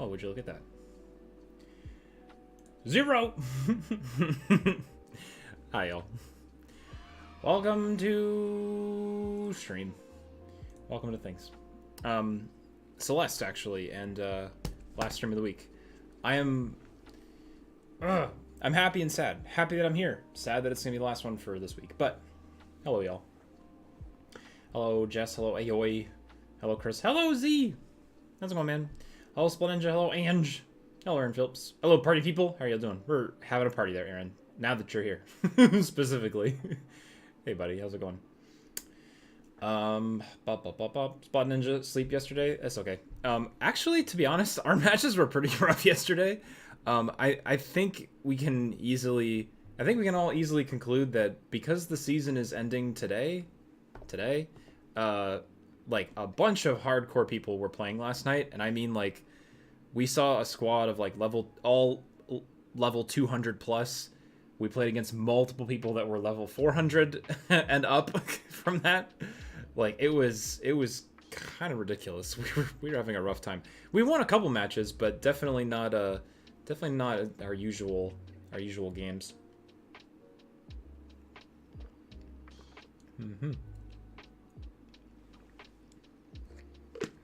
Oh, would you look at that? 0! Hi, y'all. Welcome to stream. Welcome to things. Celeste, actually, and last stream of the week. I'm happy and sad. Happy that I'm here. Sad that it's gonna be the last one for this week. But hello, y'all. Hello, Jess. Hello, Aoi. Hello, Chris. Hello, Z. How's it going, man? Hello, Split Ninja. Hello, Ange. Hello, Aaron Phillips. Hello, party people. How are y'all doing? We're having a party there, Aaron. Now that you're here, specifically. Hey, buddy. How's it going? Spot Ninja sleep yesterday. That's okay. Actually, to be honest, our matches were pretty rough yesterday. I think we can all easily conclude that because the season is ending today, like a bunch of hardcore people were playing last night, and I mean like we saw a squad of like level 200 plus. We played against multiple people that were level 400 and up from that. Like it was kind of ridiculous. We were having a rough time. We won a couple matches, but definitely not our usual games.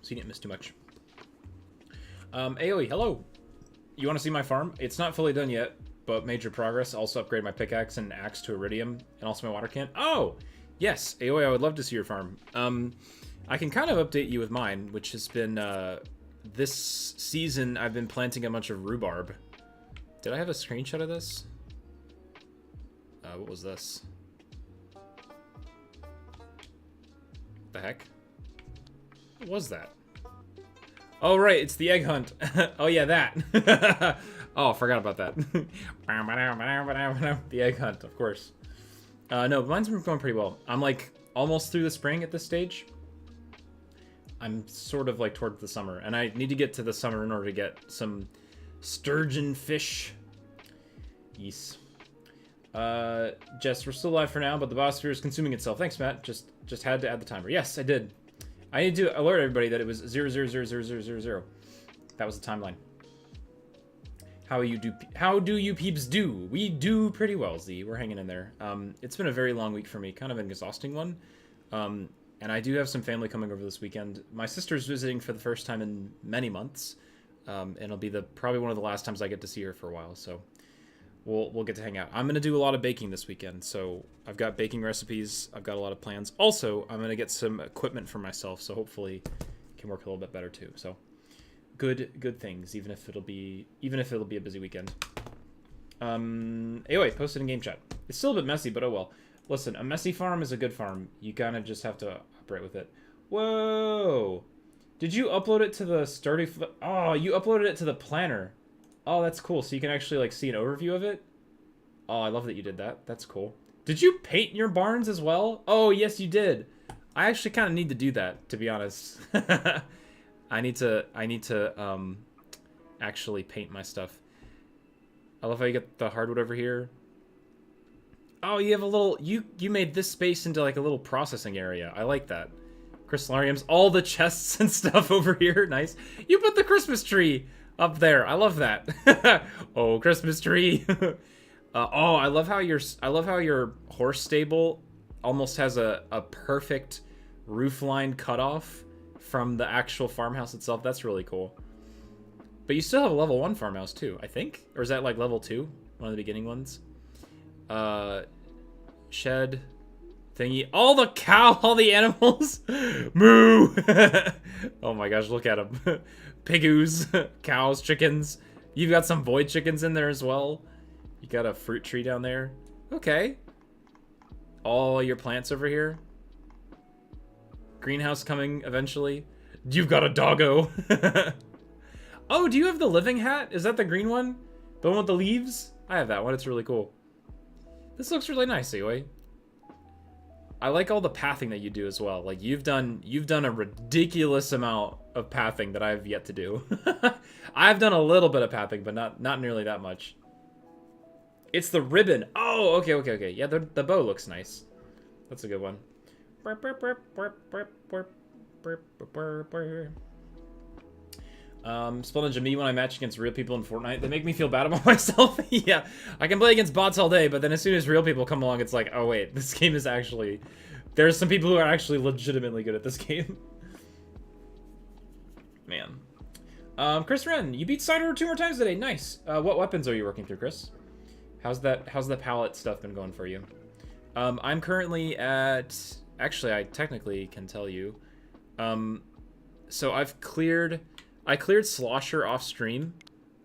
So you didn't miss too much. Aoi, hello. You want to see my farm? It's not fully done yet, but major progress. Also upgrade my pickaxe and axe to iridium, and also my water can. Oh, yes, Aoi, I would love to see your farm. I can kind of update you with mine, which has been this season. I've been planting a bunch of rhubarb. Did I have a screenshot of this? What was this? The heck? What was that? Oh, right, it's the egg hunt. Oh, yeah, that. Oh, forgot about that. The egg hunt, of course. No, mine's been going pretty well. I'm, like, almost through the spring at this stage. I'm sort of, like, toward the summer. And I need to get to the summer in order to get some sturgeon fish. Yes. Jess, we're still live for now, but the biosphere is consuming itself. Thanks, Matt. Just had to add the timer. Yes, I did. I need to alert everybody that it was 0000000. That was the timeline. How do you peeps do? We do pretty well, Z. We're hanging in there. It's been a very long week for me, kind of an exhausting one. And I do have some family coming over this weekend. My sister's visiting for the first time in many months. And it'll be probably one of the last times I get to see her for a while, so we'll get to hang out. I'm going to do a lot of baking this weekend, so I've got baking recipes. I've got a lot of plans. Also, I'm going to get some equipment for myself, so hopefully it can work a little bit better too. So good things, even if it'll be a busy weekend. Anyway, posted in game chat. It's still a bit messy, but oh well. Listen, a messy farm is a good farm. You kind of just have to operate with it. Whoa! Did you upload it to the sturdy? Oh, you uploaded it to the planner. Oh, that's cool. So you can actually like see an overview of it. Oh, I love that you did that. That's cool. Did you paint your barns as well? Oh, yes, you did. I actually kind of need to do that, to be honest. I need to actually paint my stuff. I love how you get the hardwood over here. Oh, you have a little... You made this space into like a little processing area. I like that. Crystallariums, all the chests and stuff over here. Nice. You put the Christmas tree up there. I love that. Oh, Christmas tree. Oh, I love how your horse stable almost has a perfect roof line cutoff from the actual farmhouse itself. That's really cool. But you still have a level 1 farmhouse too, I think? Or is that like level 2? One of the beginning ones? Shed thingy. All the animals. Moo. Oh my gosh, look at them. Pigoos, cows, chickens. You've got some void chickens in there as well. You got a fruit tree down there. Okay. All your plants over here. Greenhouse coming eventually. You've got a doggo. Oh, do you have the living hat? Is that the green one? The one with the leaves? I have that one. It's really cool. This looks really nice, anyway. I like all the pathing that you do as well. Like you've done a ridiculous amount of pathing that I've yet to do. I've done a little bit of pathing, but not nearly that much. It's the ribbon. Oh, okay. Yeah, the bow looks nice. That's a good one. Spell Ninja, me when I match against real people in Fortnite, they make me feel bad about myself. Yeah, I can play against bots all day, but then as soon as real people come along, it's like, oh wait, this game is actually... There's some people who are actually legitimately good at this game. Man. Chris Wren, you beat Cider 2 more times today. Nice. What weapons are you working through, Chris? How's the palette stuff been going for you? I'm currently at... Actually, I technically can tell you. So I cleared Slosher off stream.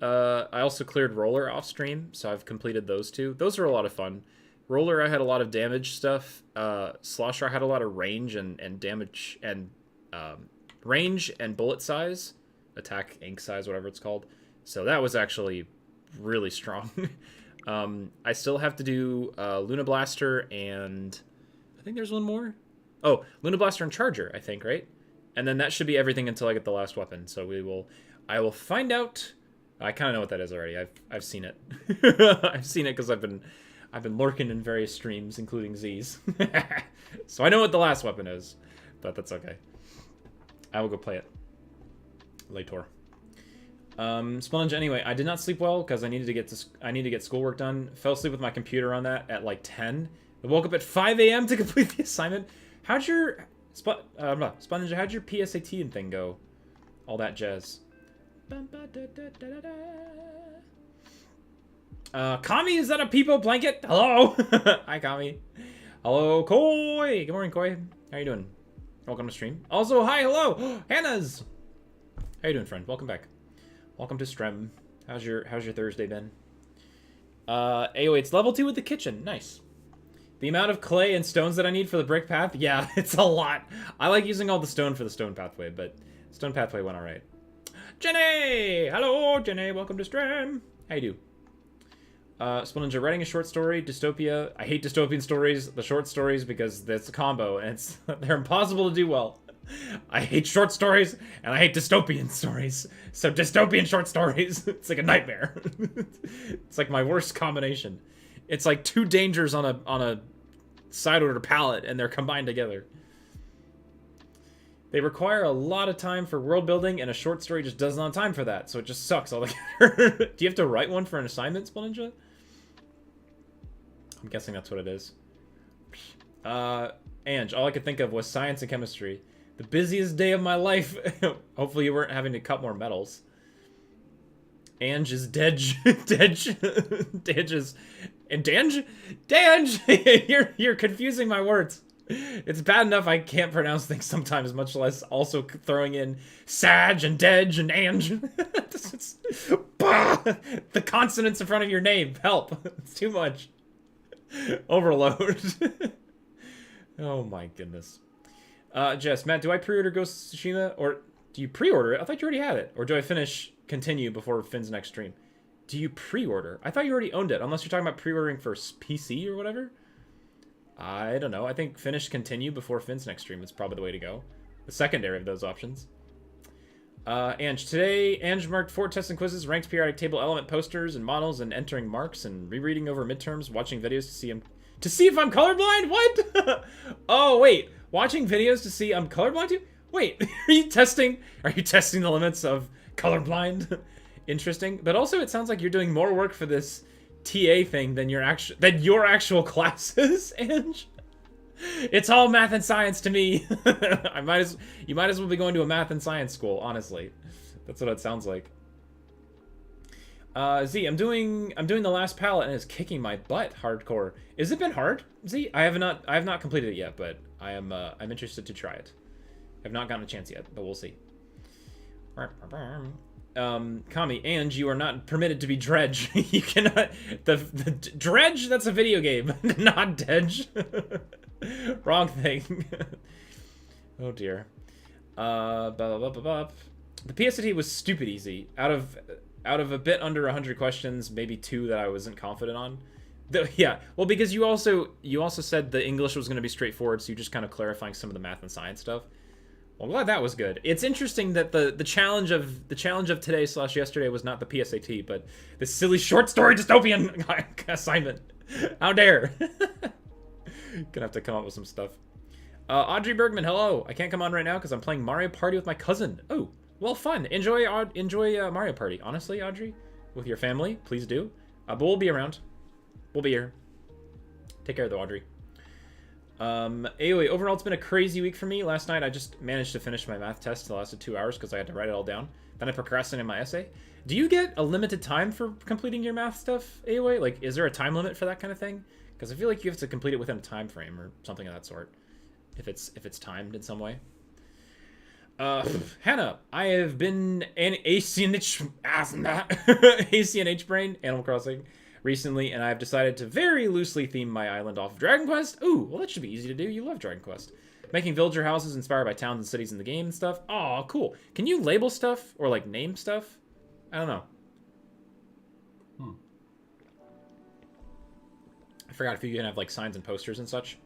I also cleared Roller off stream, so I've completed those two. Those are a lot of fun. Roller, I had a lot of damage stuff. Slosher, I had a lot of range and damage and range and bullet size, attack ink size, whatever it's called. So that was actually really strong. I still have to do Luna Blaster and I think there's one more. Oh, Luna Blaster and Charger, I think, right? And then that should be everything until I get the last weapon. So I will find out. I kind of know what that is already. I've seen it. I've seen it because I've been lurking in various streams, including Z's. So I know what the last weapon is, but that's okay. I will go play it later. Spelunge, anyway, I did not sleep well because I needed to get schoolwork done. Fell asleep with my computer on that at like 10. I woke up at 5 a.m. to complete the assignment. How'd your Spelunge, how'd your PSAT and thing go? All that jazz. Kami, is that a Peepo blanket? Hello. Hi, Kami. Hello, Koi. Good morning, Koi. How you doing? Welcome to stream. Also, hi, hello, Hannah's. How you doing, friend? Welcome back. Welcome to stream. How's your Thursday been? AOA, it's level 2 with the kitchen. Nice. The amount of clay and stones that I need for the brick path, yeah, it's a lot. I like using all the stone for the stone pathway, but stone pathway went all right. Jenny! Hello, Jenny. Welcome to stream. How you do? Spelunge, writing a short story, dystopia. I hate dystopian stories, the short stories, because that's a combo, and they're impossible to do well. I hate short stories, and I hate dystopian stories. So dystopian short stories, it's like a nightmare. It's like my worst combination. It's like two dangers on a side order palette, and they're combined together. They require a lot of time for world building, and a short story just doesn't have time for that, so it just sucks altogether. Do you have to write one for an assignment, Spelunge? I'm guessing that's what it is. Ange, all I could think of was science and chemistry. The busiest day of my life. Hopefully you weren't having to cut more metals. Ange is Dej. Dej is... And Dange? Dange! You're confusing my words. It's bad enough I can't pronounce things sometimes, much less also throwing in Sag and Dej and Ange. The consonants in front of your name. Help. It's too much. Overload. Oh my goodness. Jess, Matt, do I pre-order Ghost of Tsushima? Or do you pre-order it? I thought you already had it. Or do I continue before Finn's next stream? Do you pre-order? I thought you already owned it, unless you're talking about pre-ordering for PC or whatever. I don't know. I think continue before Finn's next stream is probably the way to go. The secondary of those options. Ange, today, Ange marked 4 tests and quizzes, ranked periodic table element posters and models, and entering marks, and rereading over midterms, watching videos to see if I'm colorblind? What? Oh, wait. Watching videos to see I'm colorblind too? Wait, are you testing the limits of colorblind? Interesting. But also it sounds like you're doing more work for this TA thing than your actual classes, Ange. It's all math and science to me. You might as well be going to a math and science school, honestly. That's what it sounds like. Z, I'm doing the last palette and it's kicking my butt hardcore. Has it been hard, Z? I have not completed it yet, but I'm interested to try it. I've not gotten a chance yet, but we'll see. Kami, and you are not permitted to be Dredge. You cannot... The Dredge? That's a video game, not Dedge. Wrong thing. Oh dear. The PSAT was stupid easy. Out of a bit under 100 questions, maybe 2 that I wasn't confident on. Yeah, well, because you also said the English was going to be straightforward, so you're just kind of clarifying some of the math and science stuff. Well, I'm glad that was good. It's interesting that the challenge of today / yesterday was not the PSAT, but the silly short story dystopian assignment. How dare! Gonna have to come up with some stuff. Audrey Bergman, hello. I can't come on right now because I'm playing Mario Party with my cousin. Oh, Well, fun. Enjoy Mario Party. Honestly, Audrey, with your family, please do. But we'll be around. We'll be here. Take care, though, Audrey. Anyway, overall, it's been a crazy week for me. Last night, I just managed to finish my math test. It lasted 2 hours because I had to write it all down. Then I procrastinated my essay. Do you get a limited time for completing your math stuff, AOA? Like, is there a time limit for that kind of thing? Because I feel like you have to complete it within a time frame or something of that sort, if it's timed in some way. Hannah, I have been an ACNH brain, Animal Crossing, recently, and I've decided to very loosely theme my island off of Dragon Quest. Ooh, well, that should be easy to do. You love Dragon Quest. Making villager houses inspired by towns and cities in the game and stuff. Oh, cool. Can you label stuff or, like, name stuff? I don't know. I forgot if you can have, like, signs and posters and such.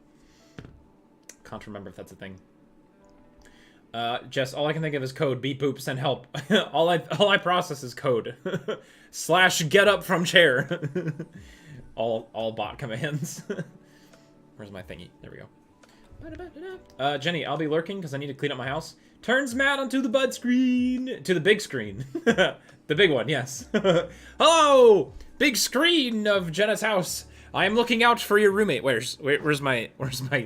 Can't remember if that's a thing. Jess, all I can think of is code. Beep boop, send help. all I process is code. / get up from chair. all bot commands. Where's my thingy? There we go. Jenny, I'll be lurking because I need to clean up my house. Turns Matt onto the bud screen. To the big screen. The big one, yes. Hello! Big screen of Jenna's house. I am looking out for your roommate. Where's my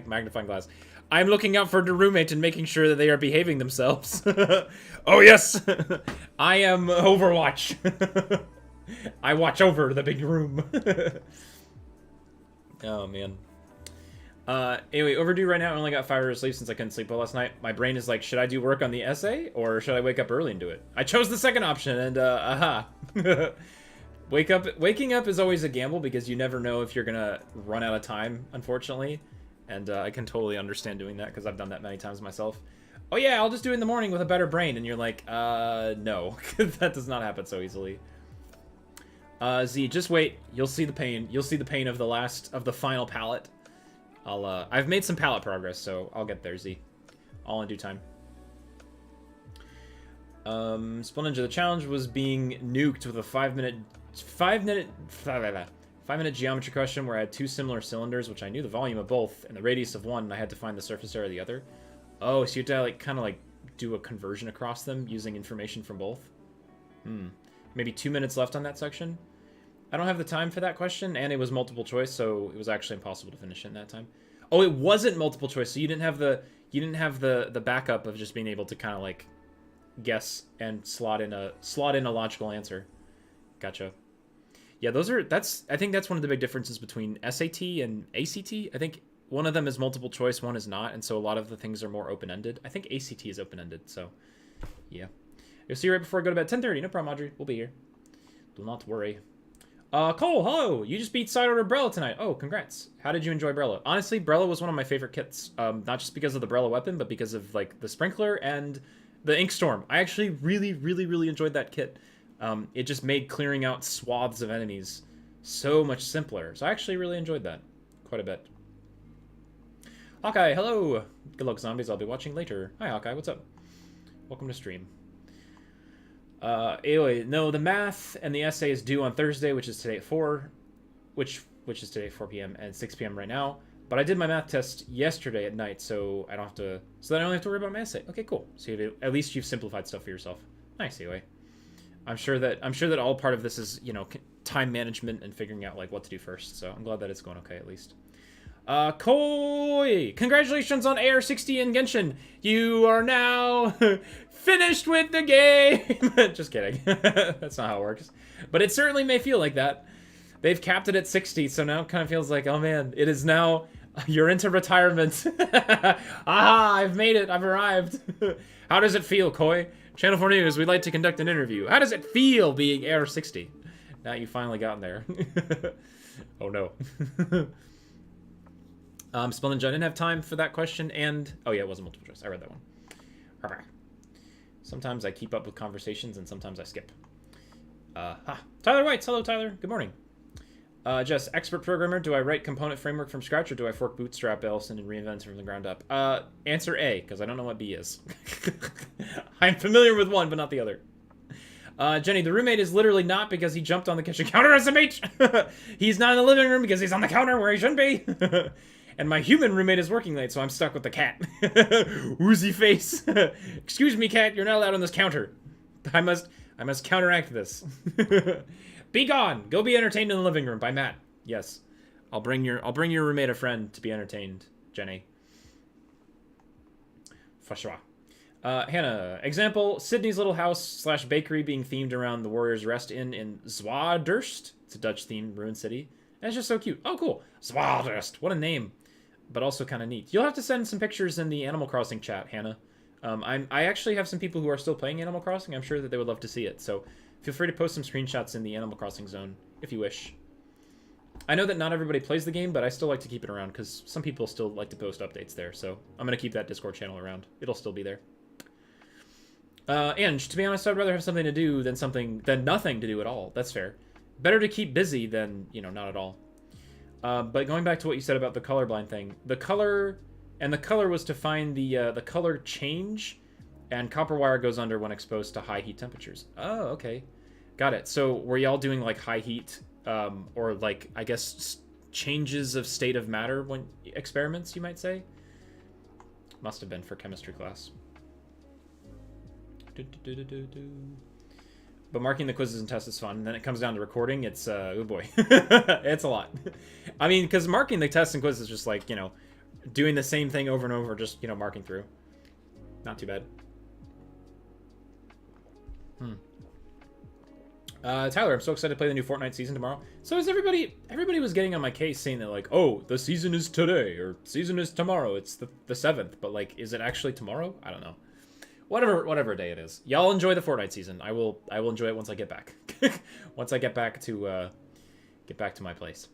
magnifying glass? I'm looking out for the roommate and making sure that they are behaving themselves. Oh, yes. I am Overwatch. I watch over the big room. Oh, man. Anyway, overdue right now. I only got 5 hours of sleep since I couldn't sleep well last night. My brain is like, should I do work on the essay or should I wake up early and do it? I chose the second option and, aha. Waking up is always a gamble because you never know if you're gonna run out of time, unfortunately. And I can totally understand doing that because I've done that many times myself. Oh yeah, I'll just do it in the morning with a better brain. And you're like, no. That does not happen so easily. Z, just wait. You'll see the pain. You'll see the pain of the final palette. I've made some palette progress, so I'll get there, Z. All in due time. Splinter, the challenge was being nuked with a 5-minute geometry question where I had 2 similar cylinders, which I knew the volume of both and the radius of one, and I had to find the surface area of the other. Oh, so you have to like kind of like do a conversion across them using information from both. Maybe 2 minutes left on that section. I don't have the time for that question, and it was multiple choice, so it was actually impossible to finish it in that time. Oh, it wasn't multiple choice, so you didn't have the backup of just being able to kind of like guess and slot in a logical answer. Gotcha. Yeah, I think that's one of the big differences between SAT and ACT. I think one of them is multiple choice, one is not, and so a lot of the things are more open-ended. I think ACT is open-ended, so yeah. You'll see you right before I go to bed. 10:30, no problem, Audrey. We'll be here. Do not worry. Cole, hello! You just beat Side Order Brella tonight. Oh, congrats. How did you enjoy Brella? Honestly, Brella was one of my favorite kits. Not just because of the Brella weapon, but because of like the Sprinkler and the Ink Storm. I actually really, really, really enjoyed that kit. It just made clearing out swaths of enemies so much simpler. So I actually really enjoyed that quite a bit. Hawkeye, hello! Good luck, zombies. I'll be watching later. Hi, Hawkeye. What's up? Welcome to stream. Anyway, no, the math and the essay is due on Thursday, which is today at 4, which is today at 4 p.m. and 6 p.m. right now. But I did my math test yesterday at night, so I don't have to. So then I don't have to worry about my essay. Okay, cool. So at least you've simplified stuff for yourself. Nice, anyway. I'm sure that all part of this is, you know, time management and figuring out like what to do first. So I'm glad that it's going okay at least. Koi! Congratulations on AR60 and Genshin. You are now finished with the game. Just kidding. That's not how it works. But it certainly may feel like that. They've capped it at 60, so now it kind of feels like, oh man, it is now. You're into retirement. Aha! I've made it. I've arrived. How does it feel, Koi? Channel 4 News, we'd like to conduct an interview. How does it feel being Air 60? Now you finally gotten there. Oh no. Spelling, I didn't have time for that question, and... Oh yeah, it wasn't multiple choice. I read that one. Sometimes I keep up with conversations, and sometimes I skip. Tyler White, hello Tyler. Good morning. Jess, expert programmer, do I write component framework from scratch, or do I fork bootstrap Ellison and reinvent it from the ground up? Answer A, because I don't know what B is. I'm familiar with one, but not the other. Jenny, the roommate is literally not because he jumped on the kitchen counter SMH. He's not in the living room because he's on the counter where he shouldn't be. And my human roommate is working late, so I'm stuck with the cat. Woozy face. Excuse me, cat, you're not allowed on this counter. I must counteract this. Be gone. Go be entertained in the living room by Matt. Yes. I'll bring your roommate a friend to be entertained, Jenny. For sure. Hannah, example, Sydney's little house / bakery being themed around the Warriors' Rest Inn in Zwaardurst. It's a Dutch-themed ruined city. And it's just so cute. Oh, cool. Zwaardurst. What a name. But also kind of neat. You'll have to send some pictures in the Animal Crossing chat, Hannah. I actually have some people who are still playing Animal Crossing. I'm sure that they would love to see it. So feel free to post some screenshots in the Animal Crossing zone, if you wish. I know that not everybody plays the game, but I still like to keep it around, because some people still like to post updates there. So I'm going to keep that Discord channel around. It'll still be there. And to be honest, I'd rather have something to do than nothing to do at all. That's fair. Better to keep busy than, not at all. But going back to what you said about the colorblind thing, the color was to find the color change, and copper wire goes under when exposed to high heat temperatures. Oh, okay. Got it. So were y'all doing like high heat, or like, I guess, changes of state of matter when experiments, you might say? Must have been for chemistry class. But marking the quizzes and tests is fun. And then it comes down to recording. It's, oh boy. It's a lot. I mean, because marking the tests and quizzes is just like, doing the same thing over and over, just, marking through. Not too bad. Tyler, I'm so excited to play the new Fortnite season tomorrow. So is everybody was getting on my case saying that, like, oh, the season is today, or season is tomorrow. It's the 7th. But, like, is it actually tomorrow? I don't know. Whatever day it is. Y'all enjoy the Fortnite season. I will enjoy it once I get back. Once I get back to my place.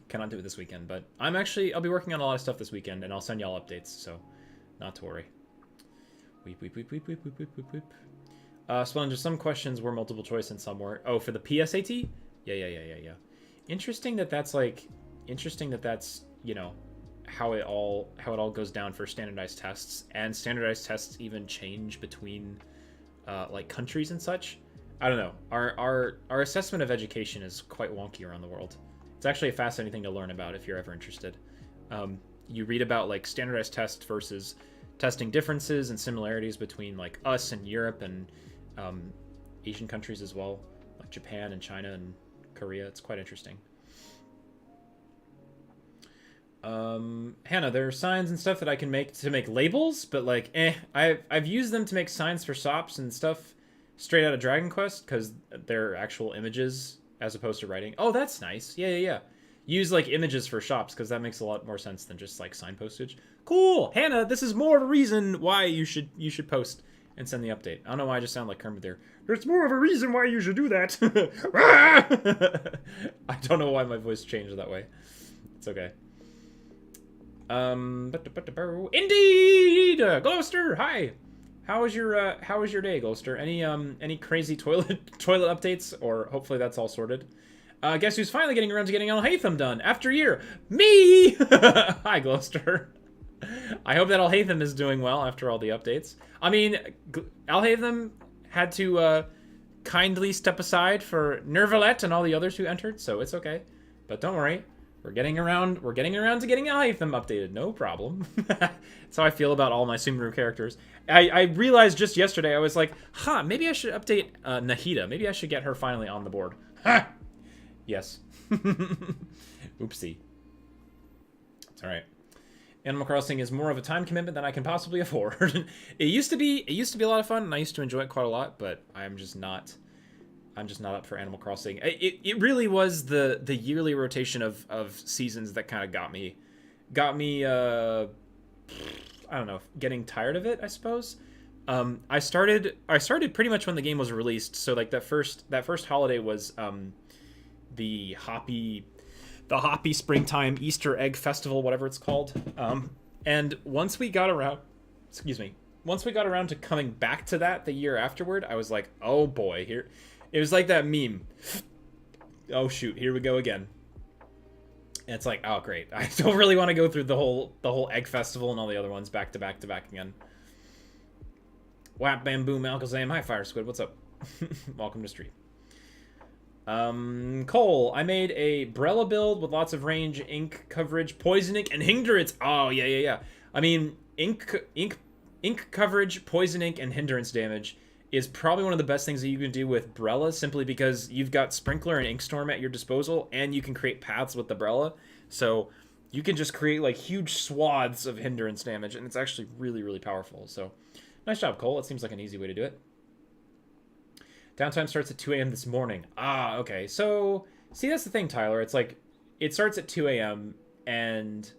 Cannot do it this weekend, but I'll be working on a lot of stuff this weekend, and I'll send y'all updates, so not to worry. Weep. Splendor, some questions were multiple choice and some were. Oh, for the PSAT? Yeah. Interesting that that's how it all goes down for standardized tests, and standardized tests even change between like countries and such. I don't know. Our assessment of education is quite wonky around the world. It's actually a fascinating thing to learn about if you're ever interested. You read about like standardized tests versus testing differences and similarities between like us and Europe and Asian countries as well, like Japan and China and Korea. It's quite interesting. Hannah, there are signs and stuff that I can make to make labels, but like, I've used them to make signs for shops and stuff straight out of Dragon Quest, because they're actual images as opposed to writing. Oh, that's nice. Yeah. Use like images for shops, because that makes a lot more sense than just like sign postage. Cool, Hannah, this is more of a reason why you should post and send the update. I don't know why I just sound like Kermit there. There's more of a reason why you should do that. I don't know why my voice changed that way. It's okay. Indeed, Gloucester. Hi. How was your day, Gloucester? Any crazy toilet updates, or hopefully that's all sorted. Guess who's finally getting around to getting Al Hatham done after a year? Me. Hi, Gloucester. I hope that Al Hatham is doing well after all the updates. I mean, Al Hatham had to kindly step aside for Nervalette and all the others who entered, so it's okay. But don't worry. We're getting around to getting Al Hatham updated. No problem. That's how I feel about all my Subaru characters. I realized just yesterday, I was like, maybe I should update Nahida. Maybe I should get her finally on the board. Ha! Yes. Oopsie. It's all right. Animal Crossing is more of a time commitment than I can possibly afford. It used to be a lot of fun, and I used to enjoy it quite a lot, but I'm just not up for Animal Crossing. It really was the yearly rotation of seasons that kind of got me I don't know, getting tired of it, I suppose. I started pretty much when the game was released, so like that first holiday was the Hoppy Springtime Easter Egg Festival, whatever it's called. And once we got around to coming back to that the year afterward, I was like, oh boy, here. It was like that meme. Oh shoot, here we go again. And it's like, oh great. I don't really want to go through the whole Egg Festival and all the other ones back to back again. Whap bam boom Alakazam. Hi Fire Squid, what's up? Welcome to stream. Cole, I made a Brella build with lots of range, ink coverage, poison ink, and hindrance. Oh yeah. I mean, ink coverage, poison ink, and hindrance damage is probably one of the best things that you can do with Brella, simply because you've got Sprinkler and Inkstorm at your disposal, and you can create paths with the Brella. So you can just create like huge swaths of hindrance damage, and it's actually really, really powerful. So nice job, Cole. It seems like an easy way to do it. Downtime starts at 2 a.m. this morning. Ah, okay. So, see, that's the thing, Tyler. It's like, it starts at 2 a.m. and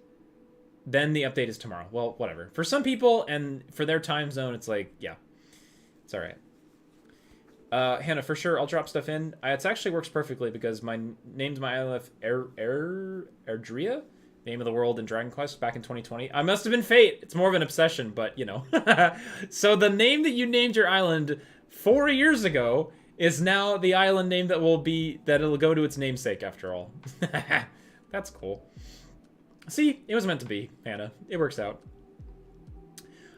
then the update is tomorrow. Well, whatever. For some people and for their time zone, it's like, yeah, it's all right. Hannah, for sure, I'll drop stuff in. It actually works perfectly because my named my ILF Erdrea, name of the world in Dragon Quest back in 2020. I must have been fate. It's more of an obsession, but you know. So the name that you named your island 4 years ago is now the island name that'll go to its namesake after all. That's cool. See, it was meant to be, Hannah. It works out.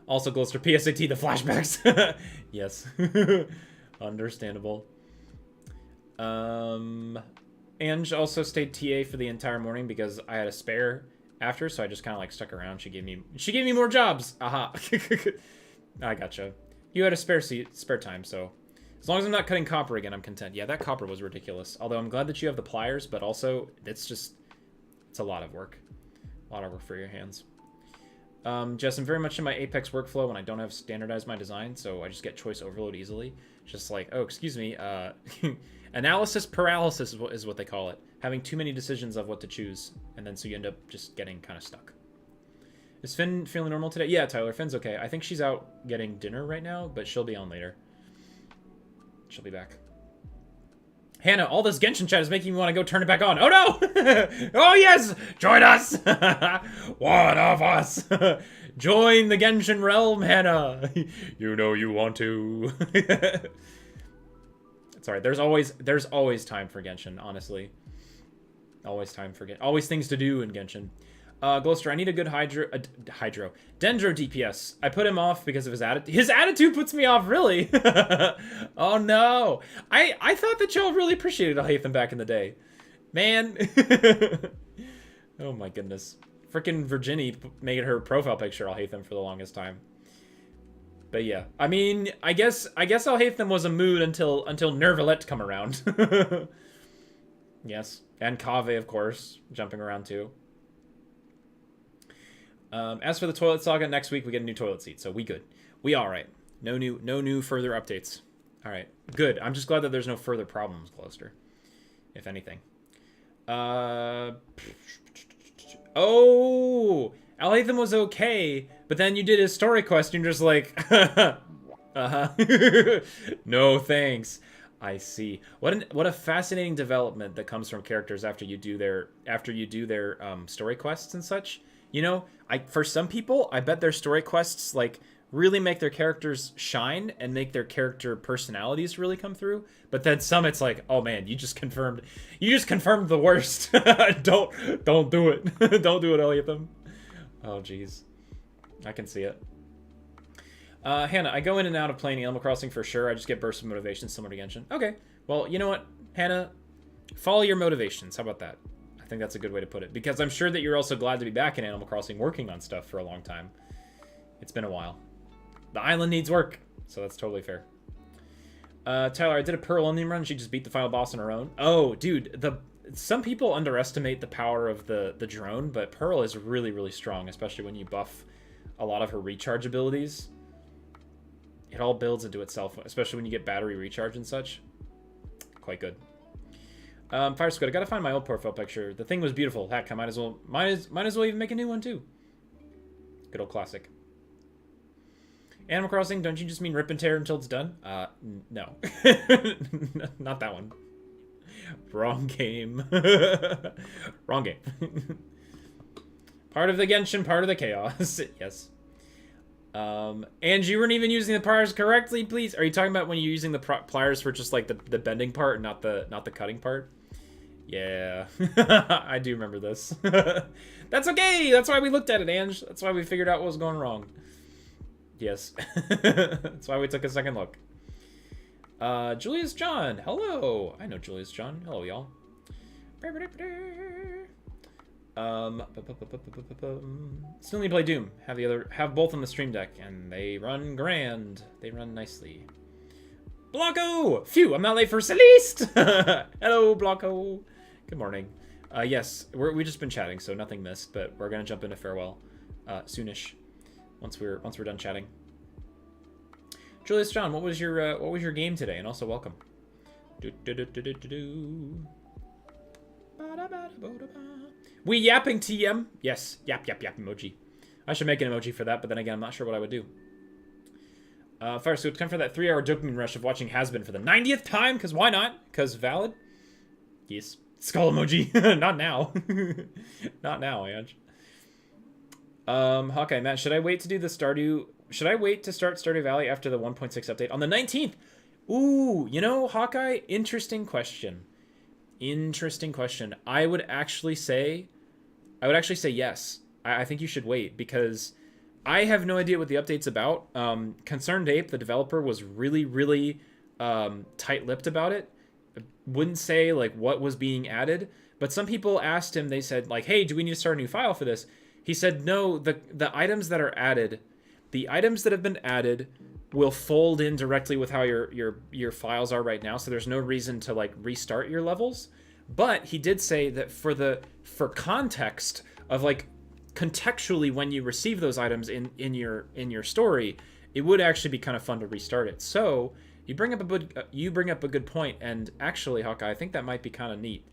Also, Gloucester PSAT, the flashbacks. Yes. Understandable. Ange also stayed TA for the entire morning because I had a spare after, so I just kind of like stuck around. She gave me more jobs. Aha. I gotcha. You had a spare time, so as long as I'm not cutting copper again, I'm content. Yeah, that copper was ridiculous. Although I'm glad that you have the pliers, but also it's a lot of work. A lot of work for your hands. Jess, I'm very much in my Apex workflow when I don't have standardized my design, so I just get choice overload easily. Just like, oh, excuse me, analysis paralysis is what they call it. Having too many decisions of what to choose, and then so you end up just getting kind of stuck. Is Finn feeling normal today? Yeah, Tyler, Finn's okay. I think she's out getting dinner right now, but she'll be on later. She'll be back. Hannah, all this Genshin chat is making me want to go turn it back on. Oh no! Oh yes! Join us! One of us! Join the Genshin realm, Hannah! You know you want to. It's alright, there's always time for Genshin, honestly. Always things to do in Genshin. Gloucester, I need a good Dendro DPS. I put him off because of his attitude. His attitude puts me off, really? Oh no. I thought that y'all really appreciated Alhaitham back in the day. Man. Oh my goodness. Frickin' Virginie made her profile picture Alhaitham for the longest time. But yeah. I mean, I guess Alhaitham was a mood until Nervalette come around. Yes. And Kaveh, of course, jumping around too. As for the toilet saga, next week we get a new toilet seat, so we good. We all right. No new further updates. All right, good. I'm just glad that there's no further problems, Gloucester, if anything. Oh, Alhaitham was okay, but then you did his story quest, and you're just like, no thanks. I see. What a fascinating development that comes from characters after you do their story quests and such. You know, for some people, I bet their story quests like really make their characters shine and make their character personalities really come through. But then some, it's like, oh man, you just confirmed the worst. don't do it. Don't do it, Elliot. Oh jeez, I can see it. Hannah, I go in and out of playing Animal Crossing for sure. I just get bursts of motivation similar to Genshin. Okay, well, you know what, Hannah, follow your motivations. How about that? I think that's a good way to put it, because I'm sure that you're also glad to be back in Animal Crossing working on stuff for a long time. It's been a while. The island needs work, so that's totally fair. Tyler, I did a Pearl Onion run. She just beat the final boss on her own. Oh, dude, some people underestimate the power of the drone, but Pearl is really, really strong, especially when you buff a lot of her recharge abilities. It all builds into itself, especially when you get battery recharge and such. Quite good. Fire Squid, I gotta find my old profile picture. The thing was beautiful. Heck, I might as well even make a new one too. Good old classic. Animal Crossing, don't you just mean rip and tear until it's done? No. Not that one. Wrong game. Wrong game. Part of the Genshin, part of the chaos. Yes. And you weren't even using the pliers correctly, please? Are you talking about when you're using the pliers for just like the bending part and not the cutting part? Yeah. I do remember this. That's okay! That's why we looked at it, Ange. That's why we figured out what was going wrong. Yes. That's why we took a second look. Julius John. Hello. I know Julius John. Hello, y'all. Still need to play Doom. Have both on the stream deck, and they run grand. They run nicely. Blanco! Phew, I'm not late for Celeste! Hello, Blanco. Good morning. Yes, we just been chatting, so nothing missed, but we're gonna jump into farewell soonish once we're done chatting. Julius John, what was your game today? And also welcome. We yapping TM? Yes, yap emoji. I should make an emoji for that, but then again, I'm not sure what I would do. Fire, so it's time for that 3-hour dopamine rush of watching Has-Been for the 90th time, because why not? Because valid? Yes. Skull emoji. Not now. Not now, Ange. Hawkeye, Matt, should I wait to do the should I wait to start Stardew Valley after the 1.6 update on the 19th? Ooh, you know, Hawkeye, interesting question. Interesting question. I would actually say yes. I think you should wait, because I have no idea what the update's about. Concerned Ape, the developer, was really tight-lipped about it. Wouldn't say like what was being added, but some people asked him, they said like, hey, do we need to start a new file for this? He said no, the items that are added, the items that have been added will fold in directly with how your files are right now, so there's no reason to like restart your levels. But he did say that for context of like contextually when you receive those items in your story, it would actually be kind of fun to restart it. So you bring up a good point, and actually, Hawkeye, I think that might be kind of neat.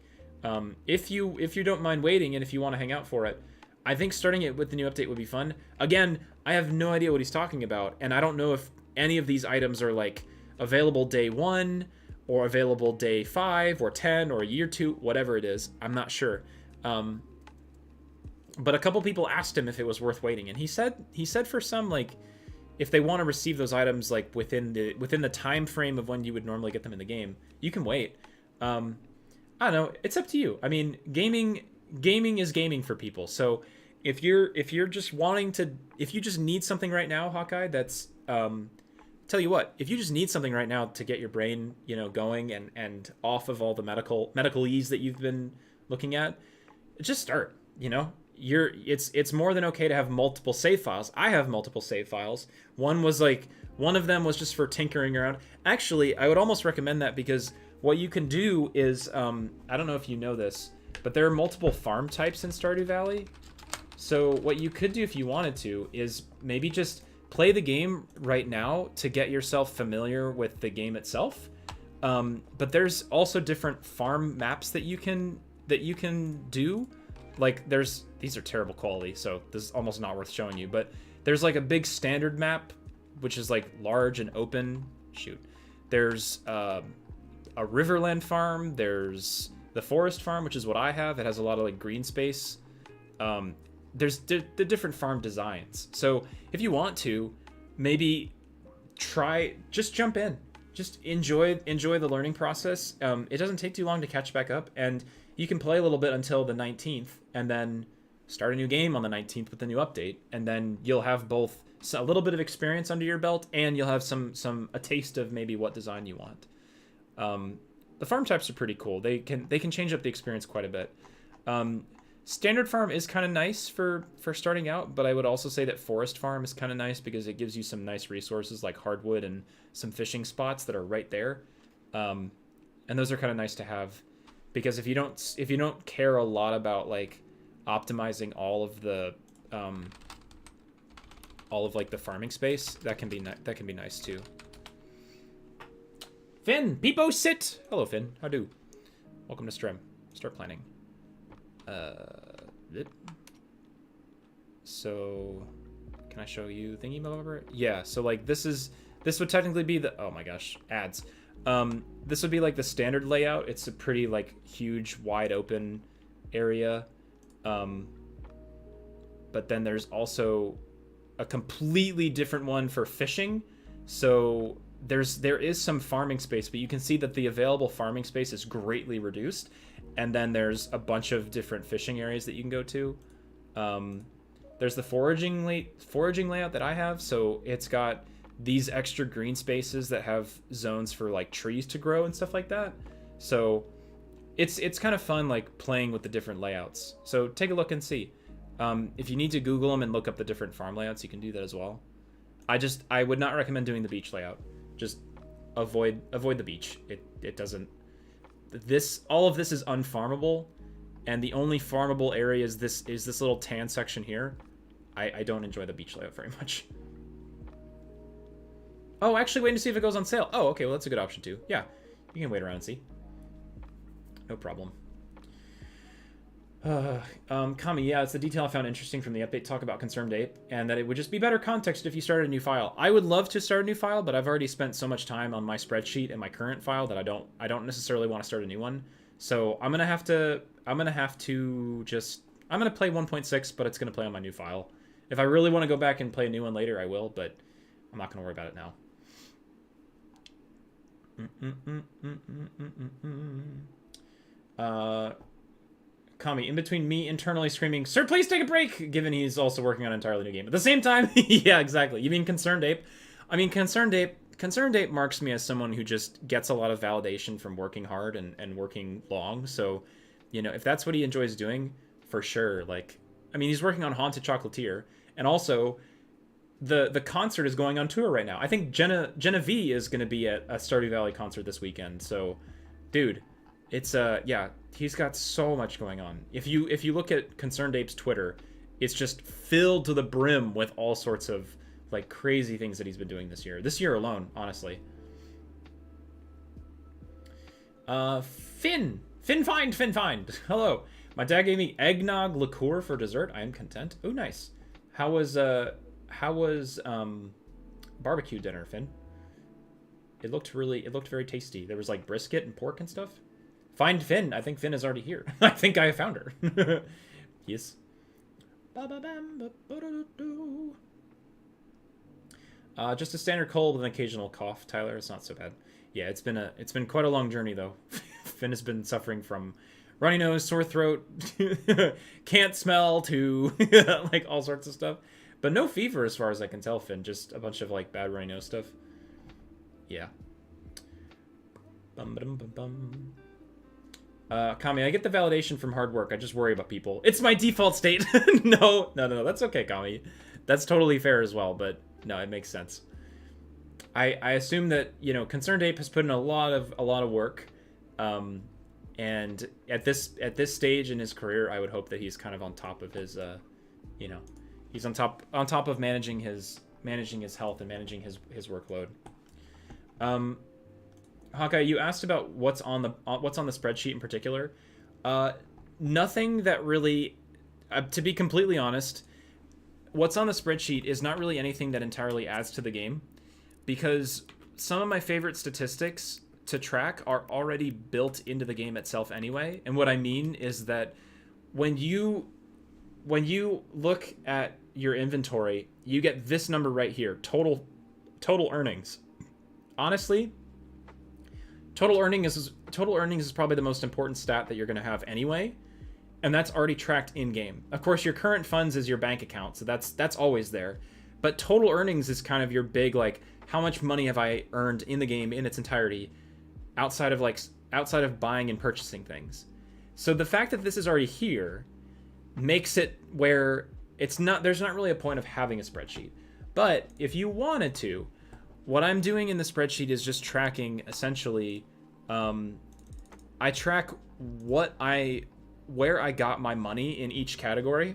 If you don't mind waiting, and if you want to hang out for it, I think starting it with the new update would be fun. Again, I have no idea what he's talking about, and I don't know if any of these items are like available day 1 or available day 5 or 10 or year 2, whatever it is. I'm not sure. But a couple people asked him if it was worth waiting, and he said for some, like, if they want to receive those items like within the time frame of when you would normally get them in the game, you can wait. I don't know. It's up to you. I mean, gaming is gaming for people. So if you're just wanting to, if you just need something right now, Hawkeye, that's tell you what, if you just need something right now to get your brain, you know, going and off of all the medical ease that you've been looking at, just start. You know, it's more than okay to have multiple save files. I have multiple save files. One of them was just for tinkering around. Actually, I would almost recommend that, because what you can do is, I don't know if you know this, but there are multiple farm types in Stardew Valley. So what you could do if you wanted to is maybe just play the game right now to get yourself familiar with the game itself. But there's also different farm maps that you can do. Like these are terrible quality, so this is almost not worth showing you, but there's like a big standard map, which is like large and open. Shoot. There's a Riverland farm. There's the forest farm, which is what I have. It has a lot of like green space. There's the different farm designs. So if you want to, maybe just jump in. Just enjoy the learning process. It doesn't take too long to catch back up, and you can play a little bit until the 19th, and then start a new game on the 19th with the new update, and then you'll have both a little bit of experience under your belt, and you'll have a taste of maybe what design you want. The farm types are pretty cool. They can change up the experience quite a bit. Standard farm is kind of nice for starting out, but I would also say that forest farm is kind of nice because it gives you some nice resources like hardwood and some fishing spots that are right there. And those are kind of nice to have, because if you don't care a lot about like optimizing all of like the farming space, that can be nice too. Finn, Peepo sit. Hello, Finn. How do? Welcome to stream. Start planning. So can I show you thingy over? Yeah. So like this would technically be the, oh my gosh, ads. This would be like the standard layout. It's a pretty like huge, wide open area. But then there's also a completely different one for fishing. So there is some farming space, but you can see that the available farming space is greatly reduced. And then there's a bunch of different fishing areas that you can go to. There's the foraging layout that I have. So it's got these extra green spaces that have zones for like trees to grow and stuff like that. So it's kind of fun like playing with the different layouts. So take a look and see. If you need to Google them and look up the different farm layouts, you can do that as well. I would not recommend doing the beach layout. Just avoid the beach. It doesn't. All of this is unfarmable, and the only farmable area is this little tan section here. I don't enjoy the beach layout very much. Oh, actually, waiting to see if it goes on sale. Oh, okay, well, that's a good option, too. Yeah, you can wait around and see. No problem. Kami, yeah, it's the detail I found interesting from the update talk about Concerned Ape, and that it would just be better context if you started a new file. I would love to start a new file, but I've already spent so much time on my spreadsheet and my current file that I don't necessarily want to start a new one. So I'm gonna have to just play 1.6, but it's gonna play on my new file. If I really want to go back and play a new one later, I will, but I'm not gonna worry about it now. Kami, in between me internally screaming, "Sir, please take a break," given he's also working on an entirely new game. At the same time, yeah, exactly. You mean Concerned Ape? I mean, Concerned Ape marks me as someone who just gets a lot of validation from working hard and working long. So, you know, if that's what he enjoys doing, for sure. Like, I mean, he's working on Haunted Chocolatier, and also the concert is going on tour right now. I think Jenna V is going to be at a Stardew Valley concert this weekend. So, dude, it's yeah, he's got so much going on. If you look at Concerned Ape's Twitter, it's just filled to the brim with all sorts of like crazy things that he's been doing this year alone, honestly. Finn find. Hello. My dad gave me eggnog liqueur for dessert. I am content. Oh, nice. How was barbecue dinner, Finn? It looked very tasty. There was like brisket and pork and stuff. Find Finn. I think Finn is already here. I think I found her. Yes. Just a standard cold with an occasional cough, Tyler. It's not so bad. Yeah, it's been quite a long journey though. Finn has been suffering from runny nose, sore throat, can't smell, to like all sorts of stuff. But no fever as far as I can tell, Finn. Just a bunch of like bad runny nose stuff. Yeah. Kami, I get the validation from hard work. I just worry about people. It's my default state. No. That's okay, Kami. That's totally fair as well, but no, it makes sense. I assume that, you know, Concerned Ape has put in a lot of work. And at this stage in his career, I would hope that he's kind of on top of his, you know, he's on top of managing his health and managing his workload. Hawkeye, you asked about what's on the spreadsheet in particular. Nothing that really, to be completely honest, what's on the spreadsheet is not really anything that entirely adds to the game, because some of my favorite statistics to track are already built into the game itself anyway. And what I mean is that when you look at your inventory, you get this number right here, total earnings. Honestly, total earnings is probably the most important stat that you're going to have anyway, and that's already tracked in game. Of course, your current funds is your bank account, so that's always there. But total earnings is kind of your big, like, how much money have I earned in the game in its entirety, outside of buying and purchasing things. So the fact that this is already here makes it where there's not really a point of having a spreadsheet. But if you wanted to, what I'm doing in the spreadsheet is just tracking, essentially, I track where I got my money in each category.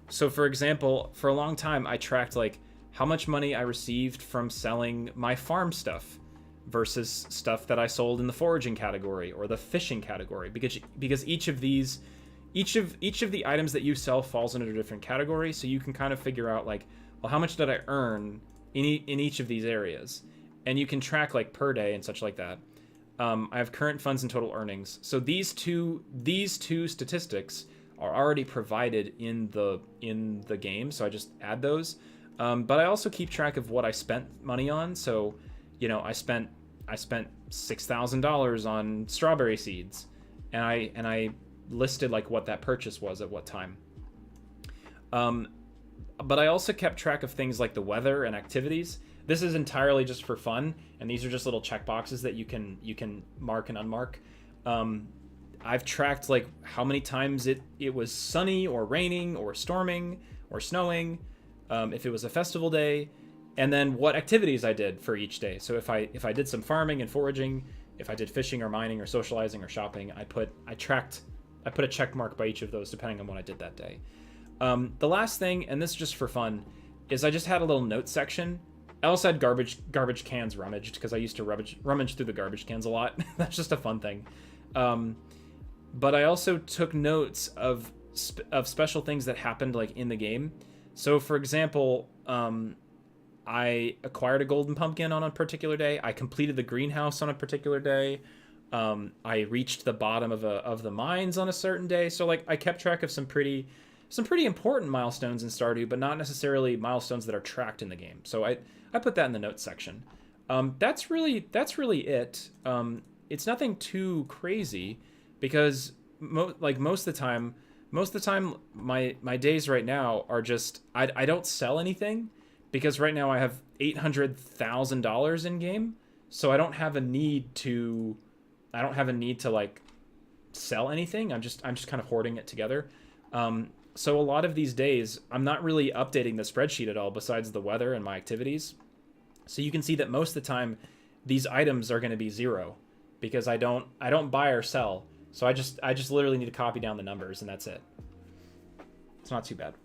So for example, for a long time, I tracked like how much money I received from selling my farm stuff versus stuff that I sold in the foraging category or the fishing category, because each of the items that you sell falls into a different category. So you can kind of figure out like, well, how much did I earn in each of these areas, and you can track like per day and such like that. I have current funds and total earnings. So these two statistics are already provided in the game, so I just add those. But I also keep track of what I spent money on. So, you know, I spent $6,000 on strawberry seeds, and I listed like what that purchase was at what time. But I also kept track of things like the weather and activities. This is entirely just for fun, and these are just little checkboxes that you can mark and unmark. I've tracked like how many times it was sunny or raining or storming or snowing, if it was a festival day, and then what activities I did for each day. So if I did some farming and foraging, if I did fishing or mining or socializing or shopping, I put a check mark by each of those depending on what I did that day. The last thing, and this is just for fun, is I just had a little note section. I also had garbage cans rummaged because I used to rummage through the garbage cans a lot. That's just a fun thing. But I also took notes of special things that happened like in the game. So for example, I acquired a golden pumpkin on a particular day. I completed the greenhouse on a particular day. I reached the bottom of the mines on a certain day. So like I kept track of some pretty important milestones in Stardew, but not necessarily milestones that are tracked in the game. So I put that in the notes section. That's really it. It's nothing too crazy because most of the time my days right now are just I don't sell anything because right now I have $800,000 in game, so I don't have a need to like sell anything. I'm just kind of hoarding it together. So a lot of these days, I'm not really updating the spreadsheet at all besides the weather and my activities. So you can see that most of the time, these items are going to be 0 because I don't buy or sell. So I just literally need to copy down the numbers and that's it. It's not too bad.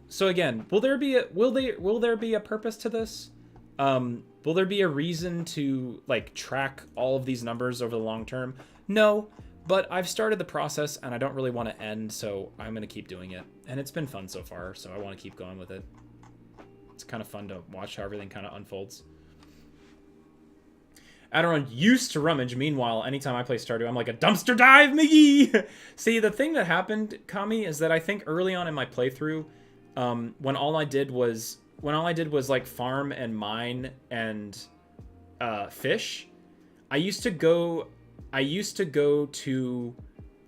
So again, will there be a purpose to this? Will there be a reason to like track all of these numbers over the long term? No. But I've started the process and I don't really want to end, so I'm going to keep doing it. And it's been fun so far, so I want to keep going with it. It's kind of fun to watch how everything kind of unfolds. Aderon used to rummage. Meanwhile, anytime I play Stardew, I'm like a dumpster dive, Miggy! See, the thing that happened, Kami, is that I think early on in my playthrough, when all I did was like farm and mine and fish, I used to go to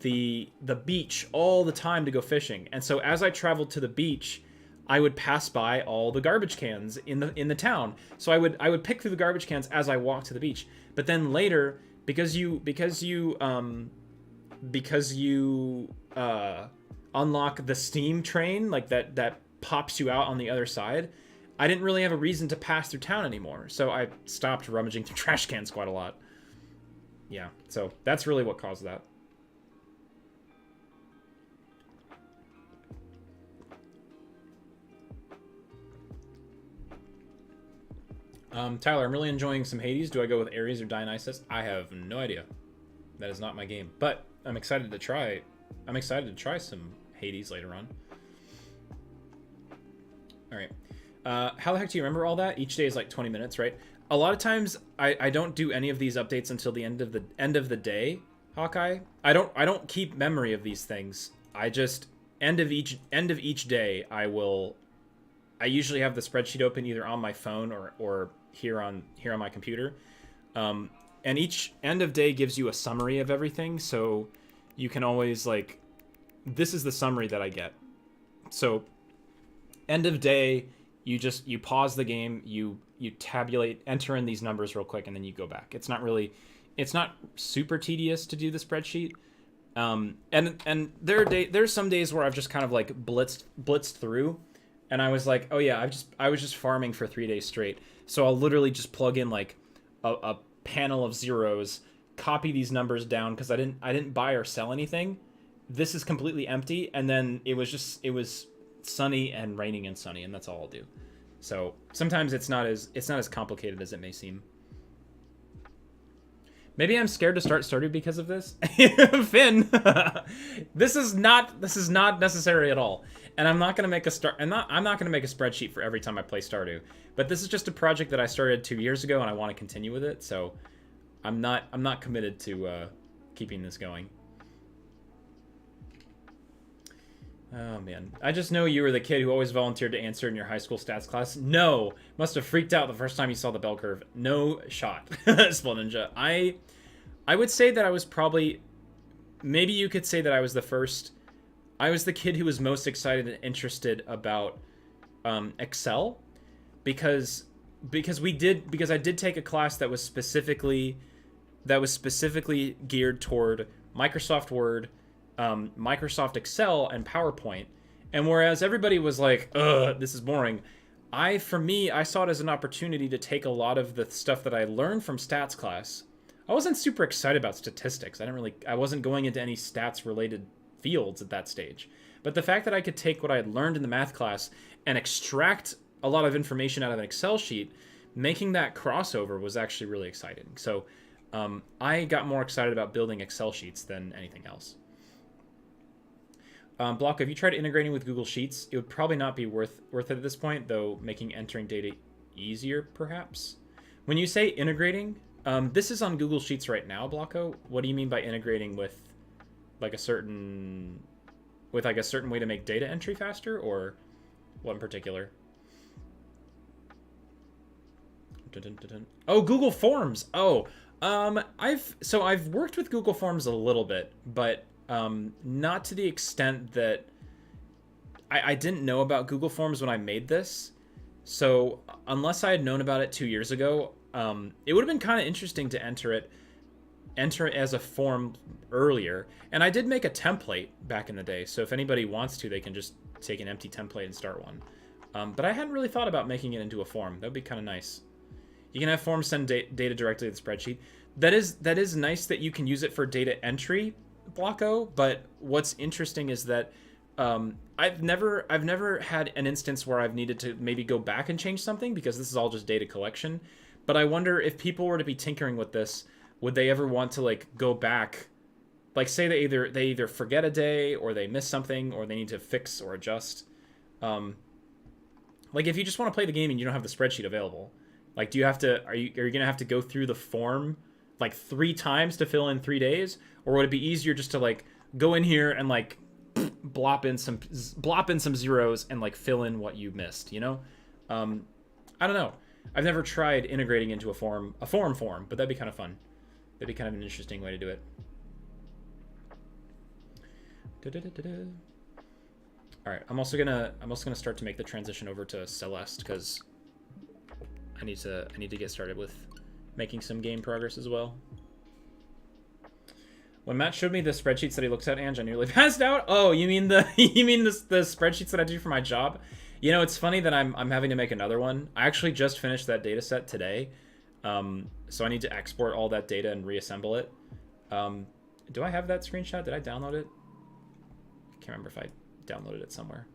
the beach all the time to go fishing. And so as I traveled to the beach, I would pass by all the garbage cans in the town. So I would pick through the garbage cans as I walked to the beach. But then later, because you unlock the steam train, like that pops you out on the other side, I didn't really have a reason to pass through town anymore. So I stopped rummaging through trash cans quite a lot. Yeah, so that's really what caused that. Tyler, I'm really enjoying some Hades. Do I go with Ares or Dionysus? I have no idea. That is not my game, but I'm excited to try. I'm excited to try some Hades later on. All right. How the heck do you remember all that? Each day is like 20 minutes, right? A lot of times I don't do any of these updates until the end of the day, Hawkeye. I don't keep memory of these things. I just end of each day I usually have the spreadsheet open either on my phone or here on my computer. And each end of day gives you a summary of everything, so you can always like, this is the summary that I get. So end of day, you pause the game, you tabulate, enter in these numbers real quick, and then you go back. It's not super tedious to do the spreadsheet. And there's some days where I've just kind of like blitzed through, and I was like, oh yeah, I was just farming for 3 days straight. So I'll literally just plug in like a panel of zeros, copy these numbers down because I didn't buy or sell anything. This is completely empty, and then it was sunny and raining and sunny, and that's all I'll do. So sometimes it's not as complicated as it may seem. Maybe I'm scared to start Stardew because of this. Finn, this is not necessary at all. And I'm not gonna make I'm not gonna make a spreadsheet for every time I play Stardew. But this is just a project that I started 2 years ago, and I want to continue with it. So I'm not committed to keeping this going. Oh man, I just know you were the kid who always volunteered to answer in your high school stats class. No, must have freaked out the first time you saw the bell curve. No shot, Spell Ninja. I would say that I was probably, maybe you could say that I was the first. I was the kid who was most excited and interested about Excel, because I did take a class that was specifically geared toward Microsoft Word, Microsoft Excel, and PowerPoint. And whereas everybody was like, ugh, this is boring, For me, I saw it as an opportunity to take a lot of the stuff that I learned from stats class. I wasn't super excited about statistics. I wasn't going into any stats related fields at that stage. But the fact that I could take what I had learned in the math class and extract a lot of information out of an Excel sheet, making that crossover was actually really exciting. So I got more excited about building Excel sheets than anything else. Block, have you tried integrating with Google Sheets? It would probably not be worth it at this point, though making entering data easier, perhaps. When you say integrating, this is on Google Sheets right now, Blocko. What do you mean by integrating with like a certain way to make data entry faster, or what in particular? Oh, Google Forms. Oh, I've worked with Google Forms a little bit, but not to the extent that I didn't know about Google Forms when I made this. So unless I had known about it 2 years ago, it would have been kind of interesting to enter it as a form earlier. And I did make a template back in the day. So if anybody wants to, they can just take an empty template and start one. But I hadn't really thought about making it into a form. That'd be kind of nice. You can have forms send data directly to the spreadsheet. That is nice that you can use it for data entry, Blocko. But what's interesting is that I've never had an instance where I've needed to maybe go back and change something, because this is all just data collection. But I wonder if people were to be tinkering with this, would they ever want to like go back, like say they either forget a day, or they miss something, or they need to fix or adjust. Like if you just want to play the game and you don't have the spreadsheet available, like do you have to are you gonna have to go through the form like 3 times to fill in 3 days, or would it be easier just to like go in here and like blop in some zeros and like fill in what you missed, you know? I don't know. I've never tried integrating into a form, but that'd be kind of fun. That'd be kind of an interesting way to do it. All right, I'm also gonna start to make the transition over to Celeste, because I need to get started with making some game progress as well. When Matt showed me the spreadsheets that he looks at, Ange, I nearly passed out. Oh, you mean the spreadsheets that I do for my job? You know, it's funny that I'm having to make another one. I actually just finished that data set today. So I need to export all that data and reassemble it. Do I have that screenshot? Did I download it? I can't remember if I downloaded it somewhere.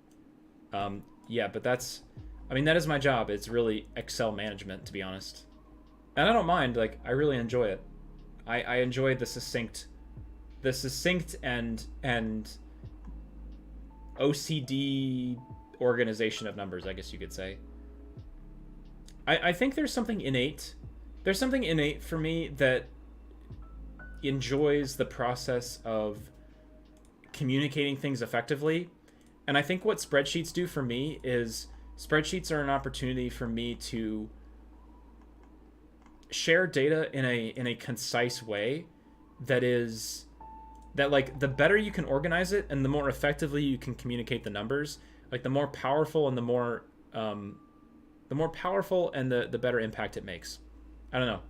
Yeah, but that is my job. It's really Excel management, to be honest. And I don't mind, like, I really enjoy it. I enjoy the succinct and OCD organization of numbers, I guess you could say. I think there's something innate. There's something innate for me that enjoys the process of communicating things effectively. And I think what spreadsheets do for me is spreadsheets are an opportunity for me to share data in a concise way that like the better you can organize it and the more effectively you can communicate the numbers, like the more powerful and the better impact it makes. I don't know.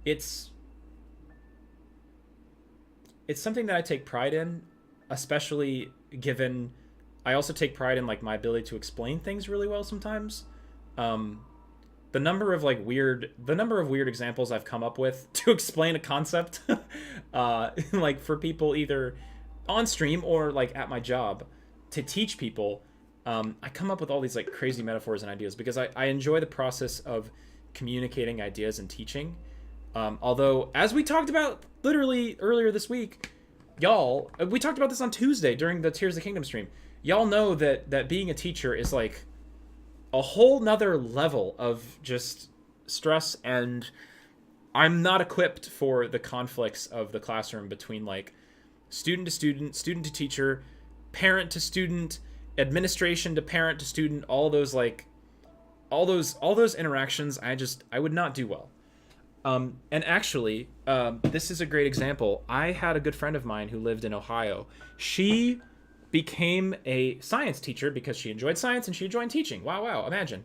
It's something that I take pride in, especially given I also take pride in like my ability to explain things really well sometimes. The number of weird examples I've come up with to explain a concept, like for people either on stream or like at my job to teach people, I come up with all these like crazy metaphors and ideas because I enjoy the process of communicating ideas and teaching. Although, as we talked about literally earlier this week, y'all, we talked about this on Tuesday during the Tears of the Kingdom stream. Y'all know that being a teacher is like a whole nother level of just stress, and I'm not equipped for the conflicts of the classroom between like student to student, student to teacher, parent to student, administration to parent to student, all those interactions. I would not do well. And actually, this is a great example. I had a good friend of mine who lived in Ohio. She became a science teacher because she enjoyed science and she enjoyed teaching. Wow, imagine.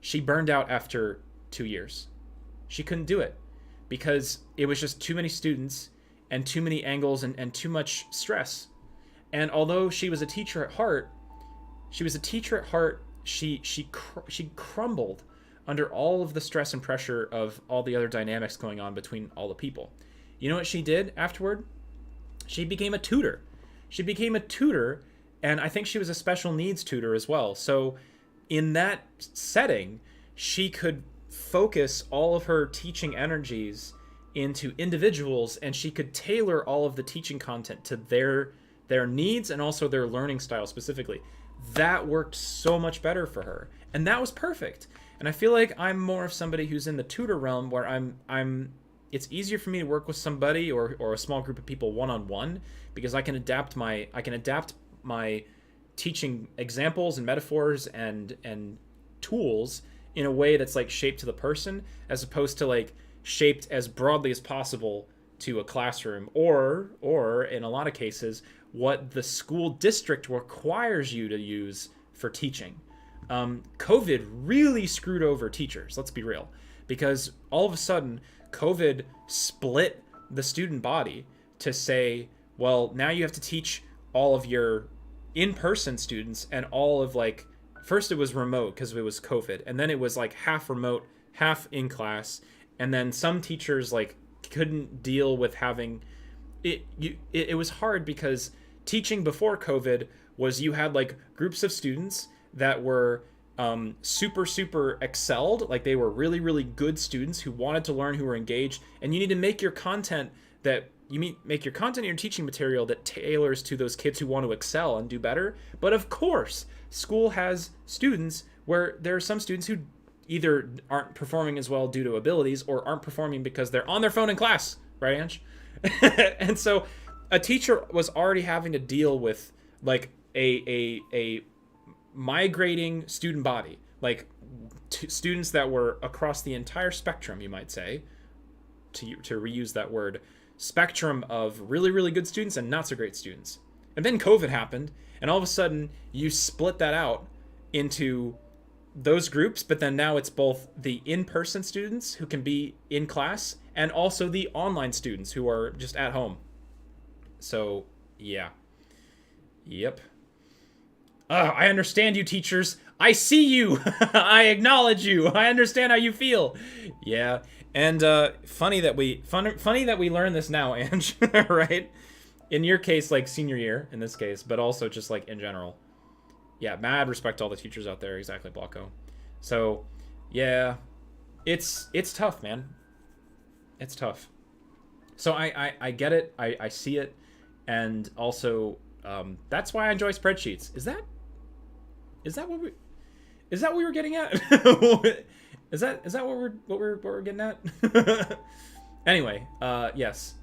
She burned out after 2 years. She couldn't do it because it was just too many students and too many angles and too much stress. And although she was a teacher at heart, she crumbled under all of the stress and pressure of all the other dynamics going on between all the people. You know what she did afterward? She became a tutor. She became a tutor, and I think she was a special needs tutor as well. So in that setting, she could focus all of her teaching energies into individuals, and she could tailor all of the teaching content to their needs and also their learning style specifically. That worked so much better for her, and that was perfect. And I feel like I'm more of somebody who's in the tutor realm, where I'm it's easier for me to work with somebody or a small group of people one-on-one, because I can adapt my teaching examples and metaphors and tools in a way that's like shaped to the person, as opposed to like shaped as broadly as possible to a classroom, or in a lot of cases what the school district requires you to use for teaching. COVID really screwed over teachers, let's be real, because all of a sudden COVID split the student body to say, well, now you have to teach all of your in-person students and all of like, first it was remote because it was COVID, and then it was like half remote, half in class, and then some teachers like couldn't deal with having it was hard because teaching before COVID was you had like groups of students that were super excelled, like they were really good students who wanted to learn, who were engaged, and you need to make your content in your teaching material that tailors to those kids who want to excel and do better. But of course, school has students where there are some students who either aren't performing as well due to abilities or aren't performing because they're on their phone in class, right, Ange? And so a teacher was already having to deal with like a migrating student body, like students that were across the entire spectrum, you might say, to reuse that word, spectrum of really good students and not so great students. And then COVID happened, and all of a sudden you split that out into those groups, but then now it's both the in-person students who can be in class and also the online students who are just at home. So yeah. Yep. I understand you, teachers. I see you. I acknowledge you. I understand how you feel. Yeah. And funny that we learn this now, Ange, right? In your case, like senior year in this case, but also just like in general. Yeah, mad respect to all the teachers out there. Exactly, Blocko. So, yeah, it's tough, man. It's tough. So I get it. I see it, and also that's why I enjoy spreadsheets. Is that what we were getting at? Is that what we're getting at? Anyway, yes.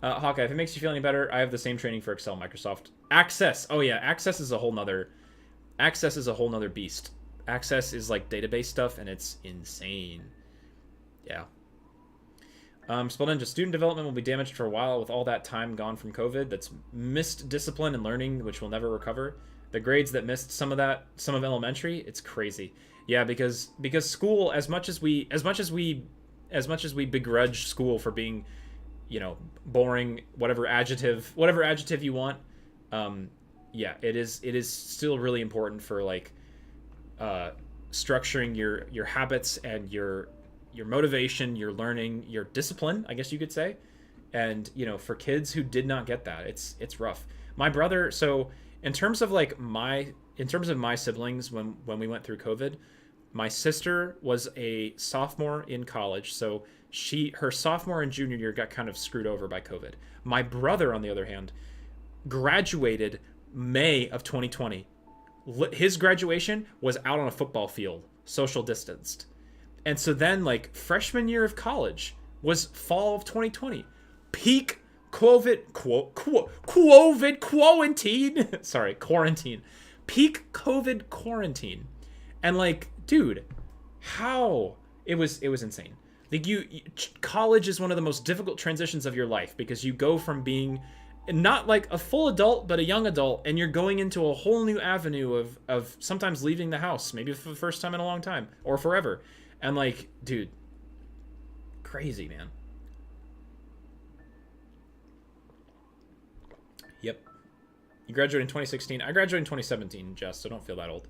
Hawkeye, if it makes you feel any better, I have the same training for Excel, Microsoft Access. Oh yeah, Access is a whole nother beast. Access is like database stuff, and it's insane. Yeah. Spell Ninja, student development will be damaged for a while with all that time gone from COVID. That's missed discipline and learning, which will never recover. The grades that missed some of elementary, it's crazy. Yeah, because school, as much as we begrudge school for being, boring, whatever adjective you want, yeah, it is still really important for like structuring your habits and your motivation, your learning, your discipline, I guess you could say. And for kids who did not get that, it's rough. My brother, so in terms of my siblings, when we went through COVID, my sister was a sophomore in college, so her sophomore and junior year got kind of screwed over by COVID. My brother, on the other hand, graduated May of 2020. His graduation was out on a football field, social distanced. And so then, freshman year of college was fall of 2020. Peak COVID quarantine. Sorry, quarantine. Peak COVID quarantine. And dude, how it was insane. College is one of the most difficult transitions of your life, because you go from being not like a full adult, but a young adult, and you're going into a whole new avenue of sometimes leaving the house, maybe for the first time in a long time, or forever. And dude, crazy, man. You graduated in 2016. I graduated in 2017, Jess, so don't feel that old.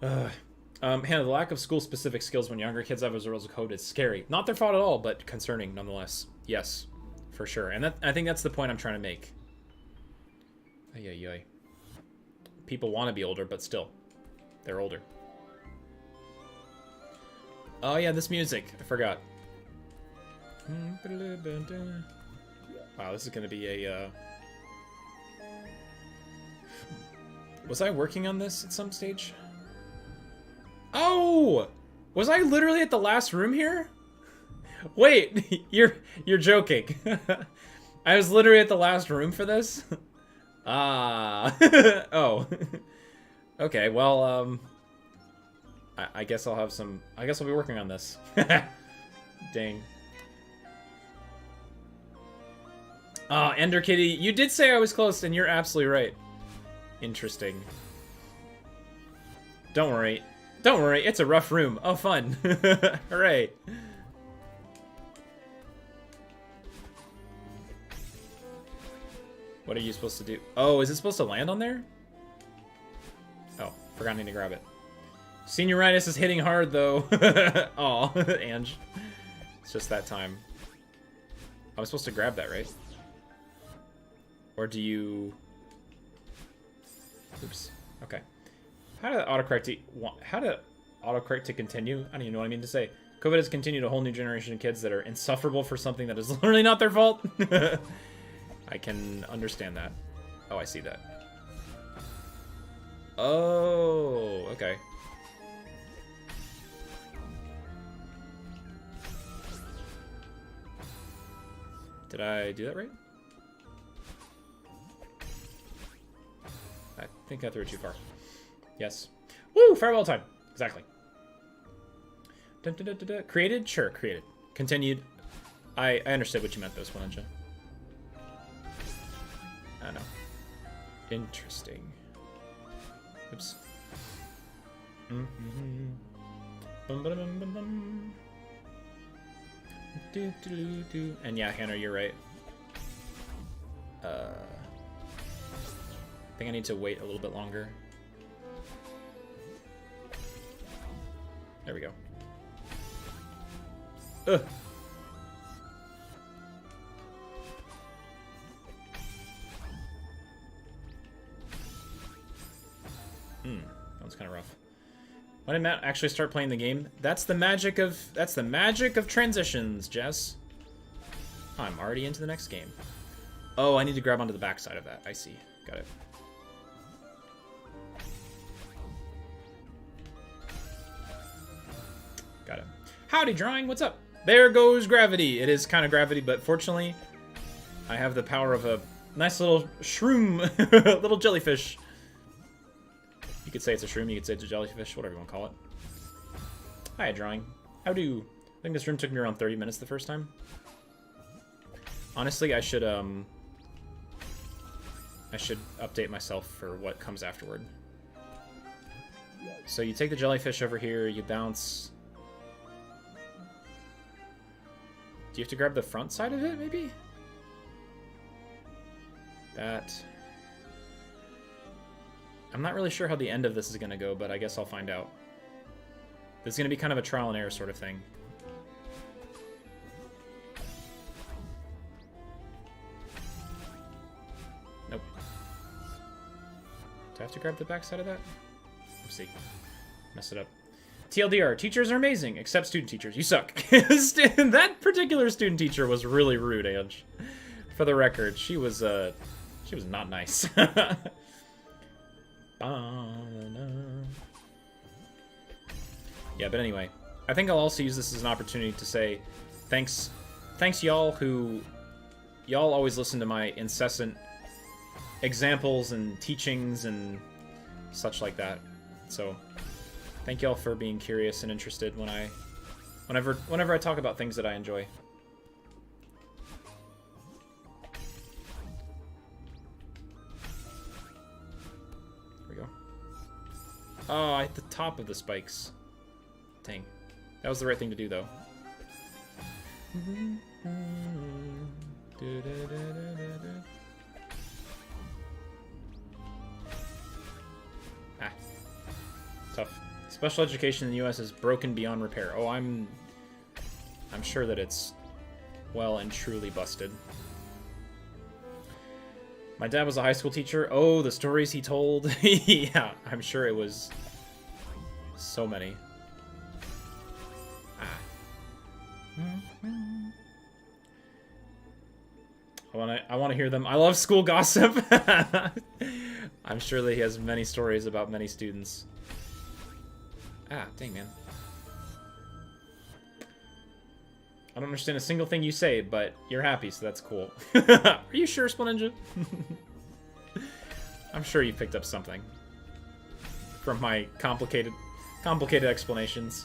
Hannah, the lack of school-specific skills when younger kids have as a result of code is scary. Not their fault at all, but concerning nonetheless. Yes, for sure. And I think that's the point I'm trying to make. Ay, ay, ay. People want to be older, but still, they're older. Oh yeah, this music. I forgot. Wow, this is going to be a... Was I working on this at some stage? Oh! Was I literally at the last room here? Wait, you're joking. I was literally at the last room for this? Ah. Oh. Okay, well, I guess I'll have some... I guess I'll be working on this. Dang. Oh, Ender Kitty, you did say I was close, and you're absolutely right. Interesting. Don't worry. Don't worry, it's a rough room. Oh, fun. Hooray. What are you supposed to do? Oh, is it supposed to land on there? Oh, forgot to grab it. Senioritis is hitting hard, though. Aw, Ange. It's just that time. I was supposed to grab that, right? Or do you... Oops. Okay. How to autocorrect to continue? I don't even know what I mean to say. COVID has continued a whole new generation of kids that are insufferable for something that is literally not their fault. I can understand that. Oh, I see that. Oh, okay. Did I do that right? I think I threw it too far. Yes. Woo! Farewell time. Exactly. Dun, dun, dun, dun, dun. Created? Sure, created. Continued. I understood what you meant, though, Splinja. I know. Interesting. Oops. Bum, bum, bum, bum, bum. Do, do, do, do. And yeah, Hannah, you're right. I think I need to wait a little bit longer. There we go. Ugh. That was kind of rough. When did Matt actually start playing the game? That's the magic of transitions, Jess. I'm already into the next game. Oh, I need to grab onto the backside of that. I see. Got it. Got it. Howdy, drawing. What's up? There goes gravity. It is kind of gravity, but fortunately, I have the power of a nice little shroom, little jellyfish. You could say it's a shroom, you could say it's a jellyfish, whatever you want to call it. Hi, drawing. How do? I think this room took me around 30 minutes the first time. Honestly, I should update myself for what comes afterward. So you take the jellyfish over here, you bounce. Do you have to grab the front side of it, maybe? That... I'm not really sure how the end of this is going to go, but I guess I'll find out. This is going to be kind of a trial and error sort of thing. Nope. Do I have to grab the back side of that? Oopsie. Mess it up. TLDR, teachers are amazing, except student teachers. You suck. That particular student teacher was really rude, Ange. For the record, she was not nice. Yeah, but anyway, I think I'll also use this as an opportunity to say thanks y'all y'all always listen to my incessant examples and teachings and such like that. So thank y'all for being curious and interested whenever I talk about things that I enjoy. Oh, at the top of the spikes. Dang. That was the right thing to do, though. Ah. Tough. Special education in the U.S. is broken beyond repair. Oh, I'm sure that it's well and truly busted. My dad was a high school teacher. Oh, the stories he told. Yeah, I'm sure it was so many. Ah. I want to hear them. I love school gossip. I'm sure that he has many stories about many students. Ah, dang, man. I don't understand a single thing you say, but you're happy, so that's cool. Are you sure, Splinninja? I'm sure you picked up something from my complicated explanations.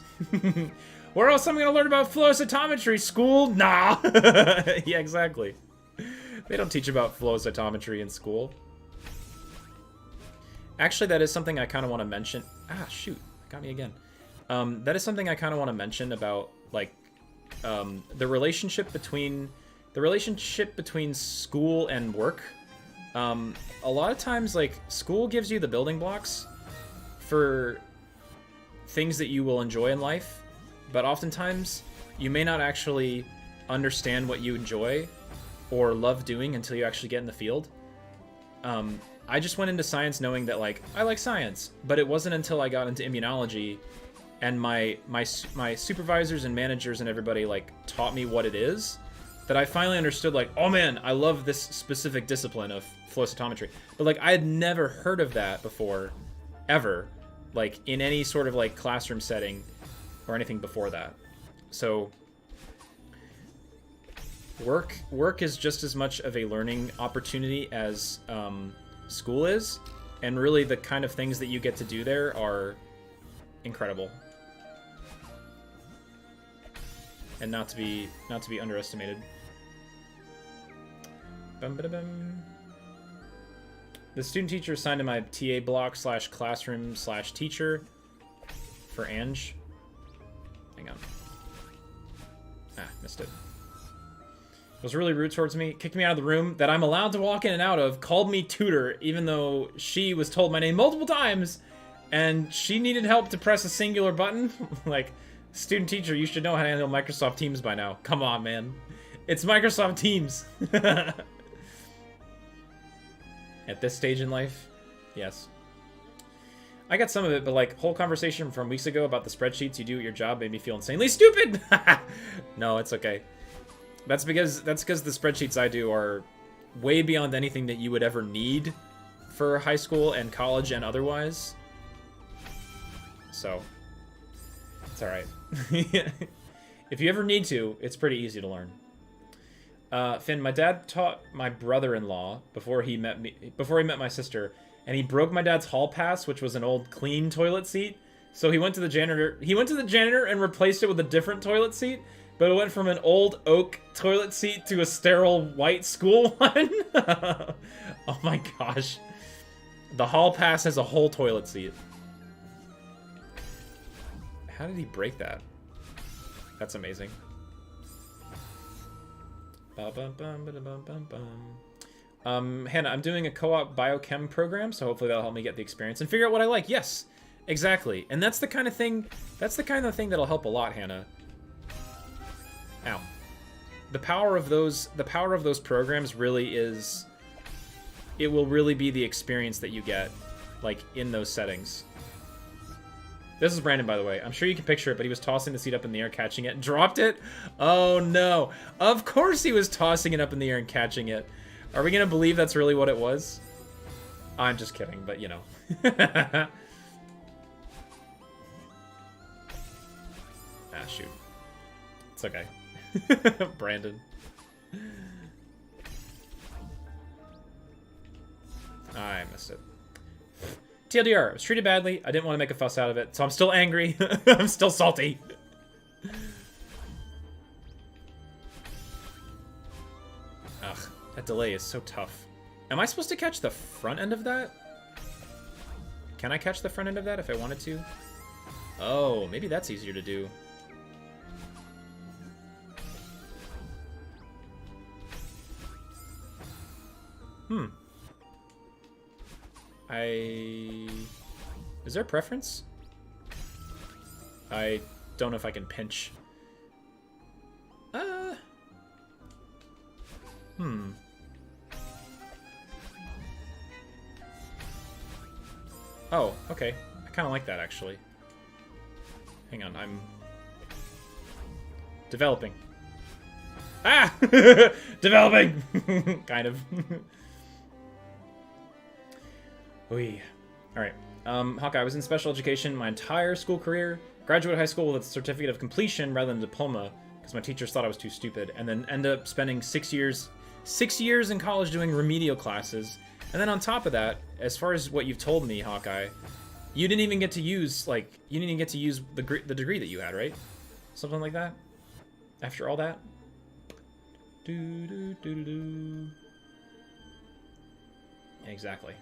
Where else am I going to learn about flow cytometry? School? Nah. Yeah, exactly. They don't teach about flow cytometry in school. Actually, that is something I kind of want to mention. Ah, shoot. Got me again. That is something I kind of want to mention about, like, the relationship between school and work. A lot of times, like, school gives you the building blocks for things that you will enjoy in life, but oftentimes you may not actually understand what you enjoy or love doing until you actually get in the field. I just went into science knowing that, like, I like science, but it wasn't until I got into immunology and my supervisors and managers and everybody, like, taught me what it is that I finally understood, like, oh man, I love this specific discipline of flow cytometry. But, like, I had never heard of that before, ever, like, in any sort of, like, classroom setting or anything before that. So work is just as much of a learning opportunity as school is, and really the kind of things that you get to do there are incredible, and not to be underestimated. Bum. The student teacher assigned to my TA block / classroom / teacher for Ange. Hang on. Ah, missed it. Was really rude towards me, kicked me out of the room that I'm allowed to walk in and out of, called me tutor, even though she was told my name multiple times, and she needed help to press a singular button. Like, student teacher, you should know how to handle Microsoft Teams by now. Come on, man. It's Microsoft Teams. At this stage in life, yes. I got some of it, but, like, whole conversation from weeks ago about the spreadsheets you do at your job made me feel insanely stupid. No, it's okay. That's because the spreadsheets I do are way beyond anything that you would ever need for high school and college and otherwise. So, it's all right. If you ever need to, it's pretty easy to learn. Finn, my dad taught my brother-in-law before he met my sister, and he broke my dad's hall pass, which was an old clean toilet seat. So he went to the janitor and replaced it with a different toilet seat. But it went from an old oak toilet seat to a sterile white school one. Oh my gosh. The hall pass has a whole toilet seat. How did he break that? That's amazing. Hannah, I'm doing a co-op biochem program, so hopefully that'll help me get the experience and figure out what I like. Yes, exactly. And that's the kind of thing that'll help a lot, Hannah. Ow. The power of those programs really is, it will really be the experience that you get, like, in those settings. This is Brandon, by the way. I'm sure you can picture it, but he was tossing the seat up in the air, catching it, and dropped it. Oh no. Of course he was tossing it up in the air and catching it. Are we gonna believe that's really what it was? I'm just kidding, but you know. Ah, shoot. It's okay. Brandon. I missed it. TLDR, I was treated badly. I didn't want to make a fuss out of it, so I'm still angry. I'm still salty. Ugh, that delay is so tough. Am I supposed to catch the front end of that? Can I catch the front end of that if I wanted to? Oh, maybe that's easier to do. Is there a preference? I don't know if I can pinch. Oh, okay. I kind of like that, actually. Hang on, I'm developing. Ah! Developing! Kind of. Oy. Alright. Hawkeye, I was in special education my entire school career. Graduated high school with a certificate of completion rather than a diploma, because my teachers thought I was too stupid. And then ended up spending 6 years in college doing remedial classes. And then on top of that, as far as what you've told me, Hawkeye, you didn't even get to use, like, you didn't even get to use the degree that you had, right? Something like that? After all that? Exactly.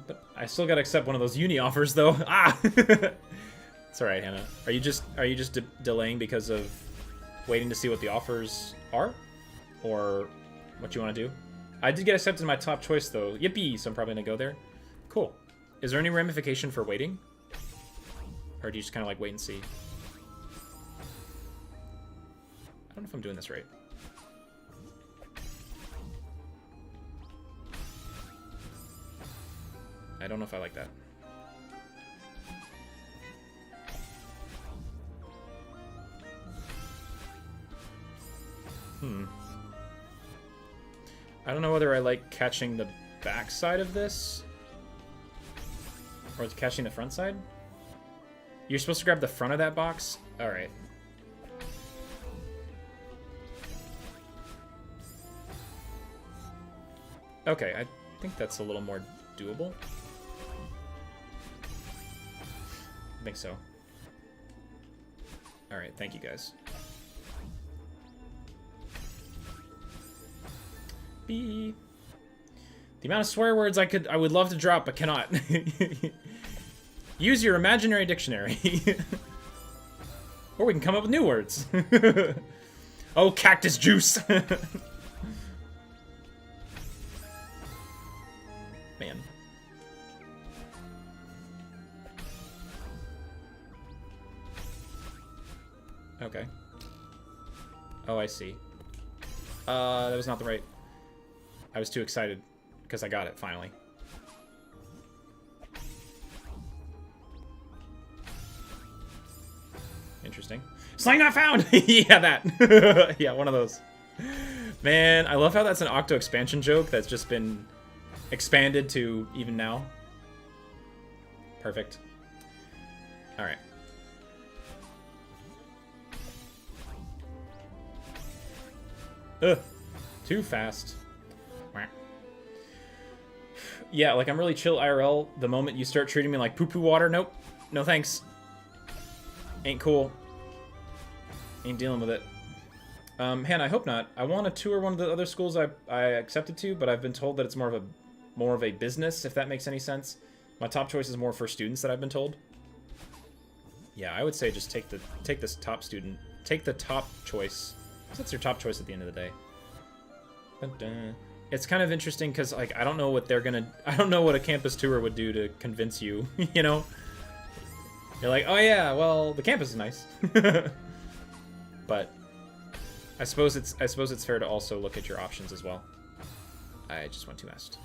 But I still gotta accept one of those uni offers, though. Ah! It's alright, Hannah. Are you just delaying because of waiting to see what the offers are? Or what you want to do? I did get accepted in my top choice, though. Yippee! So I'm probably gonna go there. Cool. Is there any ramification for waiting? Or do you just kind of like wait and see? I don't know if I'm doing this right. I don't know if I like that. I don't know whether I like catching the back side of this or catching the front side. You're supposed to grab the front of that box? Alright. Okay, I think that's a little more doable. I think so. Alright, thank you guys. The amount of swear words I would love to drop but cannot. Use your imaginary dictionary. Or we can come up with new words. Oh, cactus juice. Man. Okay. Oh, I see. That was not the right... I was too excited because I got it, finally. Interesting. Slang not found! Yeah, that. Yeah, one of those. Man, I love how that's an Octo expansion joke that's just been expanded to even now. Perfect. Alright. Ugh. Too fast. Yeah, like, I'm really chill IRL. The moment you start treating me like poo-poo water, nope. No thanks. Ain't cool. Ain't dealing with it. Hannah, I hope not. I want to tour one of the other schools I accepted to, but I've been told that it's more of a business, if that makes any sense. My top choice is more for students that I've been told. Yeah, I would say just take this top student. Take the top choice. That's your top choice at the end of the day. Dun-dun. It's kind of interesting because, like, I don't know what a campus tour would do to convince you, you know? You're like, oh yeah, well, the campus is nice. But I suppose it's fair to also look at your options as well. I just went too fast.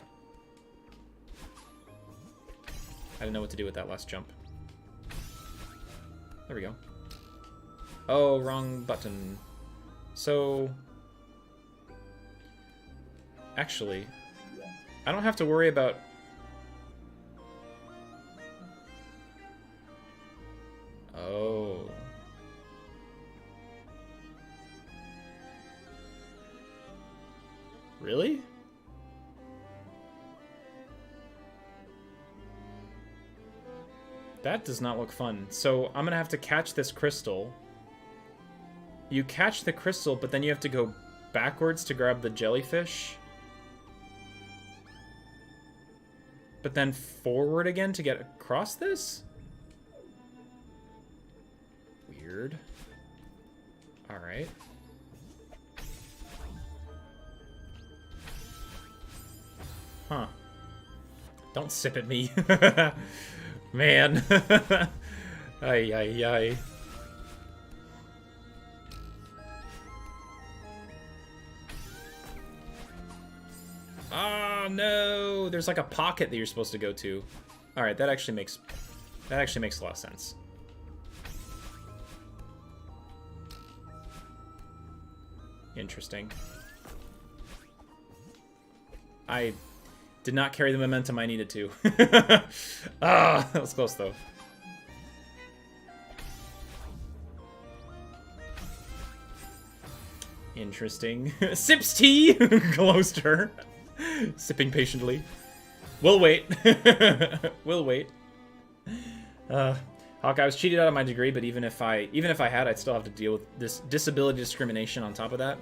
I didn't know what to do with that last jump. There we go. Oh, wrong button. So... Actually, I don't have to worry about... Oh. Really? That does not look fun. So I'm gonna have to catch this crystal. You catch the crystal, but then you have to go backwards to grab the jellyfish. But then forward again to get across this? Weird. Alright. Huh. Don't sip at me. Man. Ay, ay, ay. Oh, no. There's like a pocket that you're supposed to go to. All right, that actually makes a lot of sense. Interesting. I did not carry the momentum I needed to. Ah, that was close though. Interesting. Sips tea! Gloucester. Sipping patiently. We'll wait. We'll wait. Hawk, I was cheated out of my degree, but even if I had, I'd still have to deal with this disability discrimination on top of that.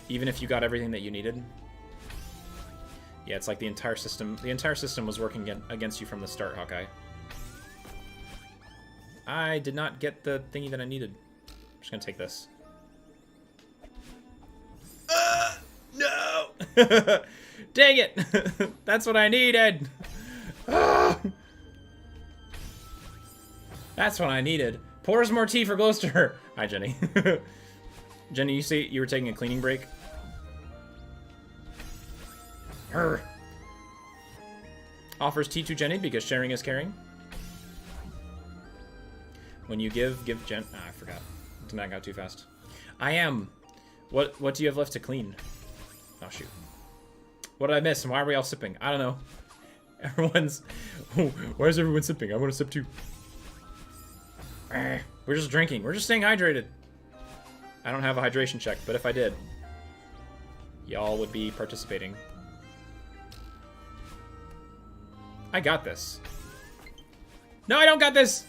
Even if you got everything that you needed. Yeah, it's like the entire system was working against you from the start, Hawkeye. I did not get the thingy that I needed. I'm just gonna take this. No! Dang it! That's what I needed! That's what I needed. Pours more tea for Gloucester. Hi, Jenny. Jenny, you say you were taking a cleaning break? Her. Offers tea to Jenny because sharing is caring. When you give Jen. Ah, I forgot. Did not go too fast. I am. What do you have left to clean? Oh shoot. What did I miss? And why are we all sipping? I don't know. Everyone's. Why is everyone sipping? I want to sip too. We're just drinking. We're just staying hydrated. I don't have a hydration check, but if I did, y'all would be participating. I got this. No, I don't got this.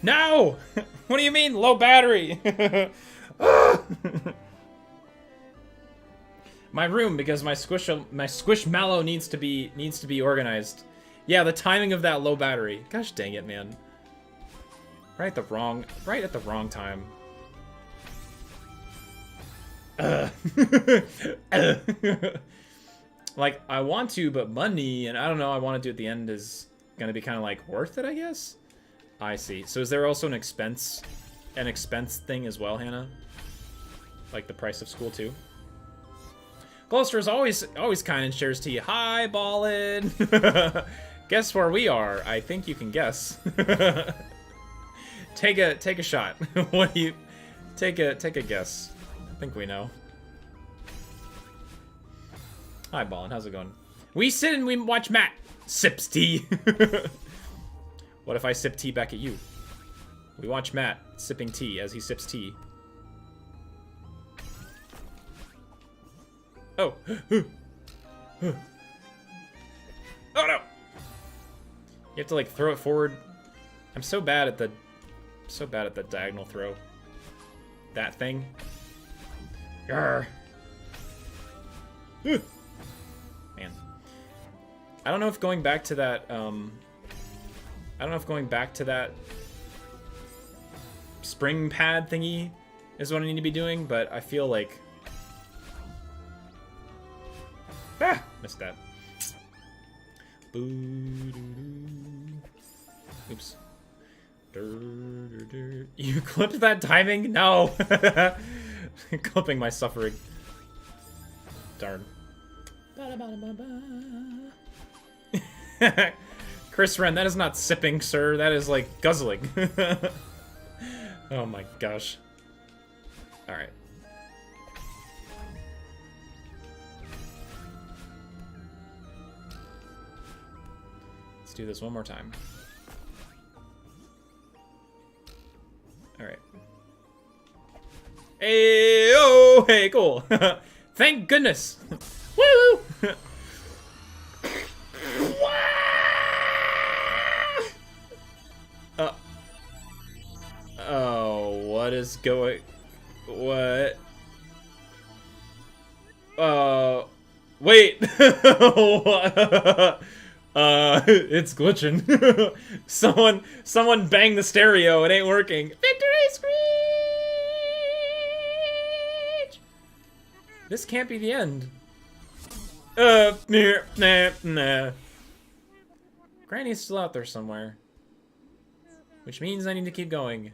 No. What do you mean, low battery? My room, because my squishmallow needs to be organized. Yeah, the timing of that low battery. Gosh dang it, man. Right at the wrong time. Like, I want to, but money, and I don't know, I want to do at the end is gonna be kind of like worth it, I guess? I see. So is there also an expense thing as well, Hannah? Like the price of school too? Gloucester's always kind and shares tea. Hi, Ballin. Guess where we are? I think you can guess. Take a shot. What do you take a guess? I think we know. Hi, Ballin. How's it going? We sit and we watch Matt sips tea. What if I sip tea back at you? We watch Matt sipping tea as he sips tea. Oh. Oh no! You have to like throw it forward. I'm so bad at the diagonal throw. That thing. Yarr. Man. I don't know if going back to that spring pad thingy is what I need to be doing, but I feel like missed that. Oops. You clipped that timing? No. Clipping my suffering. Darn. Chris Wren, that is not sipping, sir. That is like guzzling. Oh my gosh. Alright. Let's do this one more time. Alright. Hey, oh, hey, cool. Thank goodness. Woo! Oh, what is going... What? Wait. It's glitching. Someone banged the stereo. It ain't working. Victory screech! This can't be the end. Nah. Granny's still out there somewhere. Which means I need to keep going.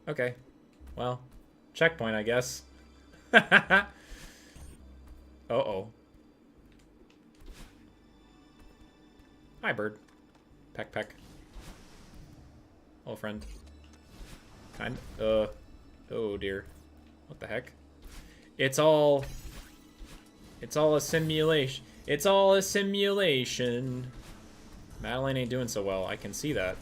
Okay. Well, checkpoint, I guess. Uh-oh. Hi, bird. Peck, peck. Oh, friend. Oh, dear. What the heck? It's all a simulation. It's all a simulation. Madeline ain't doing so well. I can see that.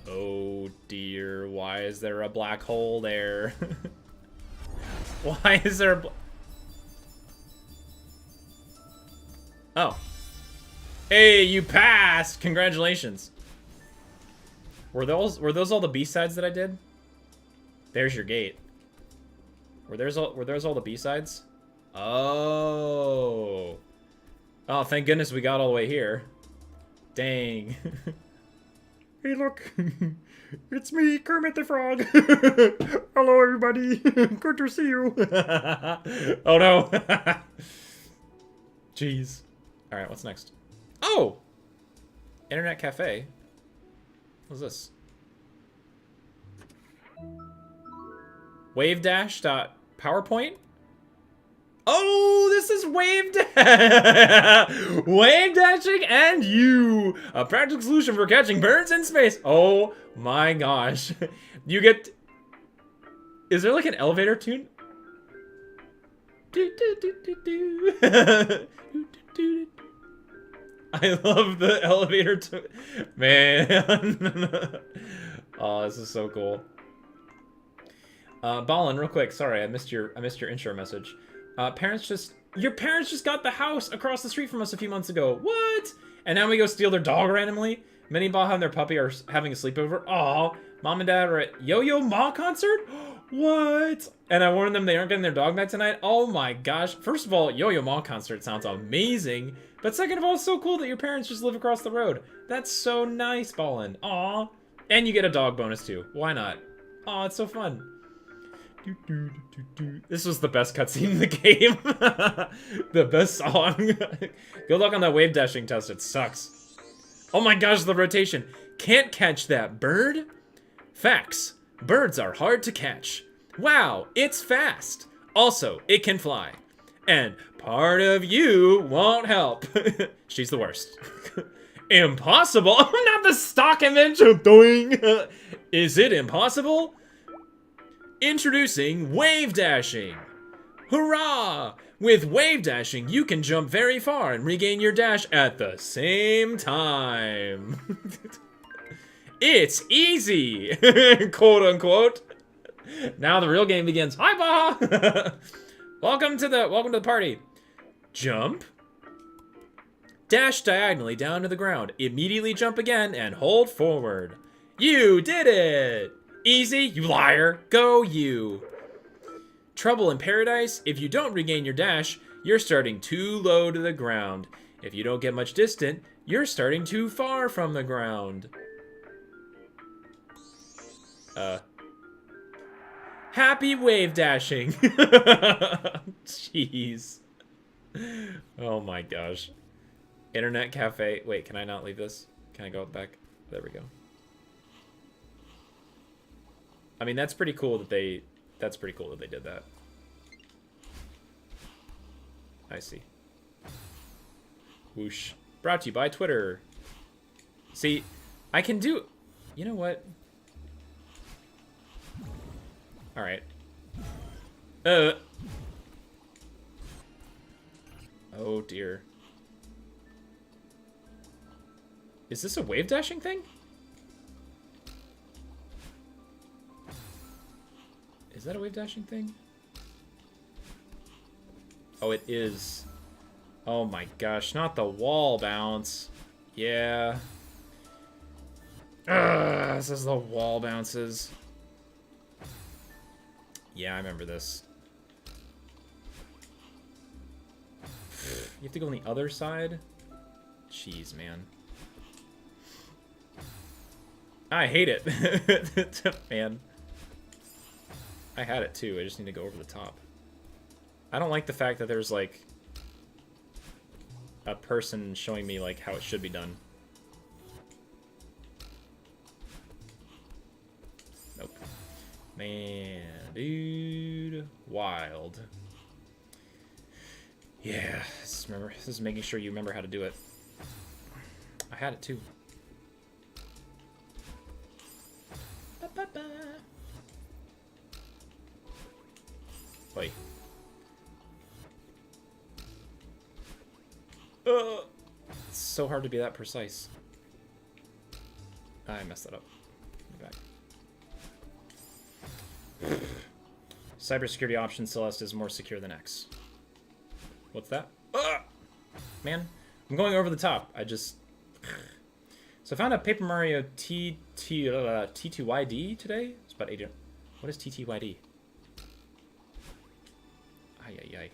Oh dear, why is there a black hole there? Why is there a Oh. Hey, you passed! Congratulations. Were those all the B-sides that I did? There's your gate. Were those all the B-sides? Oh. Oh, thank goodness we got all the way here. Dang. Hey, look. It's me, Kermit the Frog. Hello, everybody. Good to see you. Oh, no. Jeez. All right, what's next? Oh! Internet cafe. What's this? Wavedash.powerpoint? Oh, this is Wave dashing and you! A practical solution for catching birds in space. Oh my gosh. You get... Is there like an elevator tune? I love the elevator tune. Man. Oh, this is so cool. Ballin, real quick. Sorry, I missed your intro message. Your parents just got the house across the street from us a few months ago. What? And now we go steal their dog randomly? Minnie, Baha, and their puppy are having a sleepover. Aw, mom and dad are at Yo-Yo Ma concert? What? And I warned them they aren't getting their dog back tonight. Oh my gosh. First of all, Yo-Yo Ma concert sounds amazing. But second of all, it's so cool that your parents just live across the road. That's so nice, Ballin. Aw. And you get a dog bonus too. Why not? Aw, it's so fun. This was the best cutscene in the game. The best song. Good luck on that wave dashing test. It sucks. Oh my gosh, the rotation. Can't catch that bird? Facts. Birds are hard to catch. Wow, it's fast. Also, it can fly. And part of you won't help. She's the worst. Impossible? Not the stock image of doing. Is it impossible? Introducing wave dashing. Hurrah! With wave dashing, you can jump very far and regain your dash at the same time. It's easy, quote unquote. Now the real game begins. Hi, Baha. Welcome to the party. Jump. Dash diagonally down to the ground. Immediately jump again and hold forward. You did it. Easy, you liar. Go you. Trouble in paradise. If you don't regain your dash, you're starting too low to the ground. If you don't get much distant, you're starting too far from the ground. Happy wave dashing. Jeez. Oh my gosh. Internet cafe. Wait, can I not leave this? Can I go back? There we go. I mean, that's pretty cool that they did that. I see. Whoosh. Brought to you by Twitter. See, I can do... You know what? Alright. Oh, dear. Is this a wave dashing thing? Is that a wave dashing thing? Oh, it is. Oh my gosh, not the wall bounce. Yeah. This is the wall bounces. Yeah, I remember this. You have to go on the other side? Jeez, man. I hate it. Man. I had it too. I just need to go over the top. I don't like the fact that there's like a person showing me like how it should be done. Nope. Man, dude, wild. Yeah, this is making sure you remember how to do it. I had it too. Ba-ba-ba. Wait. It's so hard to be that precise. I messed that up. Back. Cybersecurity option Celeste is more secure than X. What's that? Man, I'm going over the top. I just... So I found a Paper Mario T2YD today. It's about 80. What is TTYD? Ay.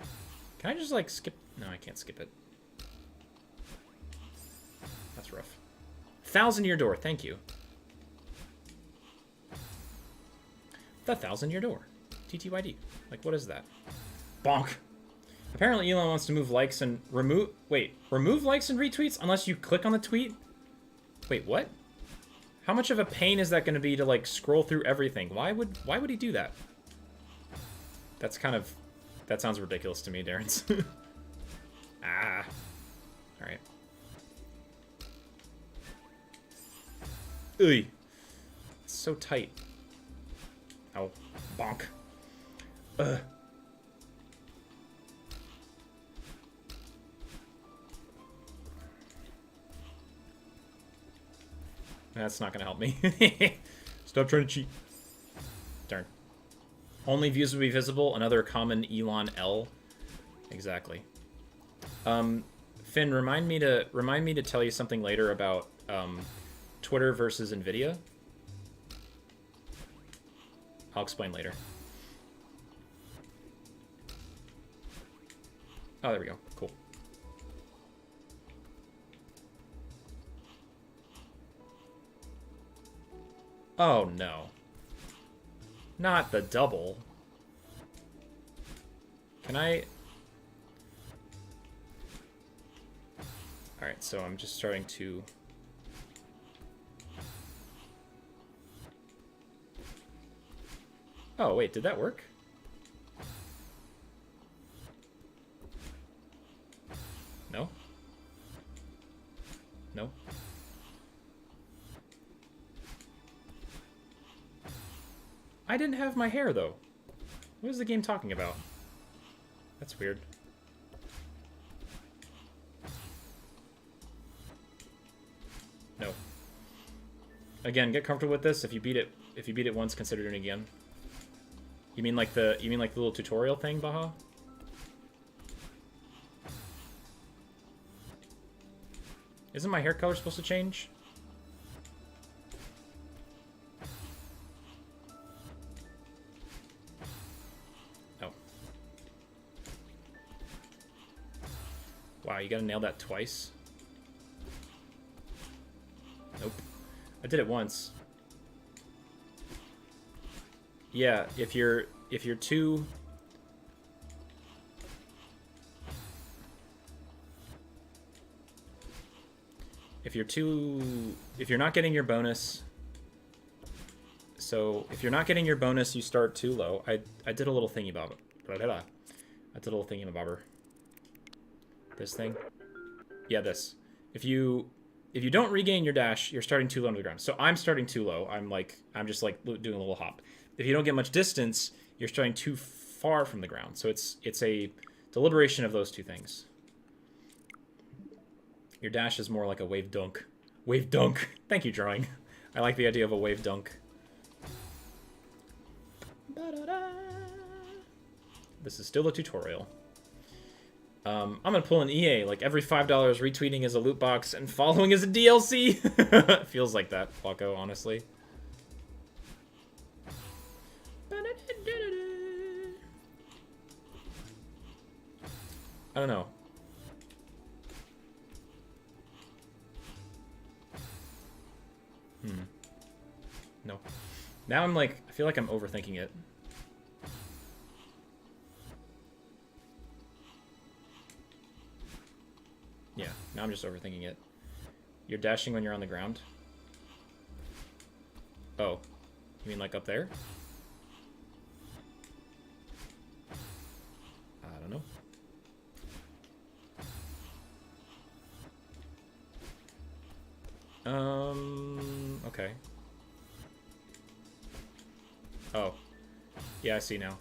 Can I just like skip? No, I can't skip it. That's rough. 1,000-year door. Thank you. The 1,000-year door. TTYD. Like, what is that? Bonk. Apparently Elon wants to move likes and remove... Wait, remove likes and retweets unless you click on the tweet? Wait, what? How much of a pain is that going to be to, like, scroll through everything? Why would he do that? That's kind of... That sounds ridiculous to me, Darren's. Ah. Alright. Ooh. It's so tight. Oh. Bonk. Ugh. That's not going to help me. Stop trying to cheat. Darn. Only views will be visible. Another common Elon L. Exactly. Finn, remind me to tell you something later about Twitter versus Nvidia. I'll explain later. Oh, there we go. Cool. Oh, no. Not the double. Can I... Alright, so I'm just starting to... Oh, wait, did that work? No? No? I didn't have my hair, though. What is the game talking about? That's weird. No. Again, get comfortable with this. If you beat it once, consider doing it again. You mean like the little tutorial thing, Baha? Isn't my hair color supposed to change? Oh. Wow, you gotta nail that twice? Nope. I did it once. Yeah, if you're too... If you're not getting your bonus... So, if you're not getting your bonus, you start too low. I did a little thingy bob. I did a little thingy bobber. This thing? Yeah, this. If you don't regain your dash, you're starting too low to the ground. So I'm starting too low. I'm just like doing a little hop. If you don't get much distance, you're starting too far from the ground. So it's a deliberation of those two things. Your dash is more like a wave dunk. Wave dunk. Thank you, drawing. I like the idea of a wave dunk. This is still a tutorial. I'm gonna pull an EA. Like every $5 retweeting is a loot box and following is a DLC. Feels like that, Flocko, honestly. I don't know. No. Now I'm like, I feel like I'm overthinking it. Now I'm just overthinking it. You're dashing when you're on the ground? Oh. You mean like up there? I don't know. Okay. Oh. Yeah, I see now.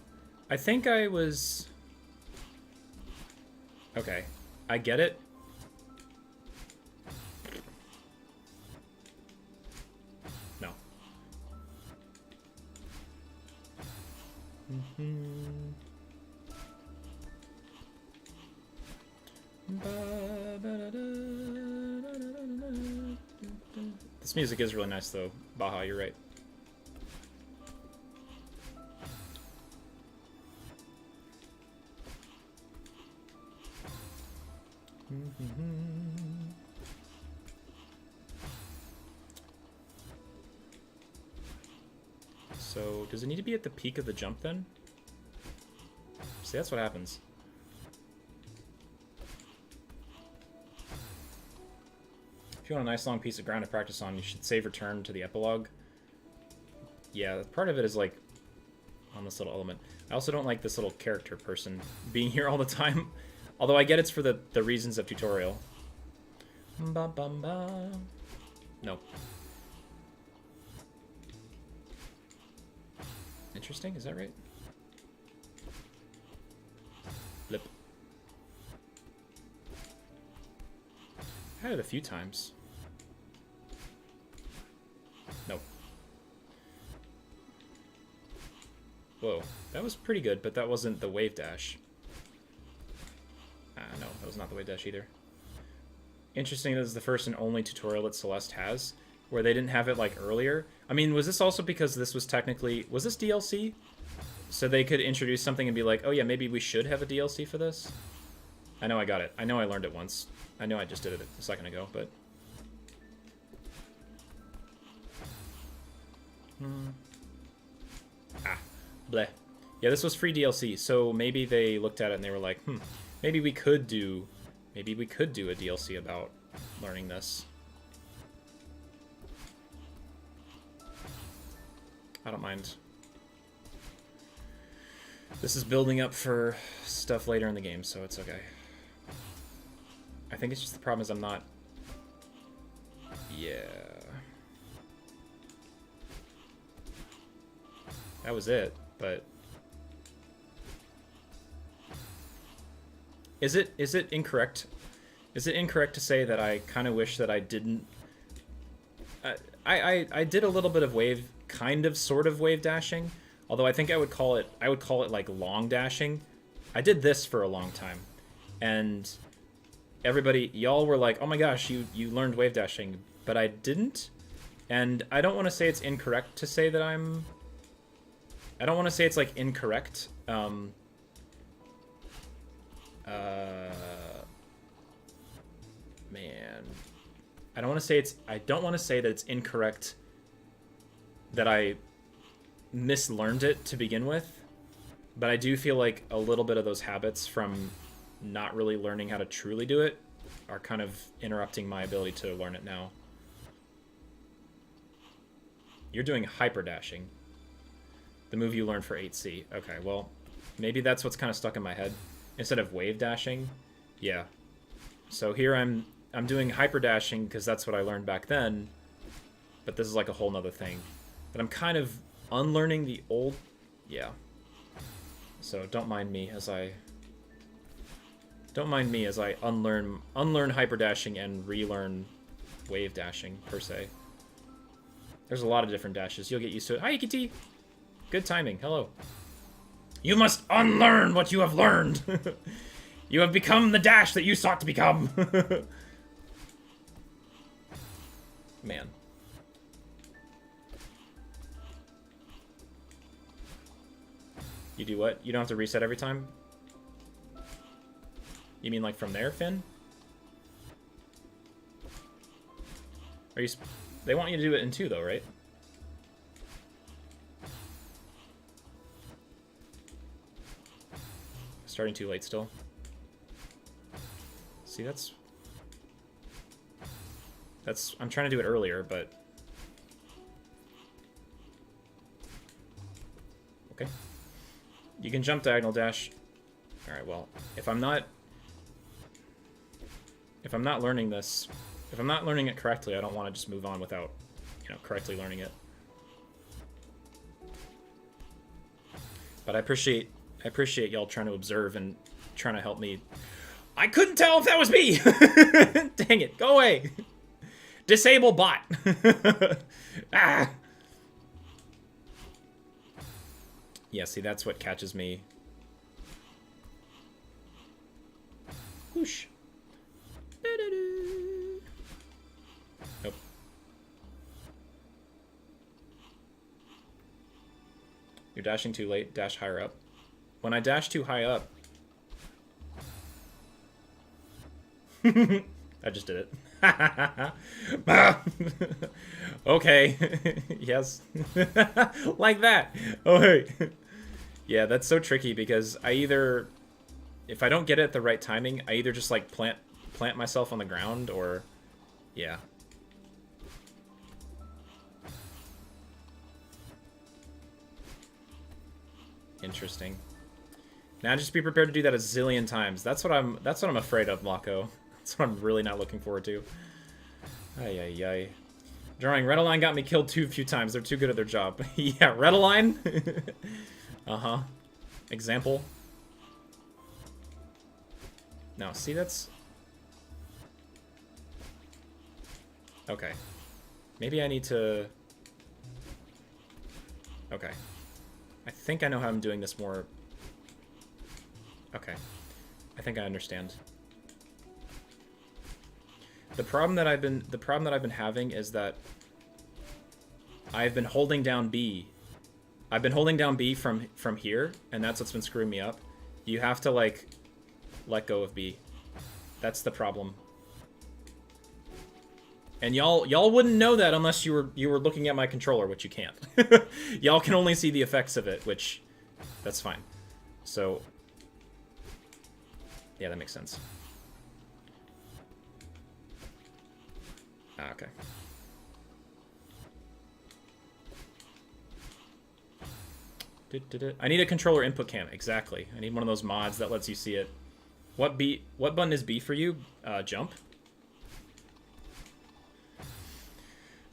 I think I was... Okay. I get it. No. This music is really nice, though. Baja, you're right. So, does it need to be at the peak of the jump, then? See, that's what happens. If you want a nice long piece of ground to practice on, you should save return to the epilogue. Yeah, part of it is, like, on this little element. I also don't like this little character person being here all the time. Although I get it's for the reasons of tutorial. Ba -bum -ba. No. Interesting, is that right? Blip. I had it a few times. Nope. Whoa, that was pretty good, but that wasn't the wave dash. No, that was not the wave dash either. Interesting, this is the first and only tutorial that Celeste has, where they didn't have it, like, earlier. I mean, was this also because this was technically... Was this DLC? So they could introduce something and be like, oh yeah, maybe we should have a DLC for this? I know I got it. I know I learned it once. I know I just did it a second ago, but... Ah, bleh. Yeah, this was free DLC, so maybe they looked at it and they were like, maybe we could do a DLC about learning this. I don't mind. This is building up for stuff later in the game, so it's okay. I think it's just the problem is I'm not... Yeah. That was it, but... Is it incorrect? Is it incorrect to say that I kind of wish that I didn't... I did a little bit of wave, sort of wave dashing, although I think I would call it like long dashing. I did this for a long time, and everybody, y'all were like, oh my gosh, you learned wave dashing, but I didn't, and I don't want to say it's incorrect to say that I don't want to say it's like incorrect. Man, I don't want to say that it's incorrect that I mislearned it to begin with, but I do feel like a little bit of those habits from not really learning how to truly do it are kind of interrupting my ability to learn it now. You're doing hyper dashing, the move you learned for 8C. Okay, well, maybe that's what's kind of stuck in my head. Instead of wave dashing, yeah. So here I'm doing hyper dashing because that's what I learned back then, but this is like a whole nother thing. But I'm kind of unlearning the old, yeah. So don't mind me as I unlearn hyper dashing and relearn wave dashing per se. There's a lot of different dashes. You'll get used to it. Hi, EKT. Good timing. Hello. You must unlearn what you have learned. You have become the dash that you sought to become. Man. You do what? You don't have to reset every time? You mean like from there, Finn? Are you... They want you to do it in 2, though, right? Starting too late still. See, that's I'm trying to do it earlier, but... Okay. You can jump diagonal dash. Alright, well, if I'm not learning this, if I'm not learning it correctly, I don't want to just move on without, you know, correctly learning it. But I appreciate y'all trying to observe and trying to help me. I couldn't tell if that was me! Dang it, go away! Disable bot! Ah! Yeah, see, that's what catches me. Whoosh. Nope. You're dashing too late. Dash higher up. When I dash too high up... I just did it. Okay. Yes. Like that. Oh, hey. Yeah, that's so tricky because I either... If I don't get it at the right timing, I either just, like, plant myself on the ground or... Yeah. Interesting. Now just be prepared to do that a zillion times. That's what I'm afraid of, Mako. That's what I'm really not looking forward to. Ay, ay, ay. Drawing Redaline got me killed too few times. They're too good at their job. Yeah, Redaline? Uh-huh. Example. No, see, that's... Okay. Maybe I need to... Okay. I think I know how I'm doing this more... Okay. I think I understand. The problem that I've been having is that I've been holding down B. I've been holding down B from here, and that's what's been screwing me up. You have to, like, let go of B. That's the problem. And y'all wouldn't know that unless you were looking at my controller, which you can't. Y'all can only see the effects of it, which that's fine. So yeah, that makes sense. Ah, okay. I need a controller input cam. Exactly. I need one of those mods that lets you see it. What button is B for you? Jump.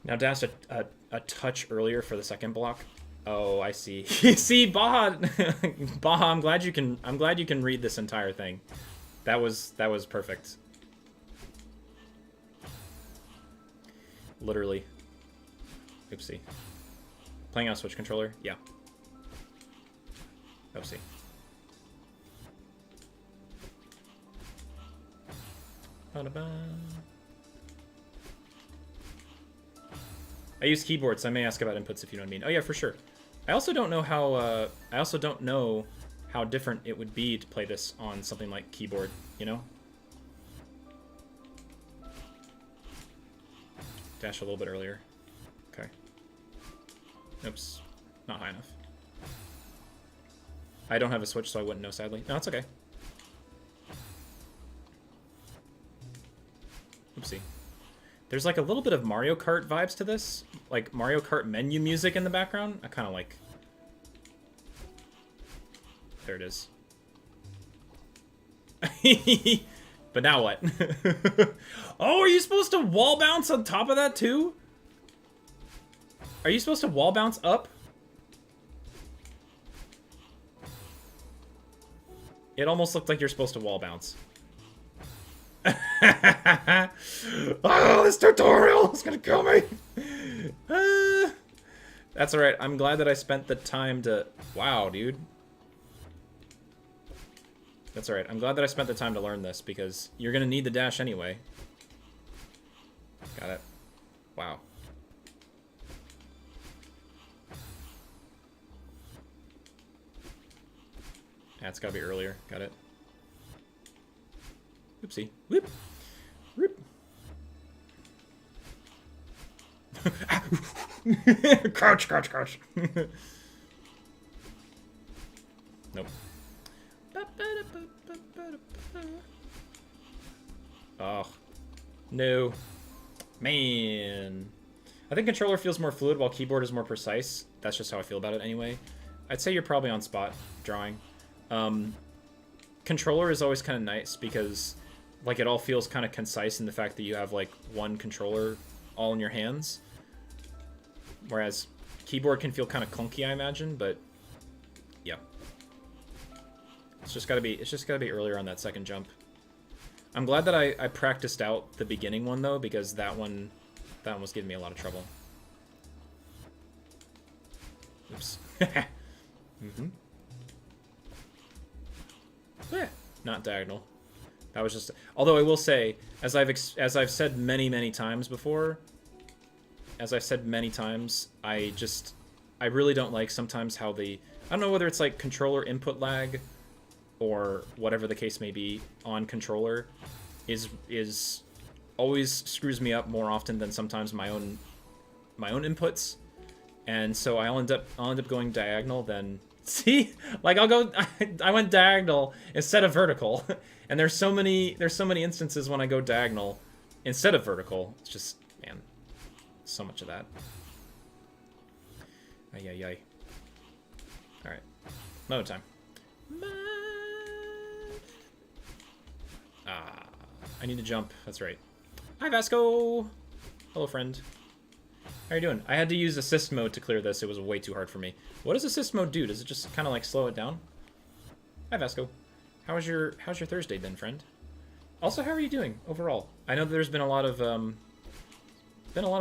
Now dash a touch earlier for the second block. Oh, I see. See, Baha, Baha, I'm glad you can read this entire thing. That was perfect. Literally. Oopsie. Playing on a Switch controller? Yeah. Oopsie. I use keyboards, so I may ask about inputs if you know what I mean. Oh yeah, for sure. I also don't know how different it would be to play this on something like keyboard, you know? Dash a little bit earlier. Okay. Oops. Not high enough. I don't have a Switch, so I wouldn't know, sadly. No, it's okay. Oopsie. There's like a little bit of Mario Kart vibes to this. Like Mario Kart menu music in the background. I kind of like... There it is. But now what? Oh, are you supposed to wall bounce on top of that too? Are you supposed to wall bounce up? It almost looked like you're supposed to wall bounce. Oh, this tutorial is gonna kill me. That's alright. I'm glad that I spent the time to... Wow, dude. That's alright. I'm glad that I spent the time to learn this, because you're gonna need the dash anyway. Got it. Wow. Yeah, it's gotta be earlier. Got it. Oopsie. Whoop. Whoop. Crouch, crouch, crouch. Nope. Oh. No. Man. I think controller feels more fluid while keyboard is more precise. That's just how I feel about it anyway. I'd say you're probably on spot drawing. Controller is always kind of nice because like it all feels kind of concise in the fact that you have like one controller all in your hands. Whereas keyboard can feel kind of clunky, I imagine, but yeah. It's just gotta be earlier on that second jump. I'm glad that I practiced out the beginning one though, because that one was giving me a lot of trouble. Oops. Mm-hmm. Yeah, not diagonal. That was just. Although I will say, as I've said many times before, I really don't like sometimes how I don't know whether it's like controller input lag, or whatever the case may be on controller, is always screws me up more often than sometimes my own inputs, and so I'll end up going diagonal. Then see, like I went diagonal instead of vertical, and there's so many instances when I go diagonal instead of vertical. It's just, man, so much of that. Ay. All right, another time. I need to jump. That's right. Hi, Vasco. Hello, friend. How are you doing? I had to use assist mode to clear this. It was way too hard for me. What does assist mode do? Does it just kind of like slow it down? Hi, Vasco. How's your Thursday been, friend? Also, how are you doing overall? I know that there's been a lot of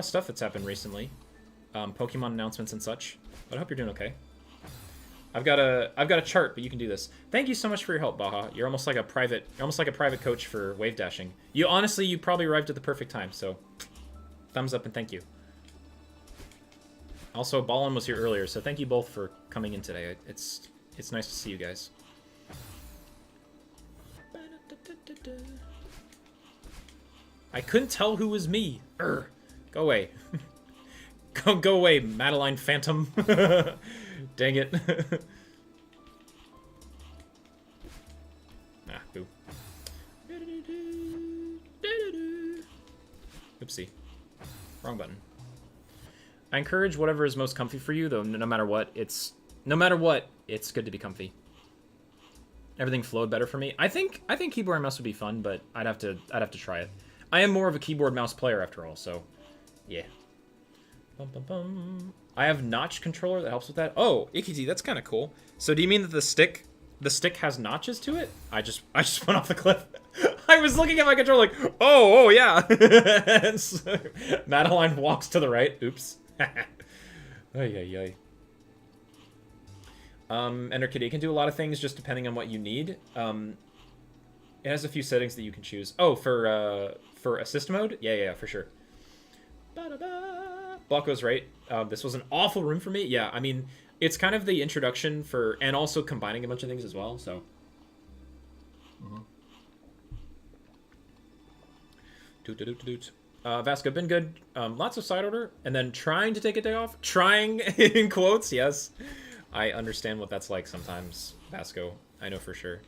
stuff that's happened recently, Pokemon announcements and such. But I hope you're doing okay. I've got a chart, but you can do this. Thank you so much for your help, Baja. You're almost like a private coach for wave dashing. You probably arrived at the perfect time. So, thumbs up and thank you. Also, Ballin was here earlier, so thank you both for coming in today. It's nice to see you guys. I couldn't tell who was me. Go away. Go away, Madeline Phantom. Dang it. Boo. Oopsie. Wrong button. I encourage whatever is most comfy for you, though. No matter what, it's good to be comfy. Everything flowed better for me. I think keyboard and mouse would be fun, but I'd have to try it. I am more of a keyboard mouse player after all, so yeah. I have notch controller that helps with that. Oh, Ikiti, that's kind of cool. So do you mean that the stick has notches to it? I just went off the cliff. I was looking at my controller like, oh yeah. So Madeline walks to the right. Oops. Ay. Ender Kitty, it can do a lot of things just depending on what you need. It has a few settings that you can choose. Oh, for assist mode? Yeah, for sure. Blocko's right. This was an awful room for me. Yeah, I mean, it's kind of the introduction for, and also combining a bunch of things as well, so. Doot. Vasco, been good. Lots of side order, and then trying to take a day off. Trying, in quotes, yes. I understand what that's like sometimes, Vasco. I know for sure.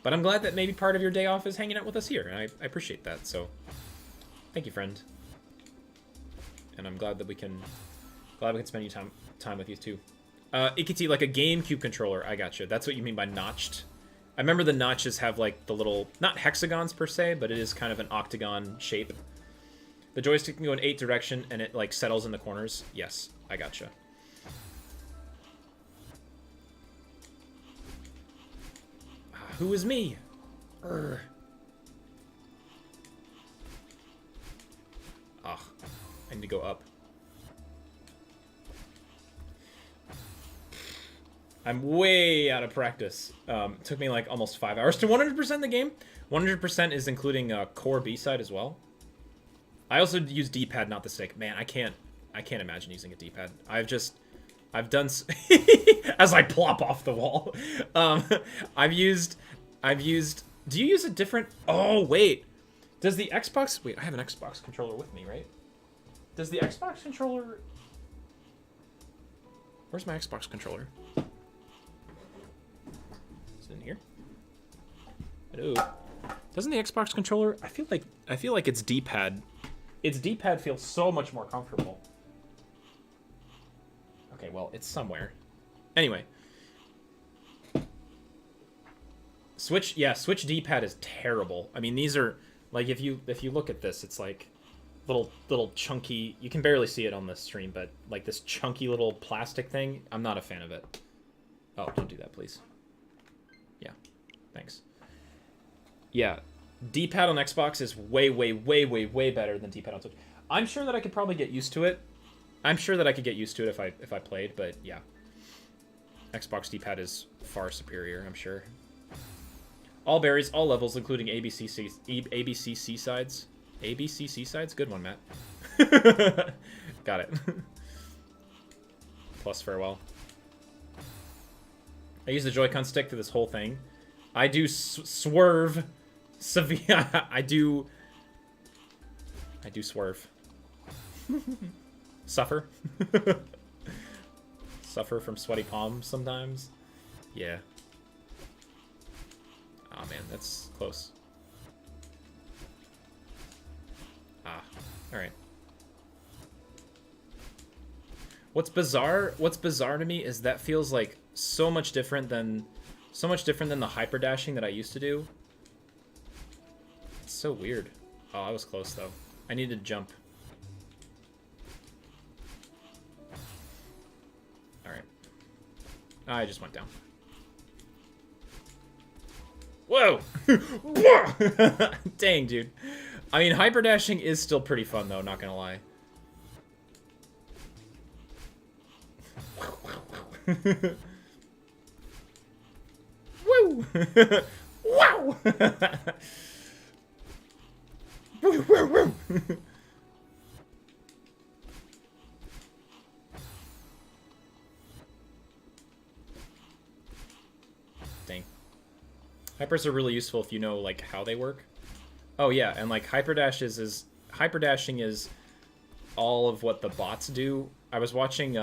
But I'm glad that maybe part of your day off is hanging out with us here. I appreciate that, so thank you, friend. And I'm glad that we can spend you time with you too. Ikiti, like a GameCube controller. I gotcha. That's what you mean by notched. I remember the notches have like the little, not hexagons per se, but it is kind of an octagon shape. The joystick can go in 8 direction and it like settles in the corners. Yes, I gotcha. Who is me? Urgh. Ah, I need to go up. I'm way out of practice. Took me like almost 5 hours to 100% the game. 100% is including core B-side as well. I also use D-pad, not the stick. Man, I can't imagine using a D-pad. I've done as I plop off the wall. I've used. Do you use a different? Oh wait, does the Xbox? Wait, I have an Xbox controller with me, right? Does the Xbox controller? Where's my Xbox controller? Is it in here? Hello. Doesn't the Xbox controller? I feel like I feel like its D-pad feels so much more comfortable. Okay, well, it's somewhere. Anyway. Switch D-pad is terrible. I mean, these are like if you look at this, it's like little chunky. You can barely see it on the stream, but like this chunky little plastic thing. I'm not a fan of it. Oh, don't do that, please. Yeah, thanks. Yeah, D-pad on Xbox is way better than D-pad on Switch. I'm sure that I could probably get used to it. I'm sure that I could get used to it if I played, but yeah. Xbox D-pad is far superior, I'm sure. All berries, all levels, including ABC Seasides. ABC Seasides? Good one, Matt. Got it. Plus farewell. I use the Joy-Con stick through this whole thing. I do swerve. I do swerve. Suffer. Suffer from sweaty palms sometimes. Yeah. Oh man, that's close. Ah, alright. What's bizarre to me is that feels like so much different than the hyper dashing that I used to do. It's so weird. Oh, I was close though. I need to jump. Alright. I just went down. Whoa! Dang, dude. I mean, hyper dashing is still pretty fun though, not gonna lie. Woo! Wow! Woo, woo, woo. Dang. Hypers are really useful if you know like how they work. Oh yeah, and like hyperdashing is all of what the bots do. I was watching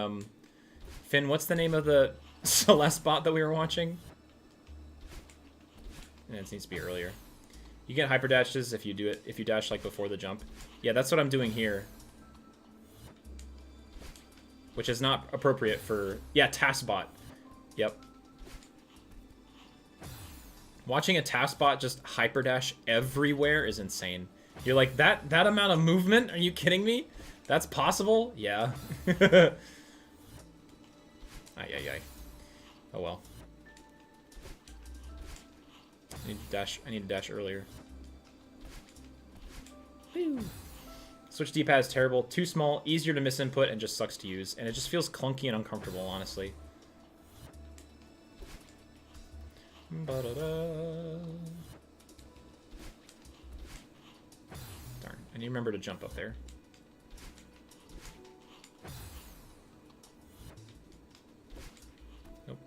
Finn, what's the name of the Celeste bot that we were watching? And it needs to be earlier. You get hyperdashes if you dash like before the jump. Yeah, that's what I'm doing here. Which is not appropriate for... Yeah, TaskBot. Yep. Watching a TaskBot just hyperdash everywhere is insane. You're like, that amount of movement? Are you kidding me? That's possible? Yeah. Ay, ay, ay. Oh well. I need to dash earlier. Woo. Switch D-pad is terrible. Too small, easier to miss input, and just sucks to use. And it just feels clunky and uncomfortable, honestly. Ba-da-da. Darn. I need to remember to jump up there. Nope.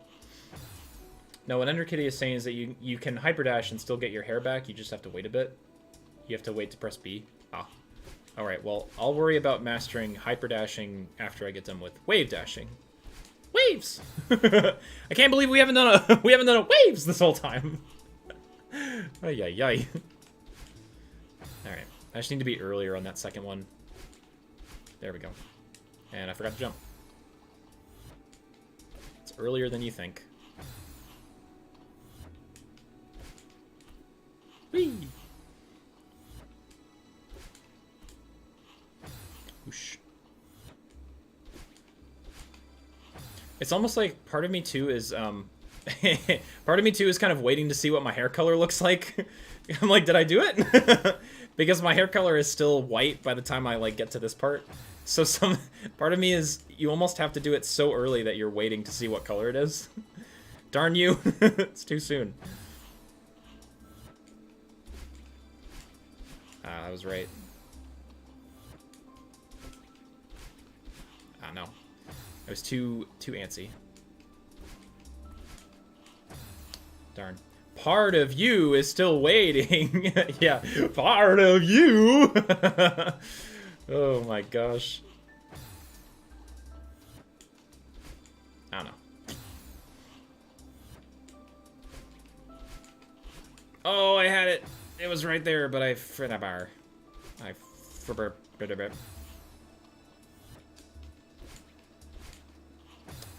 No, what Enderkitty is saying is that you can hyperdash and still get your hair back. You just have to wait a bit. You have to wait to press B. Ah. Alright, well, I'll worry about mastering hyperdashing after I get done with wave dashing. Waves! I can't believe we haven't done a waves this whole time. Ay, ay, ay. Alright, I just need to be earlier on that second one. There we go. And I forgot to jump. It's earlier than you think. Whee! Whoosh. It's almost like part of me too is part of me too is kind of waiting to see what my hair color looks like. I'm like, did I do it? Because my hair color is still white by the time I like get to this part. So some part of me is you almost have to do it so early that you're waiting to see what color it is. Darn you. It's too soon. Ah, I was right. Ah, no. I was too antsy. Darn. Part of you is still waiting. Yeah, part of you. Oh my gosh. I don't know. Oh, I had it. It was right there, but I forgot a bar.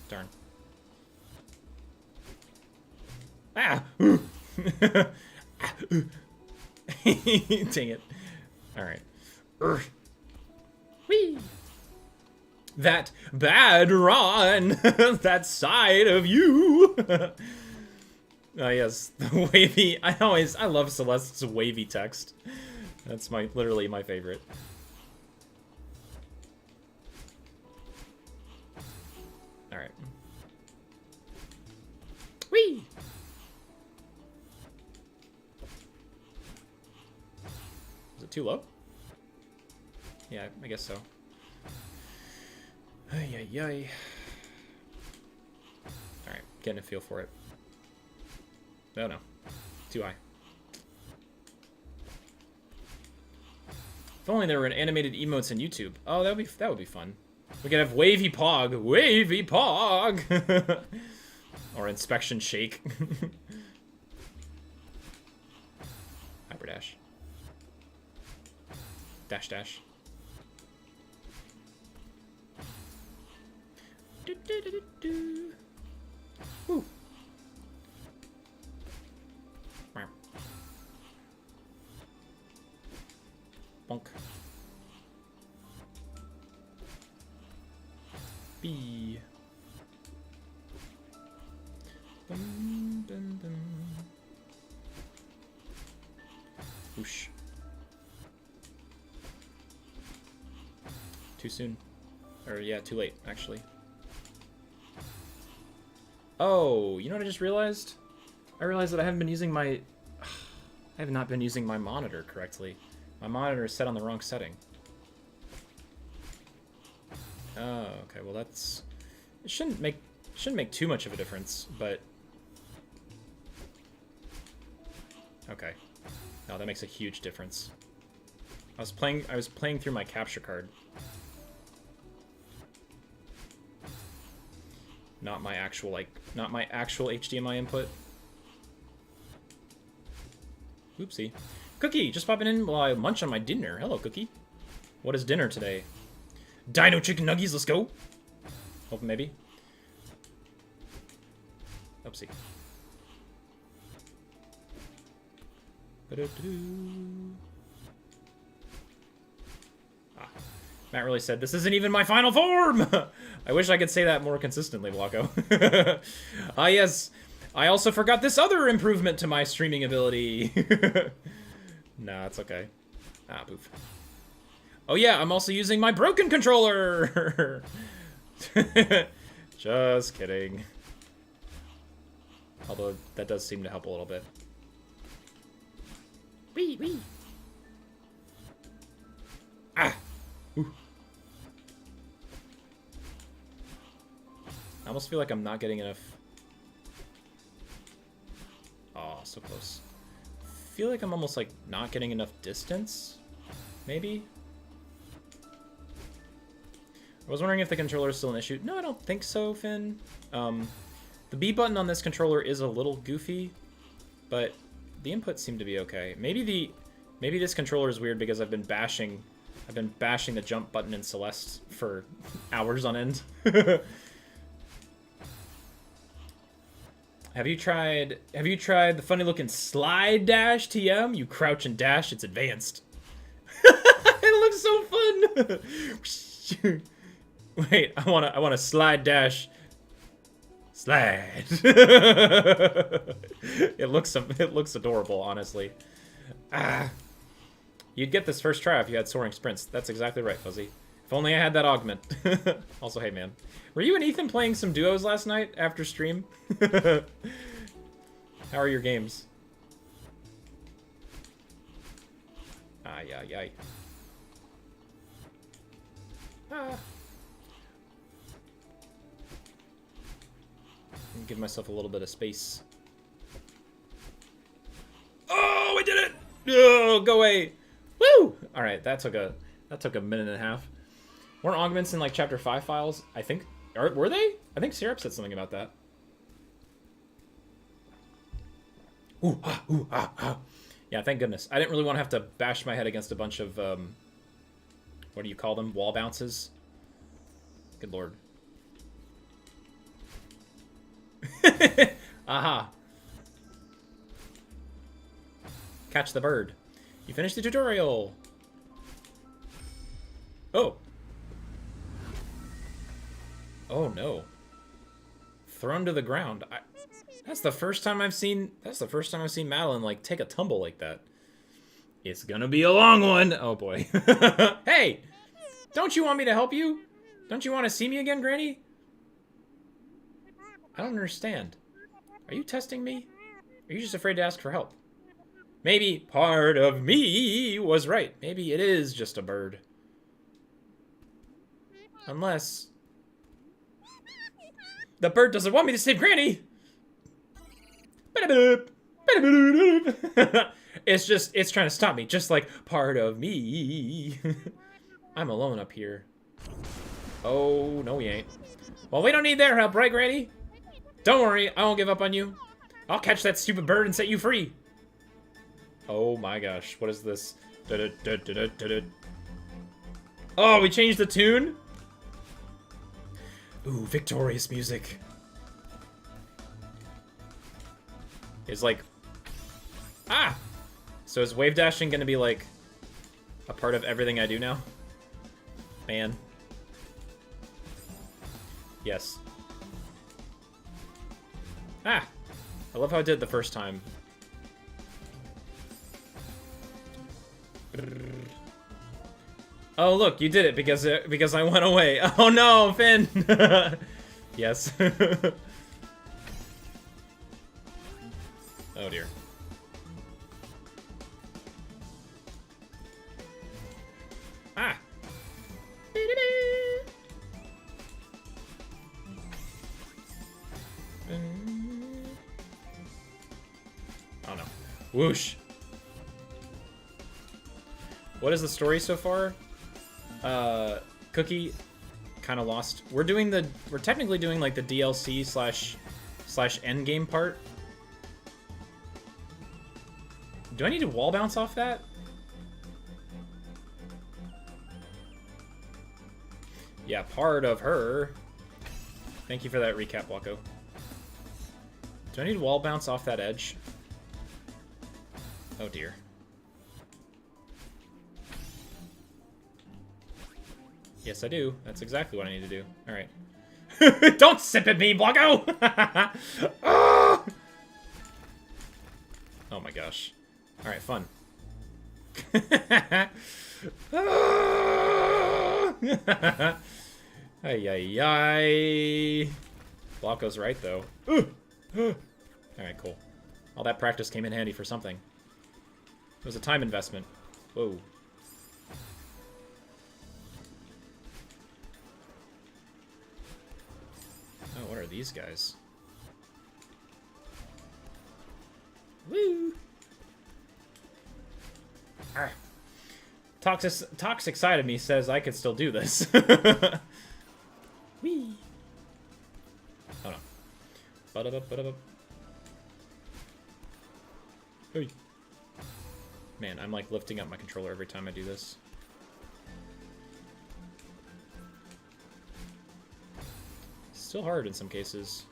Darn. Ah! Dang it. Alright. Whee! That bad run! That side of you! Oh yes, the wavy. I love Celeste's wavy text. That's literally my favorite. All right. Whee! Is it too low? Yeah, I guess so. Ay, ay, ay. All right, getting a feel for it. Oh no, too high. If only there were animated emotes in YouTube. Oh, that would be fun. We could have wavy pog, or inspection shake. Hyperdash. Dash dash. Woo. Bonk. B. Bum, bum, bum. Whoosh. Too soon. Or, yeah, too late, actually. Oh, you know what I just realized? I realized that I haven't been using my... I have not been using my monitor correctly. My monitor is set on the wrong setting. Oh, okay. Well, that's... It shouldn't make too much of a difference, but... Okay. No, that makes a huge difference. I was playing through my capture card. Not my actual HDMI input. Oopsie. Cookie, just popping in while I munch on my dinner. Hello, Cookie. What is dinner today? Dino chicken nuggies, let's go. Hope maybe. Oopsie. Ah. Matt really said, this isn't even my final form! I wish I could say that more consistently, Blocko. Ah, yes. I also forgot this other improvement to my streaming ability. Nah, it's okay. Ah, poof. Oh yeah, I'm also using my broken controller! Just kidding. Although, that does seem to help a little bit. Wee, wee. Ah! Ooh. I almost feel like I'm not getting enough... Oh, so close. I feel like I'm almost like not getting enough distance, maybe? I was wondering if the controller is still an issue. No, I don't think so, Finn. The B button on this controller is a little goofy, but the inputs seem to be okay. Maybe this controller is weird because I've been bashing the jump button in Celeste for hours on end. Have you tried the funny looking slide dash TM? You crouch and dash, it's advanced. It looks so fun. Wait, I wanna slide dash. Slide. It looks adorable, honestly. Ah. You'd get this first try if you had soaring sprints. That's exactly right, Fuzzy. If only I had that augment. Also, hey man. Were you and Ethan playing some duos last night after stream? How are your games? Ay, ay, ay. Ah. Give myself a little bit of space. Oh, I did it! Oh, go away! Woo! All right, that took a minute and a half. Weren't augments in like chapter 5 files? I think. Were they? I think Syrup said something about that. Ooh, ah, ooh, ah, ah. Yeah, thank goodness. I didn't really want to have to bash my head against a bunch of, what do you call them? Wall bounces? Good lord. Aha. Catch the bird. You finished the tutorial. Oh. Oh no. Thrown to the ground. That's the first time I've seen Madeline like take a tumble like that. It's gonna be a long one. Oh boy. Hey! Don't you want me to help you? Don't you want to see me again, Granny? I don't understand. Are you testing me? Are you just afraid to ask for help? Maybe part of me was right. Maybe it is just a bird. Unless the bird doesn't want me to save Granny. It's trying to stop me, just like part of me. I'm alone up here. Oh, no we ain't. Well, we don't need their help, right, Granny? Don't worry, I won't give up on you. I'll catch that stupid bird and set you free. Oh my gosh, what is this? Oh, we changed the tune? Ooh, victorious music. Is like... Ah! So is wave dashing gonna be like a part of everything I do now? Man. Yes. Ah! I love how I did it the first time. Oh look, you did it because I went away. Oh no, Finn! Yes. Oh dear. Ah! Oh no. Whoosh! What is the story so far? Cookie kind of lost. We're technically doing like the DLC slash endgame part. Do I need to wall bounce off that? Yeah, part of her. Thank you for that recap, Wacko. Do I need to wall bounce off that edge? Oh dear. Yes, I do. That's exactly what I need to do. Alright. Don't sip at me, Blanco! Oh! Oh my gosh. Alright, fun. Ay, ay, ay. Blanco's right, though. Alright, cool. All that practice came in handy for something. It was a time investment. Whoa. Oh, what are these guys? Woo! Ah. Toxic side of me says I could still do this. Whee! Oh no. Ba-da-ba-ba-da-ba. Hey. Man, I'm like lifting up my controller every time I do this. Still hard in some cases.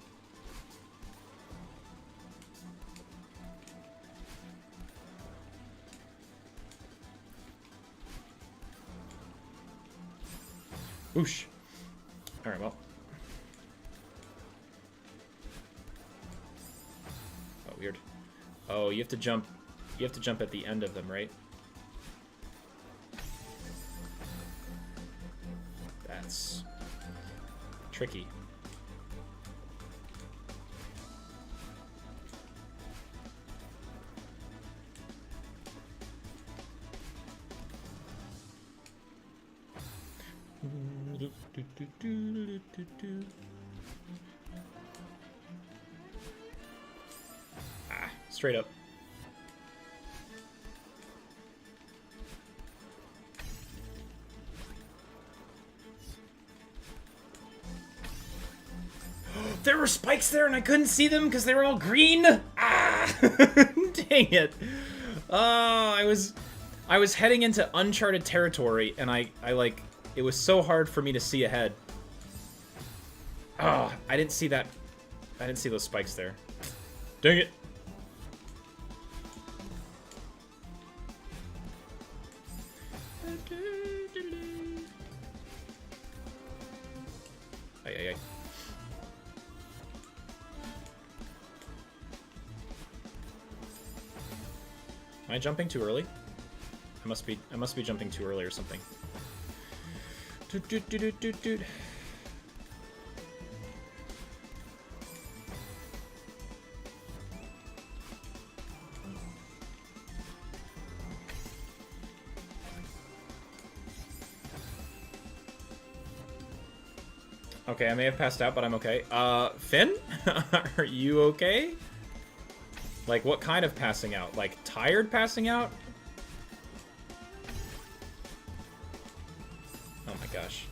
Whoosh. Alright, well. Oh, weird. Oh, you have to jump. You have to jump at the end of them, right? That's tricky. Ah, straight up. There were spikes there and I couldn't see them because they were all green. Ah, dang it. I was heading into uncharted territory, and I like, it was so hard for me to see ahead. Oh, I didn't see that. I didn't see those spikes there. Dang it. Ay, ay, ay. Am I jumping too early? I must be jumping too early or something. Doot, doot, doot, doot, doot, doot. Okay, I may have passed out, but I'm okay. Finn? Are you okay? Like, what kind of passing out? Like, tired passing out? Oh my gosh.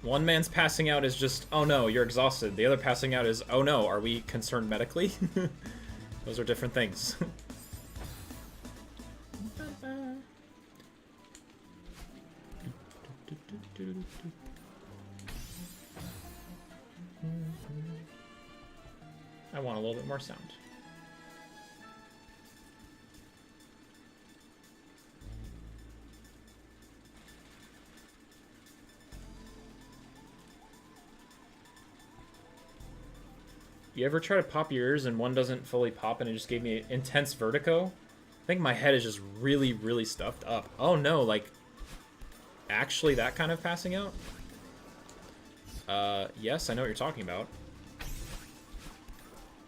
One man's passing out is just, oh no, you're exhausted. The other passing out is, oh no, are we concerned medically? Those are different things. I want a little bit more sound. You ever try to pop your ears and one doesn't fully pop and it just gave me intense vertigo? I think my head is just really, really stuffed up. Oh no, like, actually that kind of passing out? Yes, I know what you're talking about.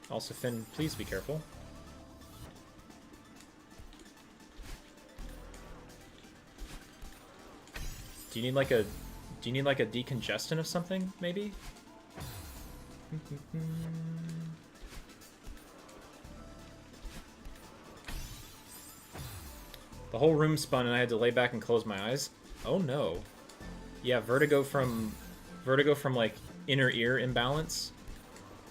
Also, Finn, please be careful. Do you need like a decongestant of something, maybe? The whole room spun and I had to lay back and close my eyes. Oh no. Yeah, vertigo from like inner ear imbalance.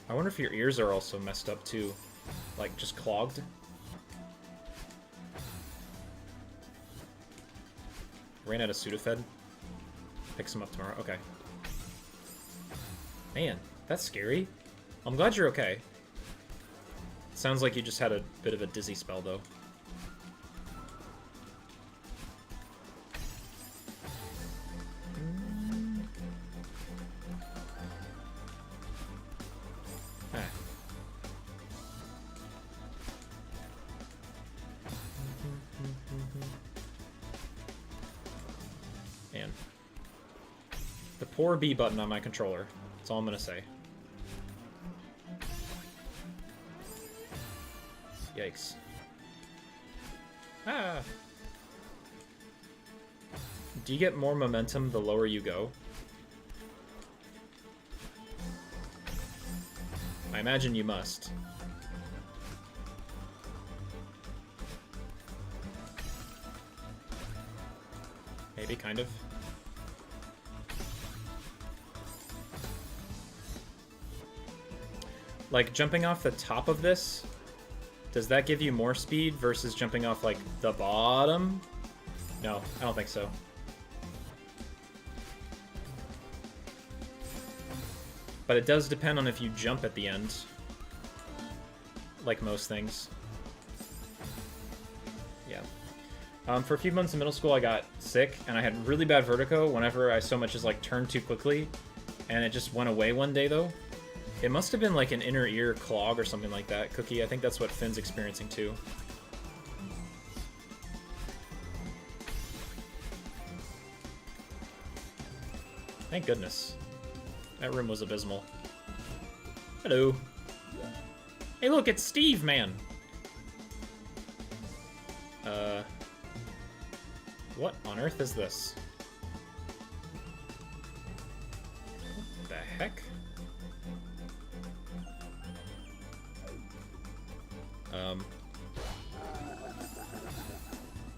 I wonder if your ears are also messed up too. Like just clogged. Ran out of Sudafed. Pick some up tomorrow. Okay. Man, that's scary. I'm glad you're okay. Sounds like you just had a bit of a dizzy spell though. Man. The poor B button on my controller. That's all I'm gonna say. Yikes. Ah! Do you get more momentum the lower you go? I imagine you must. Maybe, kind of. Like, jumping off the top of this, does that give you more speed versus jumping off, like, the bottom? No, I don't think so. But it does depend on if you jump at the end. Like most things. Yeah. For a few months in middle school, I got sick, and I had really bad vertigo whenever I so much as, like, turned too quickly. And it just went away one day, though. It must have been, like, an inner ear clog or something like that, Cookie. I think that's what Finn's experiencing, too. Thank goodness. That room was abysmal. Hello. Hey, look, it's Steve, man. What on earth is this? What the heck?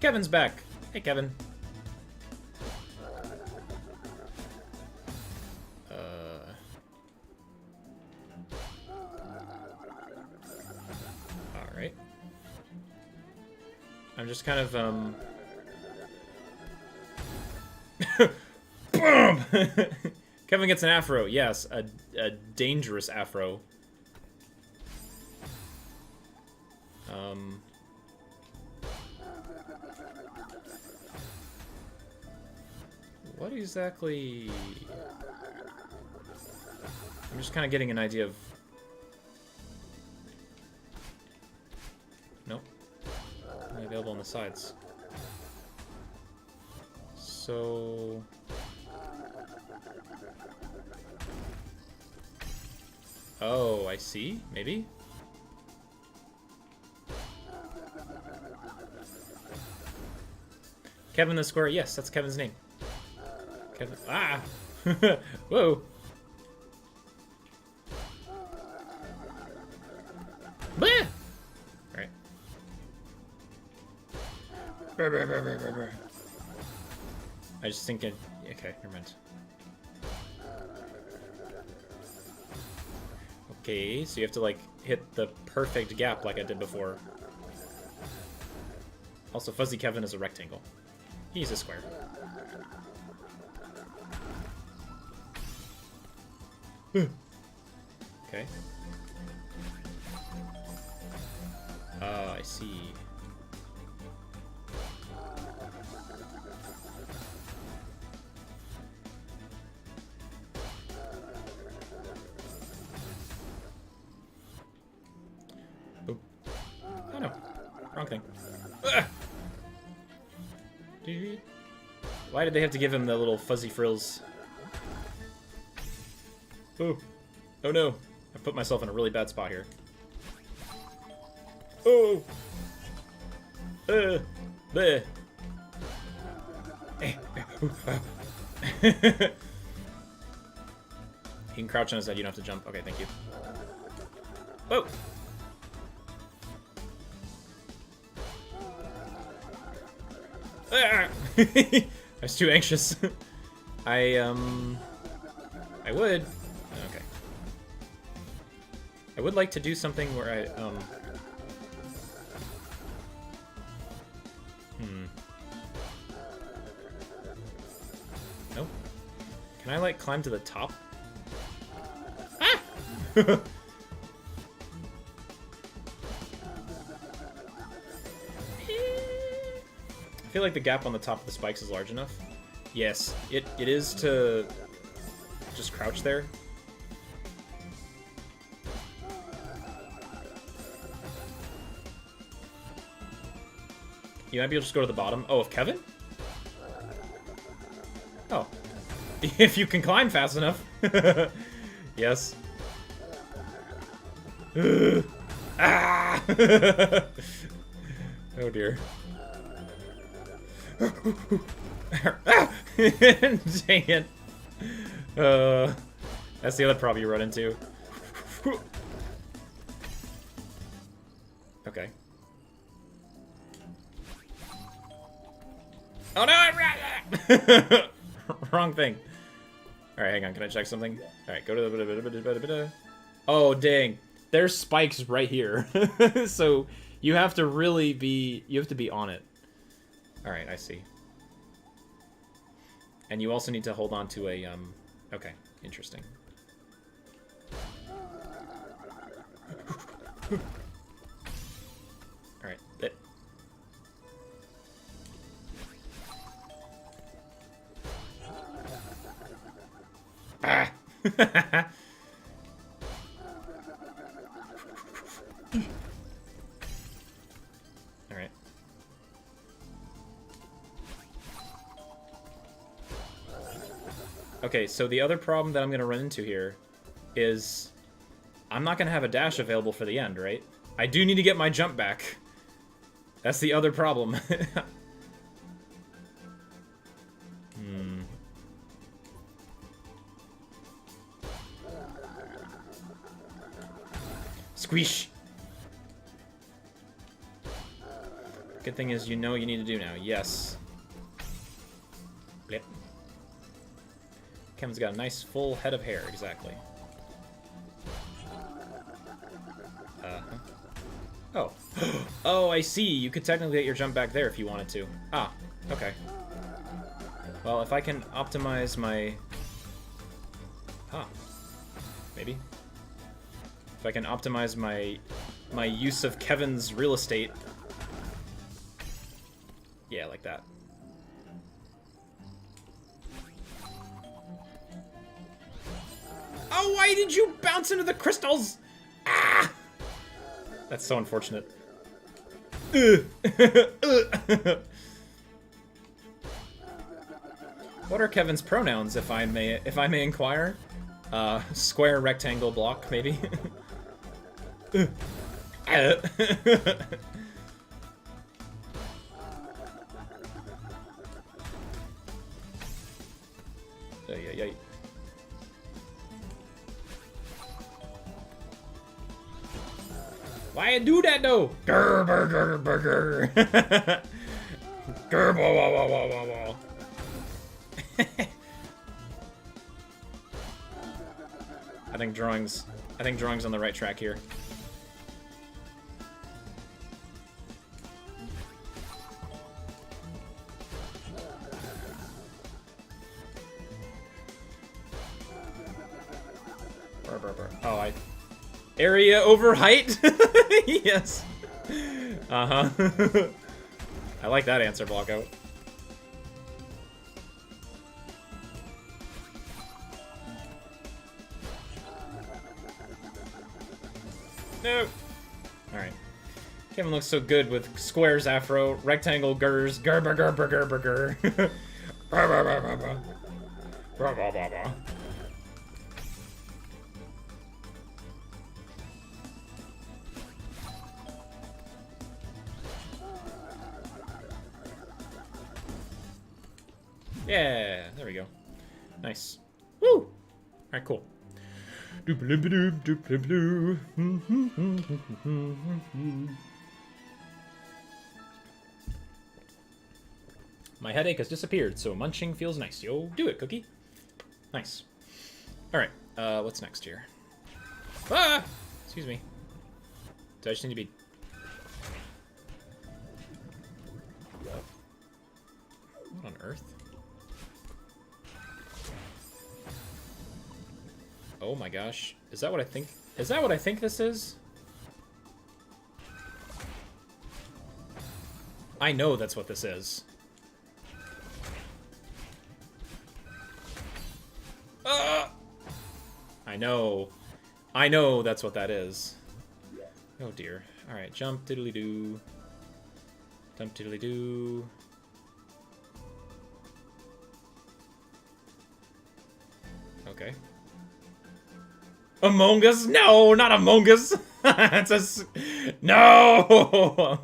Kevin's back. Hey, Kevin. I'm just kind of, Boom! Kevin gets an afro. Yes, a dangerous afro. What exactly... I'm just kind of getting an idea of... Nope. Only available on the sides. So... Oh, I see. Maybe? Kevin the Square. Yes, that's Kevin's name. Kevin. Ah! Whoa! Blah! Alright. I just think it... Okay, never mind. Okay, so you have to, like, hit the perfect gap like I did before. Also, Fuzzy Kevin is a rectangle. He's a square. Okay. I see. Oop. Oh no. Wrong thing. Ugh! Why did they have to give him the little fuzzy frills? Oh. Oh no. I put myself in a really bad spot here. Oh! Bleh. He can crouch on his head, you don't have to jump. Okay, thank you. Whoa! I was too anxious. I would... Okay. I would like to do something where I, Nope. Can I, like, climb to the top? Ah! I feel like the gap on the top of the spikes is large enough. Yes, it is to just crouch there. You might be able to just go to the bottom. Oh, of Kevin? Oh. If you can climb fast enough. Yes. Ah! Oh dear. Dang it. That's the other problem you run into. Okay. Oh no, I'm right. Wrong thing. Alright, hang on, can I check something? Alright, go to the... Oh, dang. There's spikes right here. So you have to really be... You have to be on it. Alright, I see. And you also need to hold on to a, Okay, interesting. Alright, that... Ah! Alright. Okay, so the other problem that I'm going to run into here is I'm not going to have a dash available for the end, right? I do need to get my jump back. That's the other problem. Squeesh! Good thing is you know what you need to do now. Yes. Blip. Kevin's got a nice full head of hair, exactly. Oh. Oh, I see. You could technically get your jump back there if you wanted to. Ah, okay. Well, if I can optimize my... Huh. Maybe. If I can optimize my use of Kevin's real estate. Yeah, like that. Oh, why did you bounce into the crystals? Ah! That's so unfortunate. What are Kevin's pronouns, if I may inquire? Square, rectangle, block, maybe. Ay, ay, ay. Why do that though? Grr, burger, burger. Grr, wah, wah, wah, wah, wah, wah. I think drawing's on the right track here. Oh, area over height? Yes. Uh-huh. I like that answer, Blocko. No. Alright. Kevin looks so good with squares afro, rectangle gurs, gerber gerber gerber gur. Yeah, there we go. Nice. Woo! Alright, cool. My headache has disappeared, so munching feels nice. Yo, do it, Cookie. Nice. Alright, what's next here? Ah! Excuse me. Do I just need to be... What on earth? Oh my gosh. Is that what I think? Is that what I think this is? I know that's what this is. I know. I know that's what that is. Oh dear. Alright, jump diddly doo. Jump diddly doo. Okay. Among Us? No, not Among Us. It's a... No!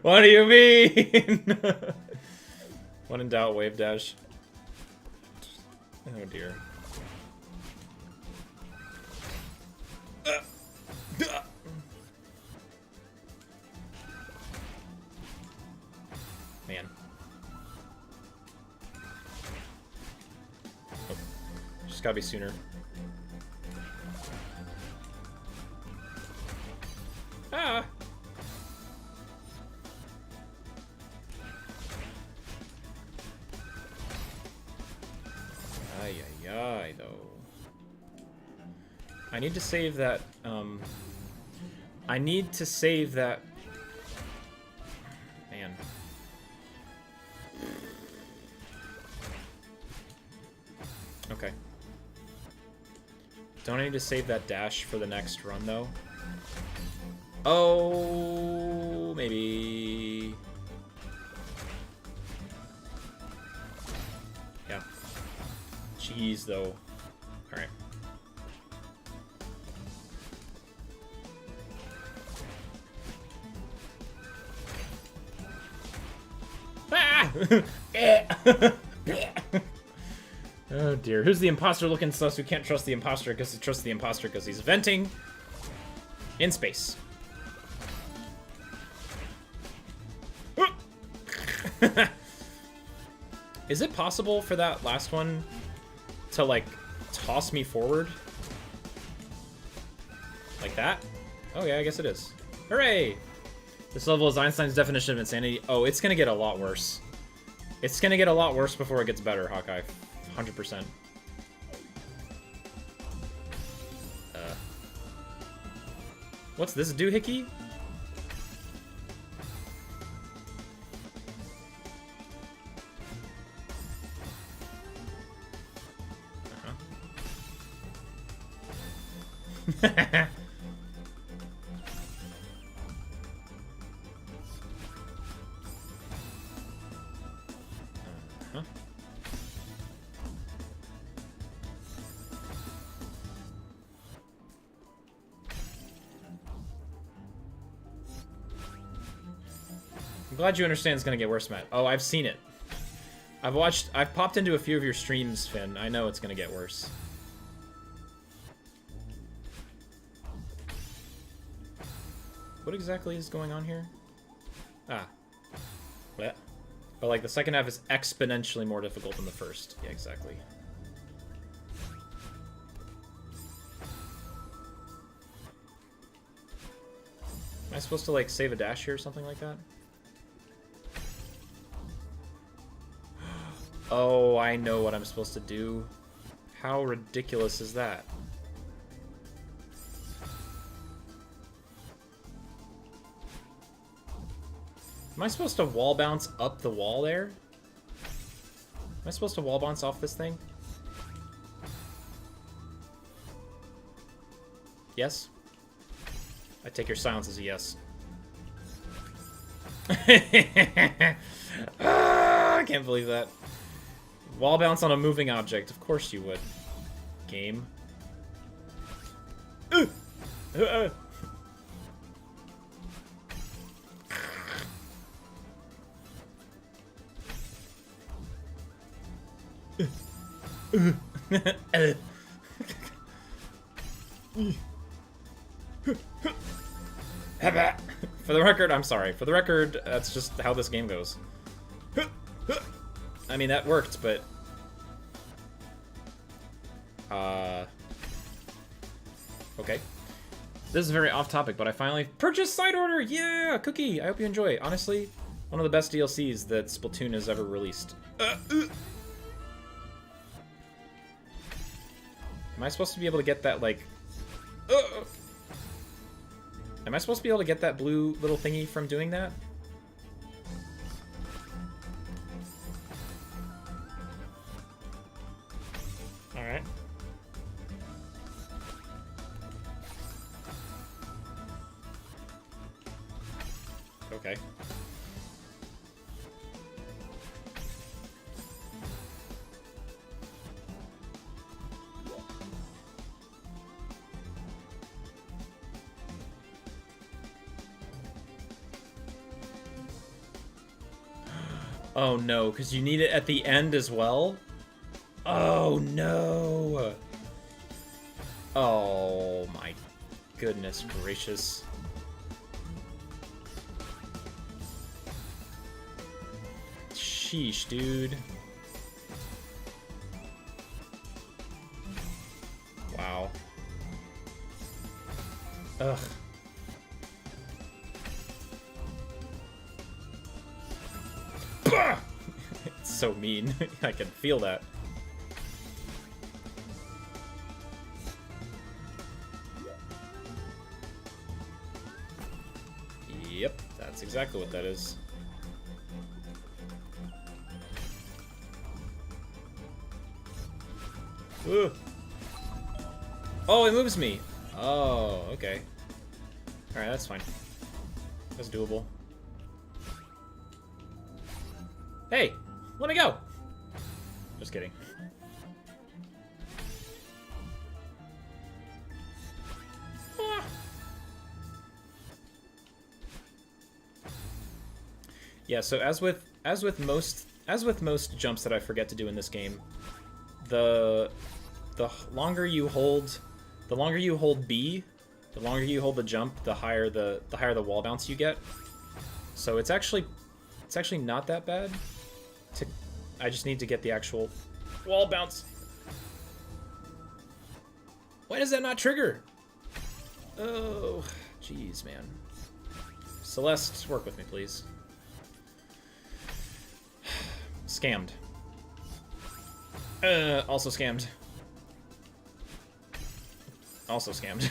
What do you mean? When in doubt, wave dash. Oh dear. Man. Oh. Just gotta be sooner. Ah! Ay, ay, ay, though. I need to save that, I need to save that... Man. Okay. Don't I need to save that dash for the next run, though? Oh, maybe. Yeah. Jeez, though. All right. Ah! Oh dear. Who's the imposter looking sus who can't trust the imposter because he trusts the imposter because he's venting in space? Is it possible for that last one to, like, toss me forward? Like that? Oh, yeah, I guess it is. Hooray! This level is Einstein's definition of insanity. Oh, it's gonna get a lot worse. It's gonna get a lot worse before it gets better, Hawkeye. 100%. What's this doohickey? Uh-huh. I'm glad you understand it's gonna get worse, Matt. Oh, I've seen it. I've popped into a few of your streams, Finn. I know it's gonna get worse. What exactly is going on here? Ah. Blech. But like the second half is exponentially more difficult than the first. Yeah, exactly. Am I supposed to like save a dash here or something like that? Oh, I know what I'm supposed to do. How ridiculous is that? Am I supposed to wall bounce up the wall there? Am I supposed to wall bounce off this thing? Yes? I take your silence as a yes. I can't believe that. Wall bounce on a moving object. Of course you would. Game. For the record, I'm sorry. For the record, that's just how this game goes. I mean, that worked, but... Okay. This is very off-topic, but I finally purchased Side Order! Yeah! Cookie! I hope you enjoy. Honestly, one of the best DLCs that Splatoon has ever released. Am I supposed to be able to get that, like... Am I supposed to be able to get that blue little thingy from doing that? Alright. Okay. Oh no, because you need it at the end as well? Oh no! Oh my goodness gracious. Sheesh, dude. Wow. Ugh. It's so mean. I can feel that. Yep, that's exactly what that is. Ooh. Oh, it moves me. Oh, okay. Alright, that's fine. That's doable. Hey, let me go. Just kidding. Ah. Yeah, so as with most jumps that I forget to do in this game, the longer you hold B, the longer you hold the jump, the higher the wall bounce you get. So it's actually not that bad. I just need to get the actual wall bounce. Why does that not trigger? Oh, jeez, man. Celeste, work with me, please. Scammed. Also scammed. Also scammed.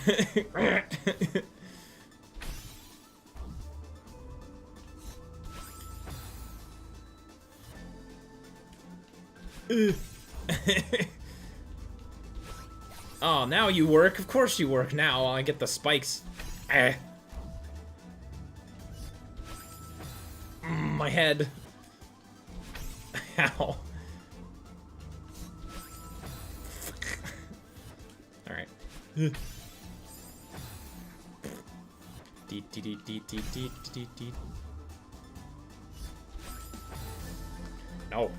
Oh, now you work. Of course you work now. I get the spikes. My head. Ow. Alright. No.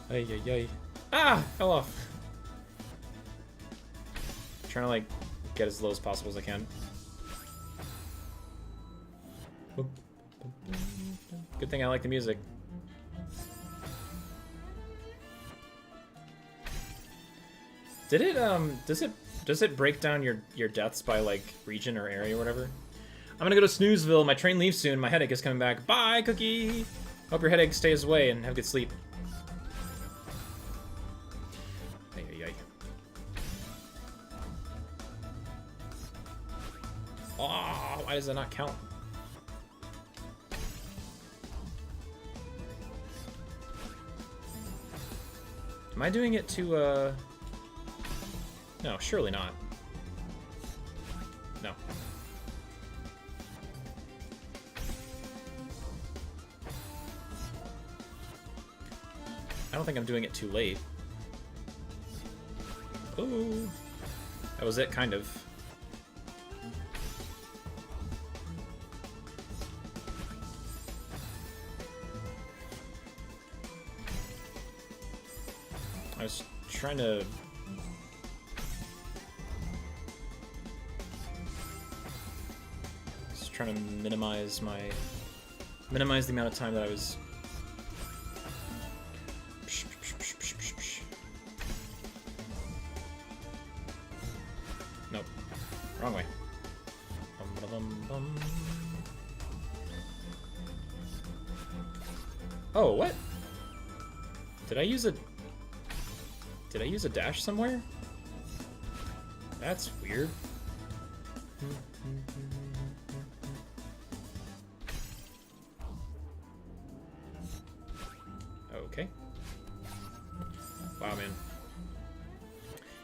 Ay, ay, ay. Ah! Fell off. Trying to, like, get as low as possible as I can. Good thing I like the music. Did it, does it break down your deaths by, like, region or area or whatever? I'm gonna go to Snoozeville. My train leaves soon. My headache is coming back. Bye, Cookie! Hope your headache stays away and have good sleep. Ay, ay, ay. Oh, why does that not count? Am I doing it to, No, surely not. No. I don't think I'm doing it too late. Ooh. That was it, kind of. I was trying to... Just trying to minimize the amount of time that I was... Nope. Wrong way. Oh, what? Did I use a dash somewhere? That's weird. Okay. Wow, man.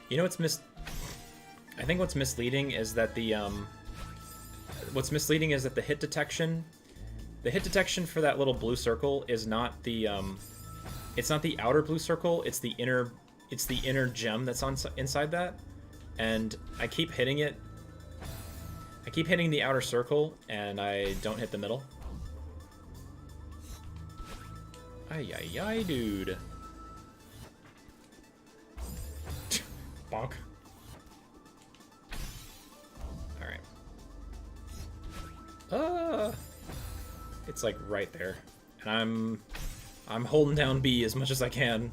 You know what's I think what's misleading is that the hit detection for that little blue circle is not the it's not the outer blue circle, it's the inner gem that's inside that, and I keep hitting it. I keep hitting the outer circle, and I don't hit the middle. Ay, ay, ay, dude. Bonk. Alright. It's like right there. And I'm holding down B as much as I can.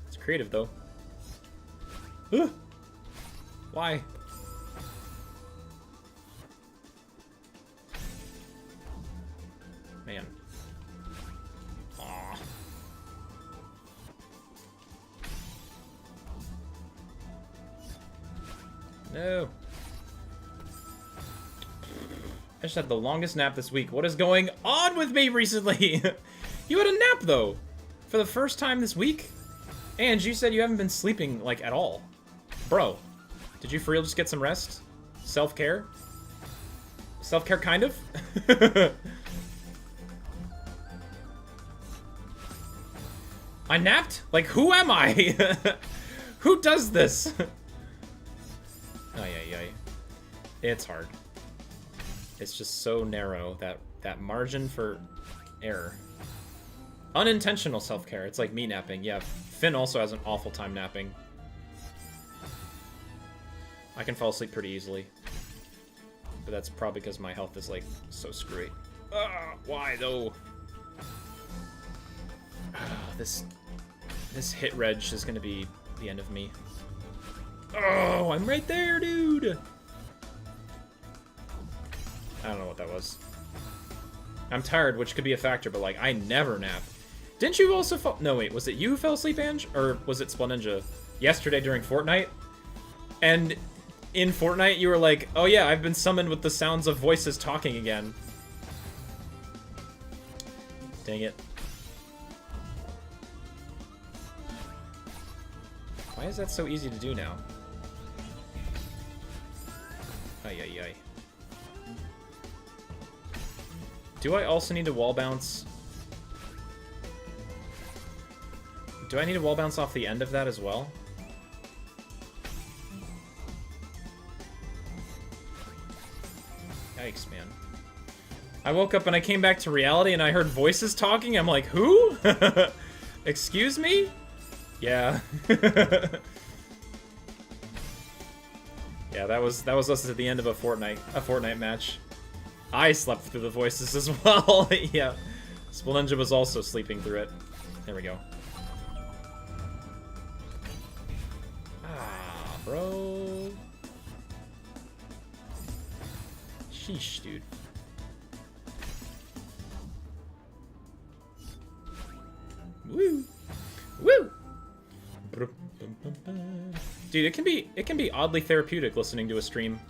It's creative, though. Why? Man. Aw. No. I just had the longest nap this week. What is going on with me recently? You had a nap, though. For the first time this week? And you said you haven't been sleeping, like, at all. Bro, did you for real just get some rest? Self-care? Self-care, kind of? I napped? Like, who am I? Who does this? Ay, ay, ay. It's hard. It's just so narrow, that margin for error. Unintentional self-care. It's like me napping. Yeah, Finn also has an awful time napping. I can fall asleep pretty easily. But that's probably because my health is, like, so screwy. Why, though? This This hit reg is gonna be the end of me. Oh, I'm right there, dude! I don't know what that was. I'm tired, which could be a factor, but, like, I never nap. Didn't you also fall... No, wait, was it you who fell asleep, Ange? Or was it Spleninja? Yesterday during Fortnite? And in Fortnite, you were like, oh yeah, I've been summoned with the sounds of voices talking again. Dang it. Why is that so easy to do now? Ay, ay, ay. Do I also need to wall bounce? Do I need to wall bounce off the end of that as well? Yikes, man. I woke up and I came back to reality and I heard voices talking. I'm like, who? Excuse me? Yeah. Yeah, that was us at the end of a Fortnite match. I slept through the voices as well. Yeah. Spleninja was also sleeping through it. There we go. Ah, bro. Sheesh, dude. Woo! Woo! Dude, it can be oddly therapeutic listening to a stream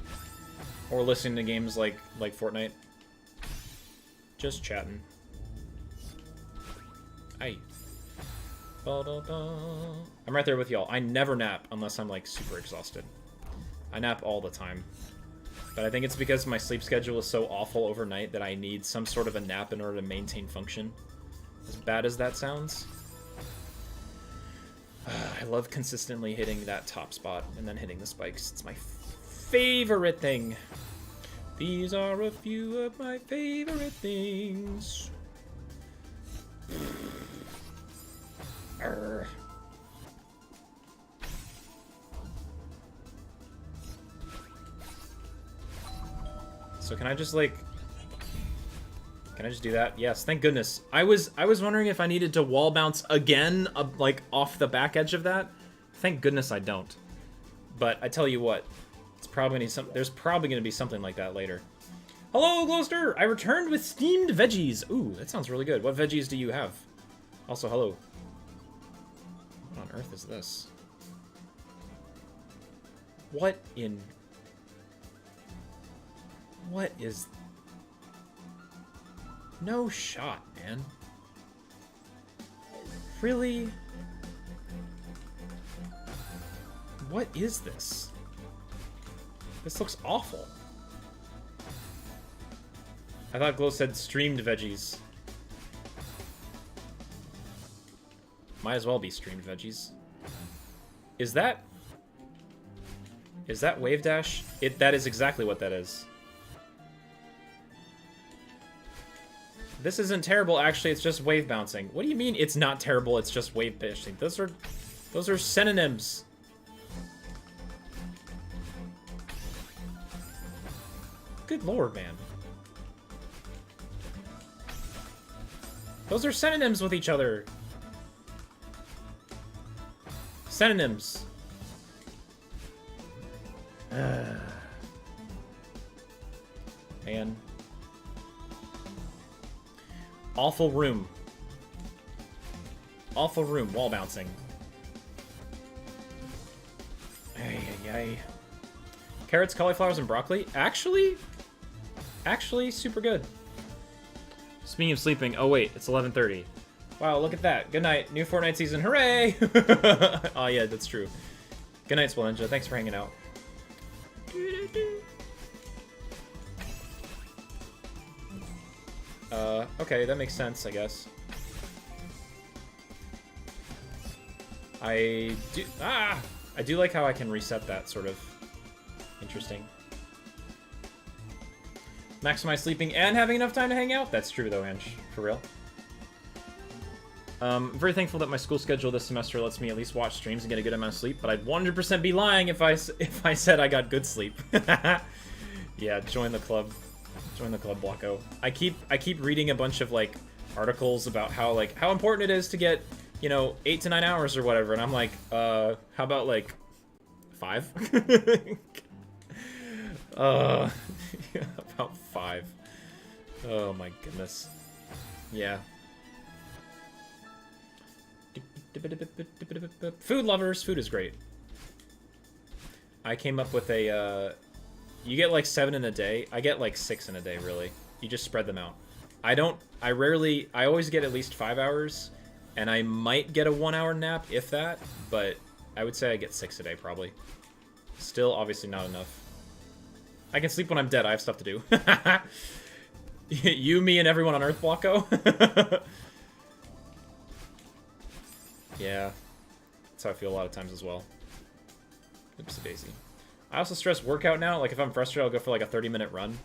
or listening to games like Fortnite. Just chatting. Aye. I'm right there with y'all. I never nap unless I'm like super exhausted. I nap all the time. But I think it's because my sleep schedule is so awful overnight that I need some sort of a nap in order to maintain function. As bad as that sounds. I love consistently hitting that top spot and then hitting the spikes. It's my favorite thing. These are a few of my favorite things. Arr. So can I just like... Can I just do that? Yes, thank goodness. I was wondering if I needed to wall bounce again, like off the back edge of that. Thank goodness I don't. But I tell you what, it's probably there's probably gonna be something like that later. Hello, Gloucester! I returned with steamed veggies. Ooh, that sounds really good. What veggies do you have? Also, hello. What on earth is this? What is... No shot, man. Really? What is this? This looks awful. I thought Glow said streamed veggies. Might as well be streamed veggies. Is that wave dash? That is exactly what that is. This isn't terrible, actually, it's just wave bouncing. What do you mean it's not terrible, it's just wave bouncing? Those are synonyms. Good lord, man. Those are synonyms with each other. Synonyms. Man. Awful room. Awful room, wall bouncing. Ay, ay, ay. Carrots, cauliflowers, and broccoli? Actually, super good. Speaking of sleeping, oh wait, it's 11:30. Wow, look at that. Good night. New Fortnite season, hooray! Oh yeah, that's true. Good night, Spleninja. Thanks for hanging out. Okay, that makes sense, I guess. I do like how I can reset that, sort of. Interesting. Maximize sleeping and having enough time to hang out? That's true, though, Ange. For real. I'm very thankful that my school schedule this semester lets me at least watch streams and get a good amount of sleep, but I'd 100% be lying if I said I got good sleep. Yeah, join the club. Join the club, Blocko. I keep reading a bunch of like articles about how important it is to get you know, 8 to 9 hours or whatever. And I'm like, how about like 5? About 5. Oh my goodness. Yeah. Food lovers, food is great. I came up with a, you get like 7 in a day. I get like 6 in a day, really. You just spread them out. I always get at least 5 hours, and I might get a 1-hour nap, if that, but I would say I get 6 a day, probably. Still, obviously not enough. I can sleep when I'm dead. I have stuff to do. You, me, and everyone on Earth, Blocko? Yeah. That's how I feel a lot of times as well. Oopsie daisy. I also stress workout now. Like, if I'm frustrated, I'll go for like a 30-minute run.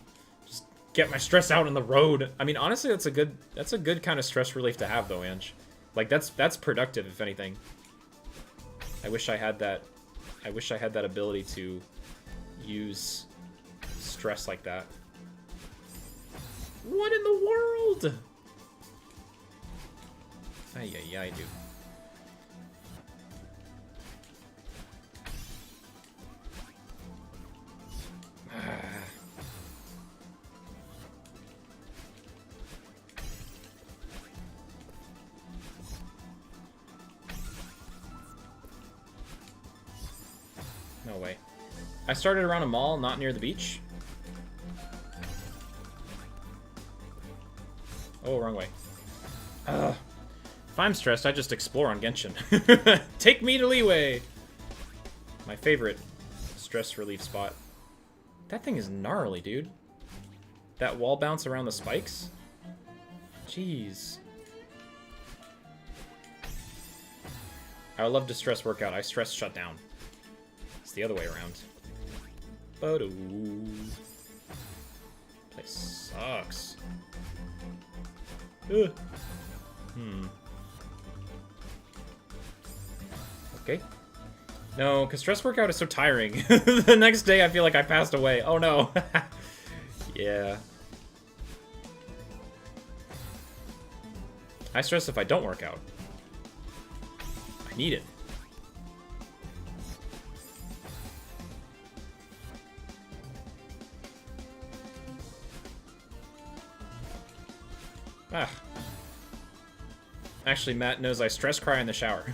Just get my stress out on the road. I mean, honestly, that's a good kind of stress relief to have, though, Ange. Like, that's productive, if anything. I wish I had that. I wish I had that ability to use stress like that. What in the world? Ay, dude. No way. I started around a mall, not near the beach. Oh, wrong way. If I'm stressed, I just explore on Genshin. Take me to Leeway! My favorite stress relief spot. That thing is gnarly, dude. That wall bounce around the spikes? Jeez. I would love to stress workout. I stress shut down. It's the other way around. Place sucks. Ugh. Okay. No, because stress workout is so tiring. The next day I feel like I passed away. Oh no. Yeah. I stress if I don't work out. I need it. Ah. Actually, Matt knows I stress cry in the shower.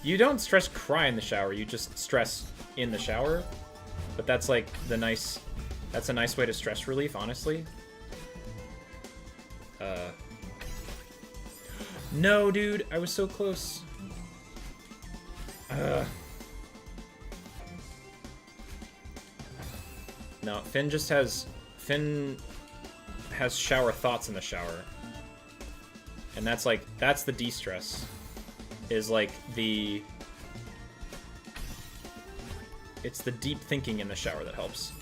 You don't stress cry in the shower, you just stress in the shower. But that's like the nice... That's a nice way to stress relief, honestly. No, dude, I was so close. No, Finn has shower thoughts in the shower. And that's like, that's the de-stress. Is like the... It's the deep thinking in the shower that helps.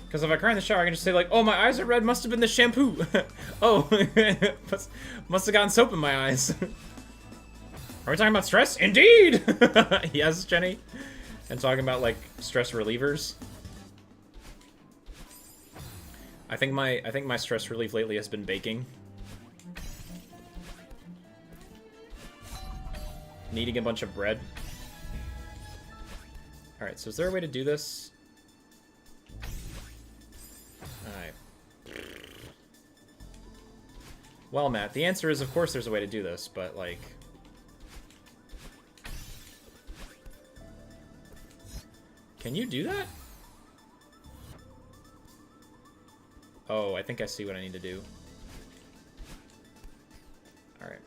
Because if I cry in the shower, I can just say like, oh, my eyes are red, must have been the shampoo. Oh, must have gotten soap in my eyes. Are we talking about stress? Indeed! Yes, Jenny. And talking about like stress relievers. I think my stress relief lately has been baking. Kneading a bunch of bread. Alright, so is there a way to do this? Alright. Well, Matt, the answer is of course there's a way to do this, but like... Can you do that? Oh, I think I see what I need to do. Alright.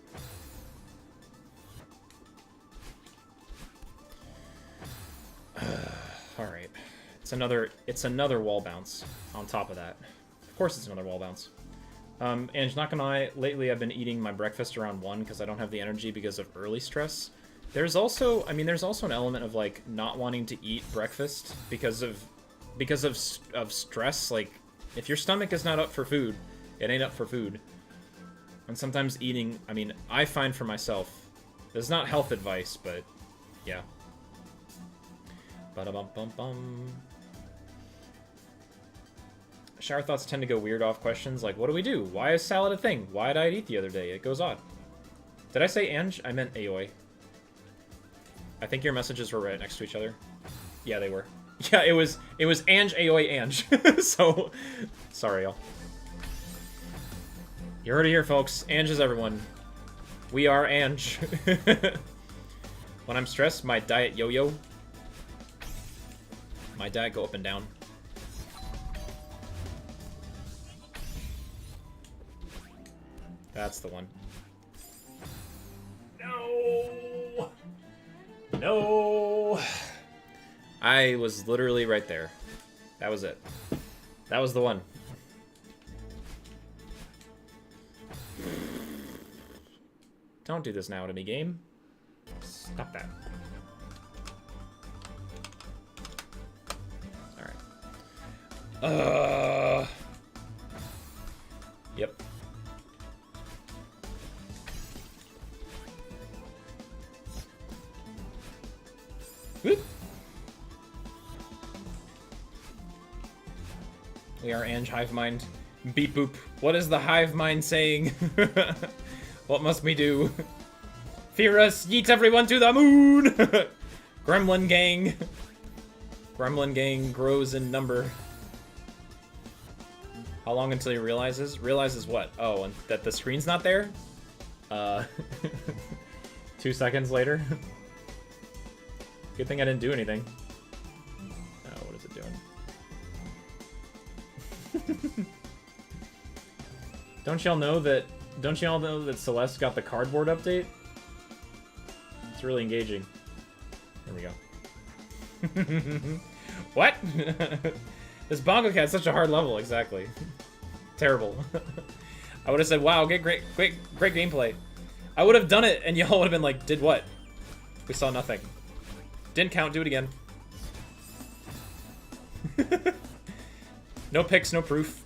Alright. It's another wall bounce on top of that. Of course it's another wall bounce. And not gonna lie, lately I've been eating my breakfast around 1 because I don't have the energy because of early stress. There's also, I mean, there's also an element of like not wanting to eat breakfast because of stress. Like, if your stomach is not up for food, it ain't up for food. And sometimes eating, I mean, I find for myself, this is not health advice, but yeah. Ba-da-bum-bum-bum. Shower thoughts tend to go weird off questions like, what do we do? Why is salad a thing? Why did I eat the other day? It goes odd. Did I say Ange? I meant Aoi. I think your messages were right next to each other. Yeah, they were. Yeah, it was Ange, Aoi, Ange. So, sorry, y'all. You heard it here, folks. Ange is everyone. We are Ange. When I'm stressed, my diet yo-yo. My diet go up and down. That's the one. No! No! I was literally right there. That was it. That was the one. Don't do this now to me, game. Stop that. Alright. Yep. Whoop. We are Ange Hive Mind. Beep boop. What is the Hive Mind saying? What must we do? Fear us, yeet everyone to the moon! Gremlin gang. Gremlin gang grows in number. How long until he realizes? Realizes what? Oh, and that the screen's not there? 2 seconds later. Good thing I didn't do anything. Oh, what is it doing? Don't y'all know that Celeste got the cardboard update? It's really engaging. There we go. What? This Bongo Cat's such a hard level, exactly. Terrible. I would have said, wow, great gameplay. I would have done it, and y'all would have been like, did what? We saw nothing. Didn't count, do it again. No pics, no proof.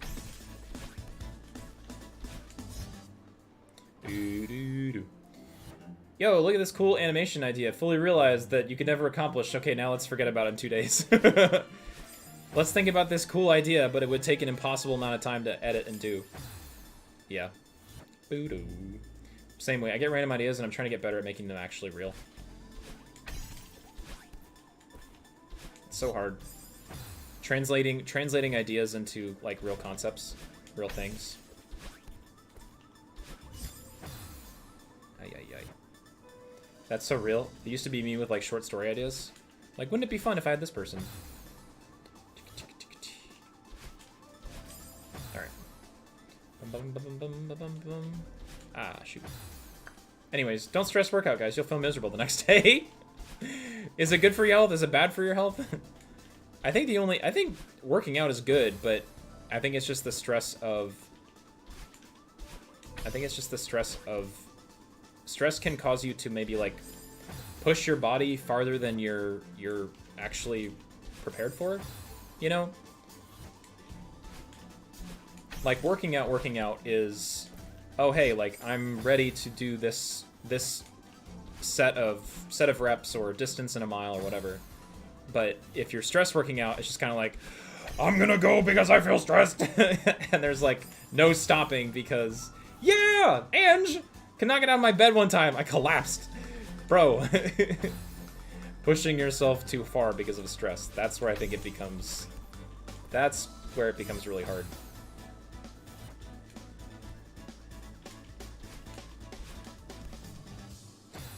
Yo, look at this cool animation idea. Fully realized that you could never accomplish. Okay, now let's forget about it in 2 days. Let's think about this cool idea, but it would take an impossible amount of time to edit and do. Yeah. Same way. I get random ideas and I'm trying to get better at making them actually real. It's so hard. Translating ideas into, like, real concepts. Real things. That's so real. It used to be me with, like, short story ideas. Like, wouldn't it be fun if I had this person? Alright. Ah, shoot. Anyways, don't stress workout, guys. You'll feel miserable the next day. Is it good for your health? Is it bad for your health? I think working out is good, but I think it's just the stress of... Stress can cause you to maybe, like, push your body farther than you're actually prepared for, you know? Like, working out is, oh, hey, like, I'm ready to do this set of reps or distance in a mile or whatever. But if you're stress working out, it's just kind of like, I'm gonna go because I feel stressed. And there's, like, no stopping because, yeah, Ange! Cannot get out of my bed one time. I collapsed. Bro. Pushing yourself too far because of stress. That's where I think it becomes... That's where it becomes really hard.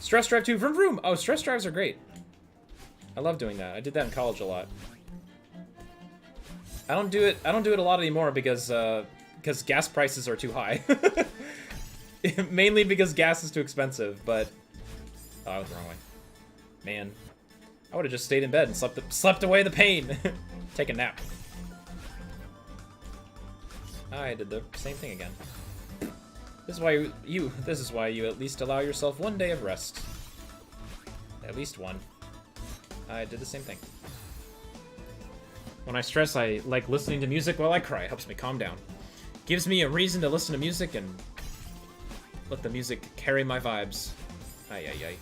Stress drive 2. Vroom vroom. Oh, stress drives are great. I love doing that. I did that in college a lot. I don't do it a lot anymore because gas prices are too high. Mainly because gas is too expensive, but... Oh, I was the wrong way. Man. I would have just stayed in bed and slept away the pain. Take a nap. I did the same thing again. This is why you at least allow yourself 1 day of rest. At least one. I did the same thing. When I stress, I like listening to music while I cry. It helps me calm down. Gives me a reason to listen to music and let the music carry my vibes. Ay, ay,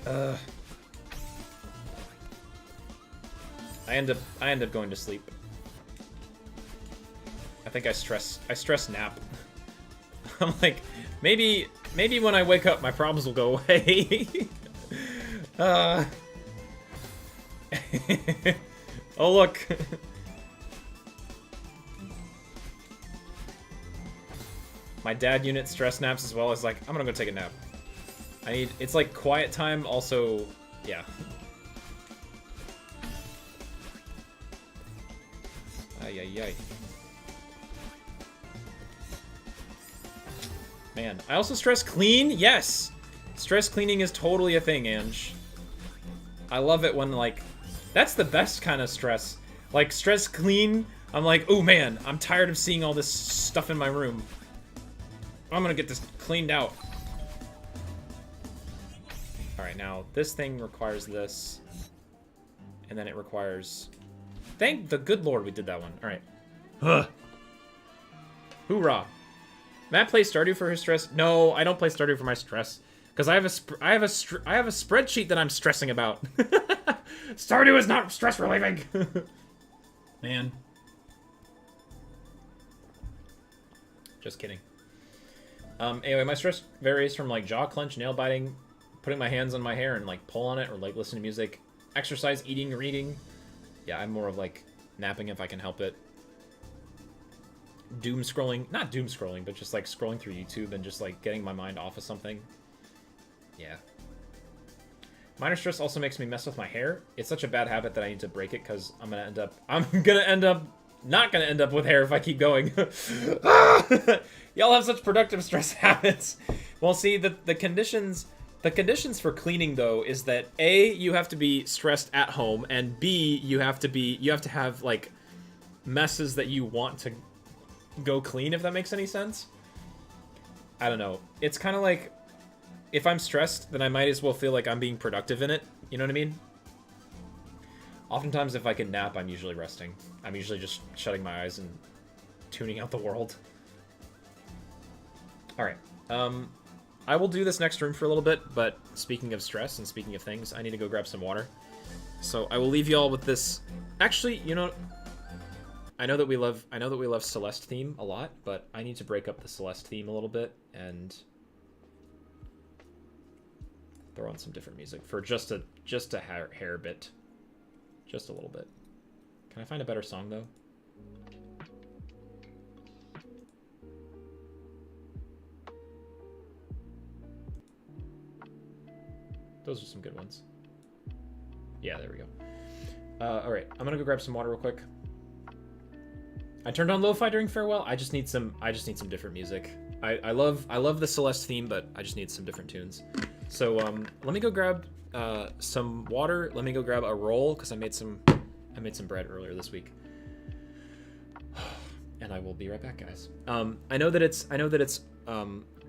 ay. I end up going to sleep. I think I stress nap. I'm like, maybe when I wake up, my problems will go away. uh... Oh, look. My dad unit stress naps as well. Is like, I'm gonna go take a nap. It's like quiet time, also, yeah. Ay, ay, ay. Man, I also stress clean? Yes! Stress cleaning is totally a thing, Ange. I love it when, like, that's the best kind of stress. Like, stress clean, I'm like, oh man, I'm tired of seeing all this stuff in my room. I'm gonna get this cleaned out. Alright, now, this thing requires this. And then it requires... Thank the good lord we did that one. Alright. Huh. Hoorah. Matt plays Stardew for his stress? No, I don't play Stardew for my stress. Because I have a spreadsheet that I'm stressing about. Stardew is not stress relieving. Man. Just kidding. Anyway, my stress varies from like jaw clench, nail biting, putting my hands on my hair and like pull on it, or like listen to music, exercise, eating, reading. Yeah, I'm more of like napping if I can help it. Doom scrolling, not doom scrolling, but just like scrolling through YouTube and just like getting my mind off of something. Yeah. Minor stress also makes me mess with my hair. It's such a bad habit that I need to break it because I'm not gonna end up with hair if I keep going. Y'all have such productive stress habits. Well, see, the conditions for cleaning though is that A, you have to be stressed at home, and B, you have to have like messes that you want to go clean, if that makes any sense. I don't know. It's kind of like, if I'm stressed, then I might as well feel like I'm being productive in it. You know what I mean? Oftentimes, if I can nap, I'm usually resting. I'm usually just shutting my eyes and tuning out the world. Alright. I will do this next room for a little bit, but speaking of stress and speaking of things, I need to go grab some water. So I will leave you all with this. Actually, you know, I know that we love Celeste theme a lot, but I need to break up the Celeste theme a little bit and throw on some different music for just a hair bit. Just a little bit. Can I find a better song though? Those are some good ones. Yeah, there we go. Alright, I'm gonna go grab some water real quick. I turned on lo-fi during farewell. I just need some different music. I love the Celeste theme, but I just need some different tunes. So let me go grab some water. Let me go grab a roll because I made some bread earlier this week. And I will be right back, guys. I know that it's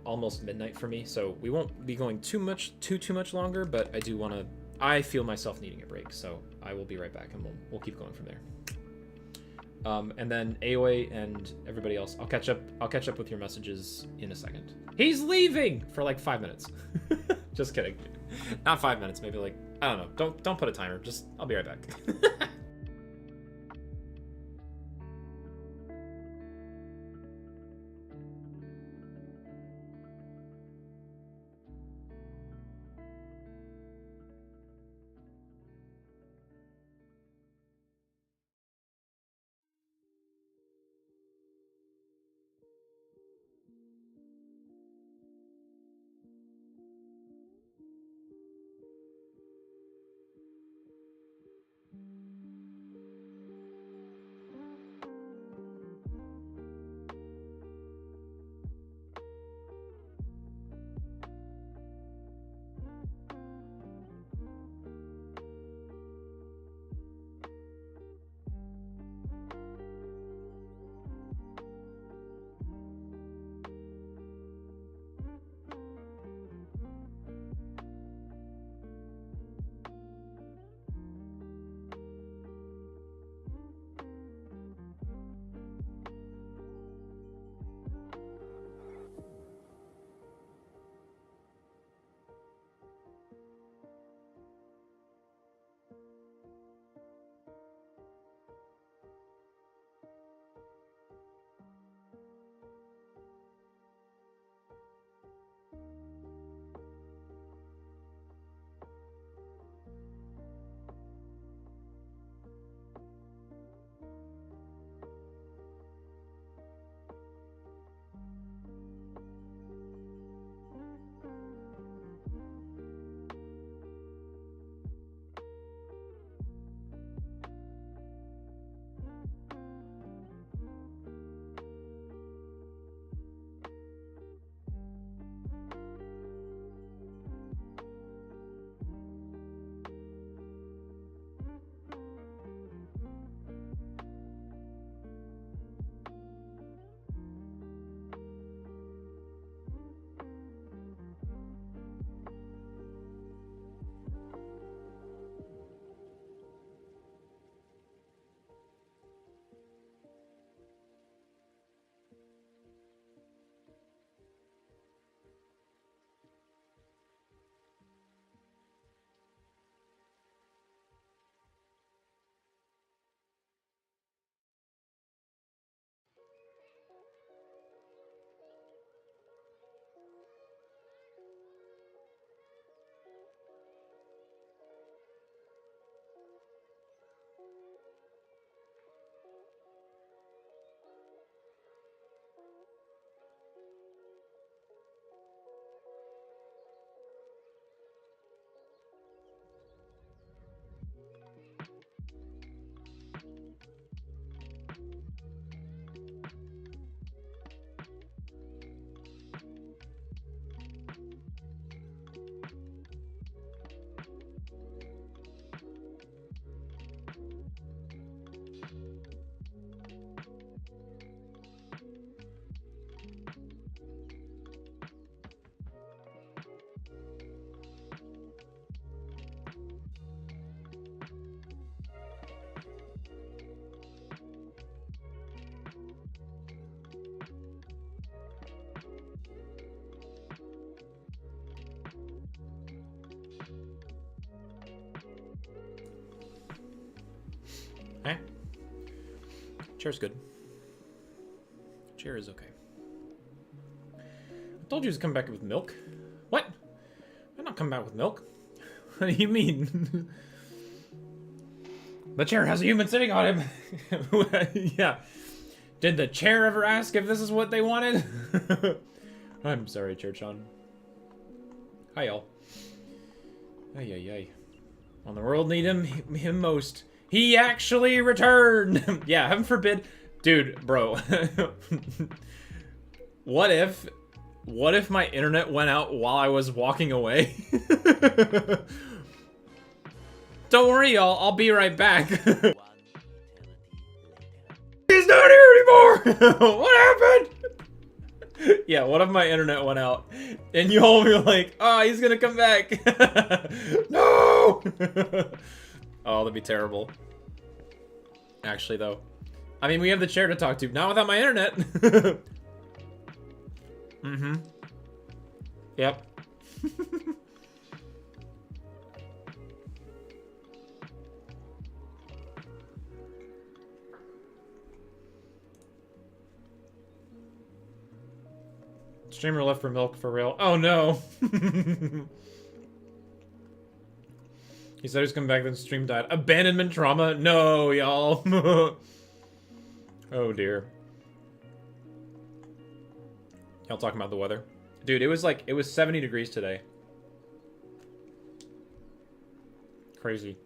almost midnight for me, so we won't be going too much longer, but I feel myself needing a break, so I will be right back and we'll keep going from there. And then AOA and everybody else, I'll catch up with your messages in a second. He's leaving for like 5 minutes. Just kidding. Not 5 minutes, maybe like, I don't know. Don't put a timer. Just, I'll be right back. Chair's good. Chair is okay. I told you to come back with milk. What? I'm not coming back with milk. What do you mean? The chair has a human sitting on him. Yeah. Did the chair ever ask if this is what they wanted? I'm sorry, Chair-chan. Hi, y'all. Ay, ay, ay. When the world need him most, he actually returned. Yeah, heaven forbid. Dude, bro. What if my internet went out while I was walking away? Don't worry, y'all. I'll be right back. He's not here anymore. What happened? Yeah, what if my internet went out and you all were like, oh, he's gonna come back. No. Oh, that'd be terrible. Actually, though, I mean, we have the chair to talk to. Not without my internet. Mm-hmm. Yep. Streamer left for milk for real. Oh no. He said he's coming back, then stream died. Abandonment trauma? No, y'all. Oh dear. Y'all talking about the weather? Dude, it was 70 degrees today. Crazy.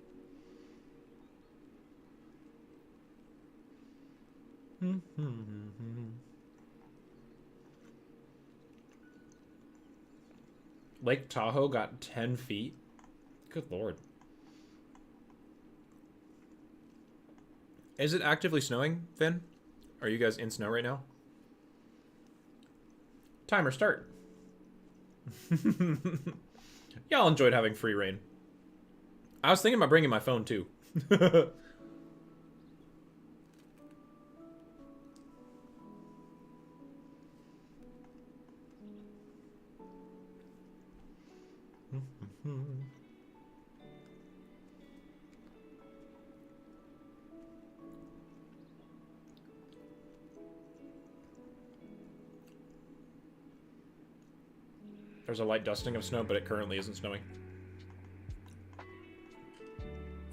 Lake Tahoe got 10 feet? Good lord. Is it actively snowing, Finn? Are you guys in snow right now? Timer start. Y'all enjoyed having free reign. I was thinking about bringing my phone too. There's a light dusting of snow, but it currently isn't snowing.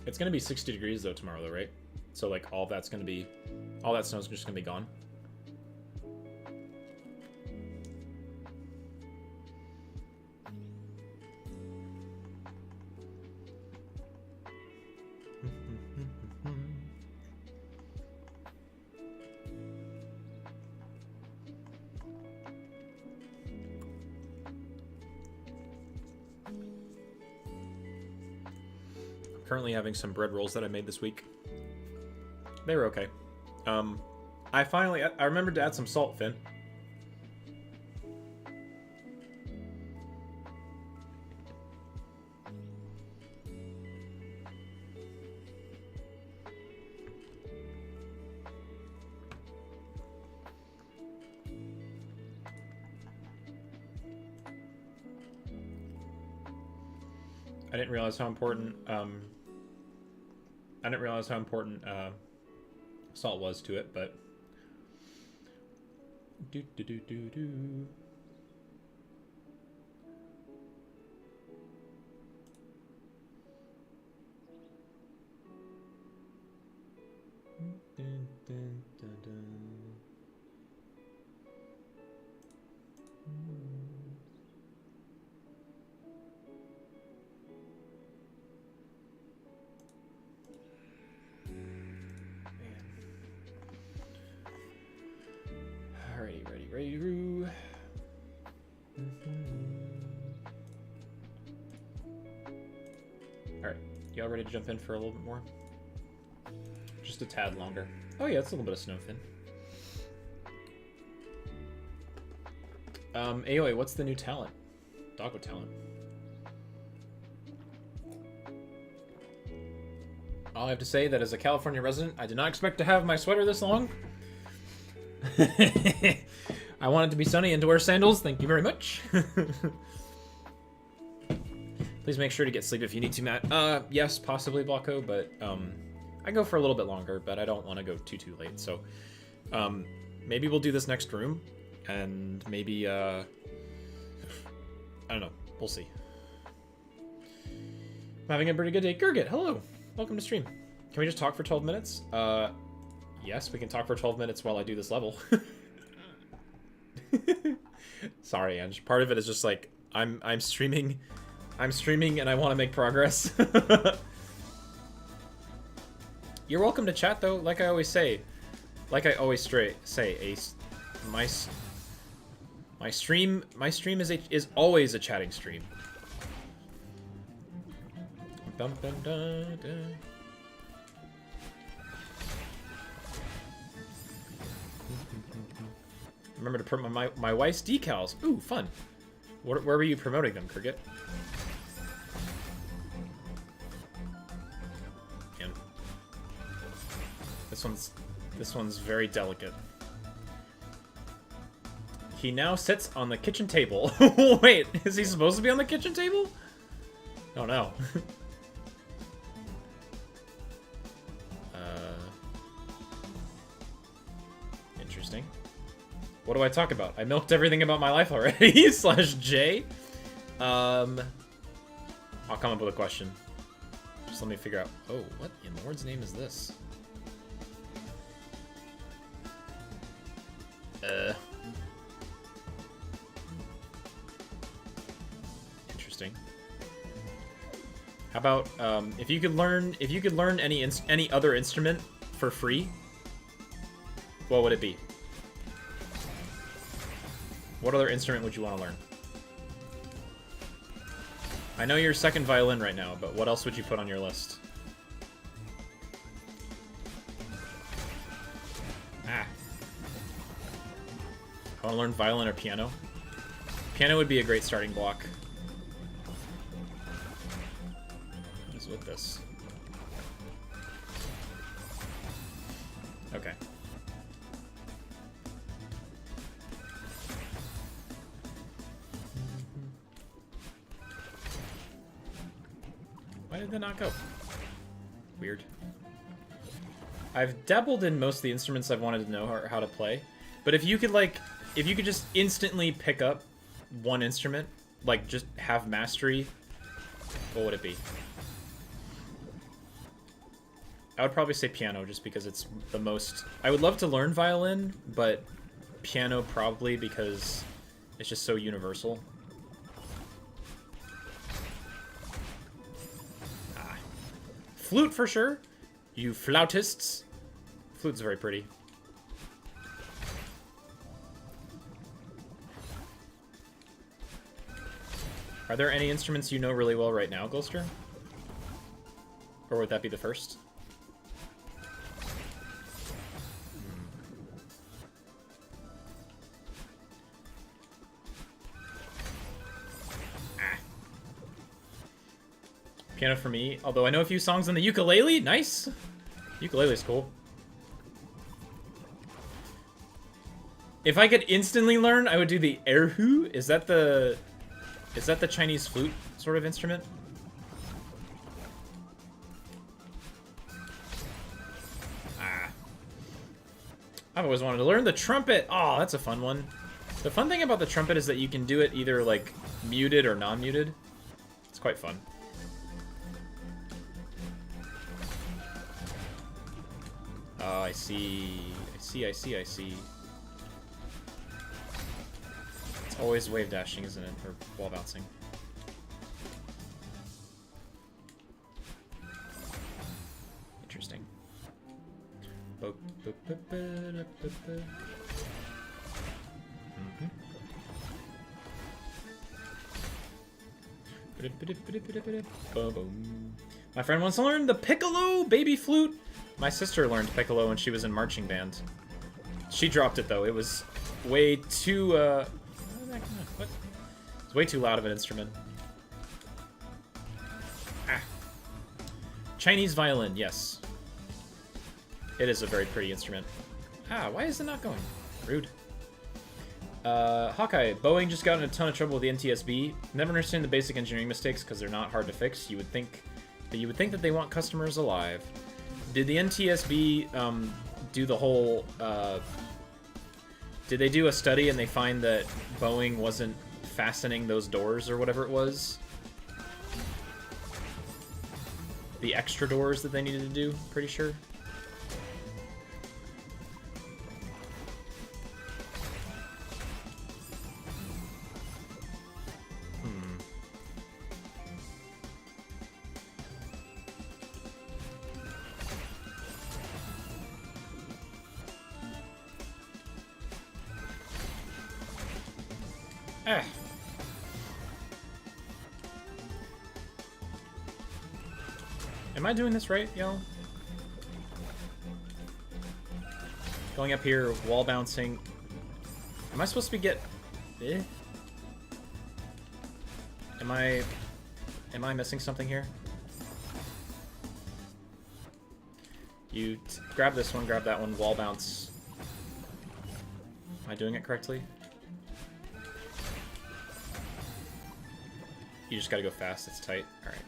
It's gonna be 60 degrees though tomorrow, though, right? So like all that snow's just gonna be gone. Currently having some bread rolls that I made this week. They were okay. I remembered to add some salt, Finn. I didn't realize how important salt was to it, but do. Ready. Alright, y'all ready to jump in for a little bit more? Just a tad longer. Oh yeah, it's a little bit of snow, Finn. AOA, what's the new talent? Doggo talent. All I have to say that as a California resident, I did not expect to have my sweater this long. I want it to be sunny and to wear sandals. Thank you very much. Please make sure to get sleep if you need to, Matt. Yes, possibly, Blocko, but I go for a little bit longer, but I don't want to go too late. So maybe we'll do this next room, and maybe I don't know. We'll see. I'm having a pretty good day. Gurgit, hello. Welcome to stream. Can we just talk for 12 minutes? Yes, we can talk for 12 minutes while I do this level. Sorry, Ange. Part of it is just like I'm streaming and I want to make progress. You're welcome to chat though, like I always say. My stream is always a chatting stream. Dun, dun, dun, dun. Remember to promote my wife's decals. Ooh, fun. Where were you promoting them, Cricket? Man. This one's very delicate. He now sits on the kitchen table. Wait, is he supposed to be on the kitchen table? Oh no. Interesting. What do I talk about? I milked everything about my life already. /J. I'll come up with a question. Just let me figure out. Oh, what in the Lord's name is this? Interesting. How about if you could learn any other instrument for free, what would it be? What other instrument would you want to learn? I know you're second violin right now, but what else would you put on your list? Ah. I want to learn violin or piano. Piano would be a great starting block. What is with this? Okay. Why did that not go? Weird. I've dabbled in most of the instruments I've wanted to know how to play, but if you could just instantly pick up one instrument, like just have mastery, what would it be? I would probably say piano, just because it's the most... I would love to learn violin, but piano probably because it's just so universal. Flute for sure. You flautists. Flute's very pretty. Are there any instruments you know really well right now, Gulster? Or would that be the first? Piano for me, although I know a few songs on the ukulele. Nice. Ukulele's cool. If I could instantly learn, I would do the erhu. Is that the Chinese flute sort of instrument? I've always wanted to learn the trumpet. Oh, that's a fun one. The fun thing about the trumpet is that you can do it either like muted or non-muted. It's quite fun. Oh, I see. It's always wave dashing, isn't it? Or wall bouncing. Interesting. My friend wants to learn the piccolo baby flute. My sister learned piccolo when she was in marching band. She dropped it though. It was way too what? It's way too loud of an instrument. Chinese violin, yes. It is a very pretty instrument. Why is it not going? Rude. Hawkeye, Boeing just got in a ton of trouble with the NTSB. Never understand the basic engineering mistakes because they're not hard to fix. You would think that they want customers alive. Did the NTSB do the whole? Did they do a study and they find that Boeing wasn't fastening those doors or whatever it was? The extra doors that they needed to do, pretty sure. Am I doing this right, y'all? Going up here, wall bouncing. Am I supposed to be Am I missing something here? You grab this one, grab that one, wall bounce. Am I doing it correctly? You just gotta go fast, it's tight. Alright.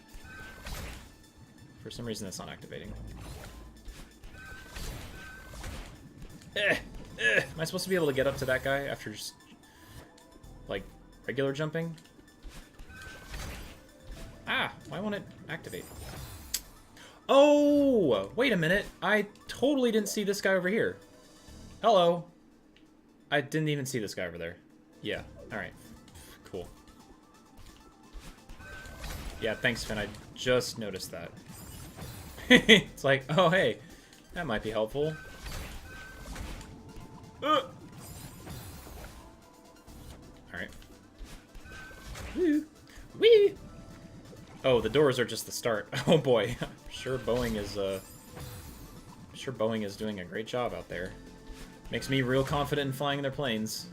For some reason, that's not activating. Am I supposed to be able to get up to that guy after just, like, regular jumping? Ah! Why won't it activate? Oh! Wait a minute. I totally didn't see this guy over here. Hello. I didn't even see this guy over there. Yeah. Alright. Cool. Yeah, thanks, Finn. I just noticed that. It's like, oh, hey, that might be helpful. Alright. Woo! Wee! Oh, the doors are just the start. Oh boy. I'm sure Boeing is doing a great job out there. Makes me real confident in flying their planes.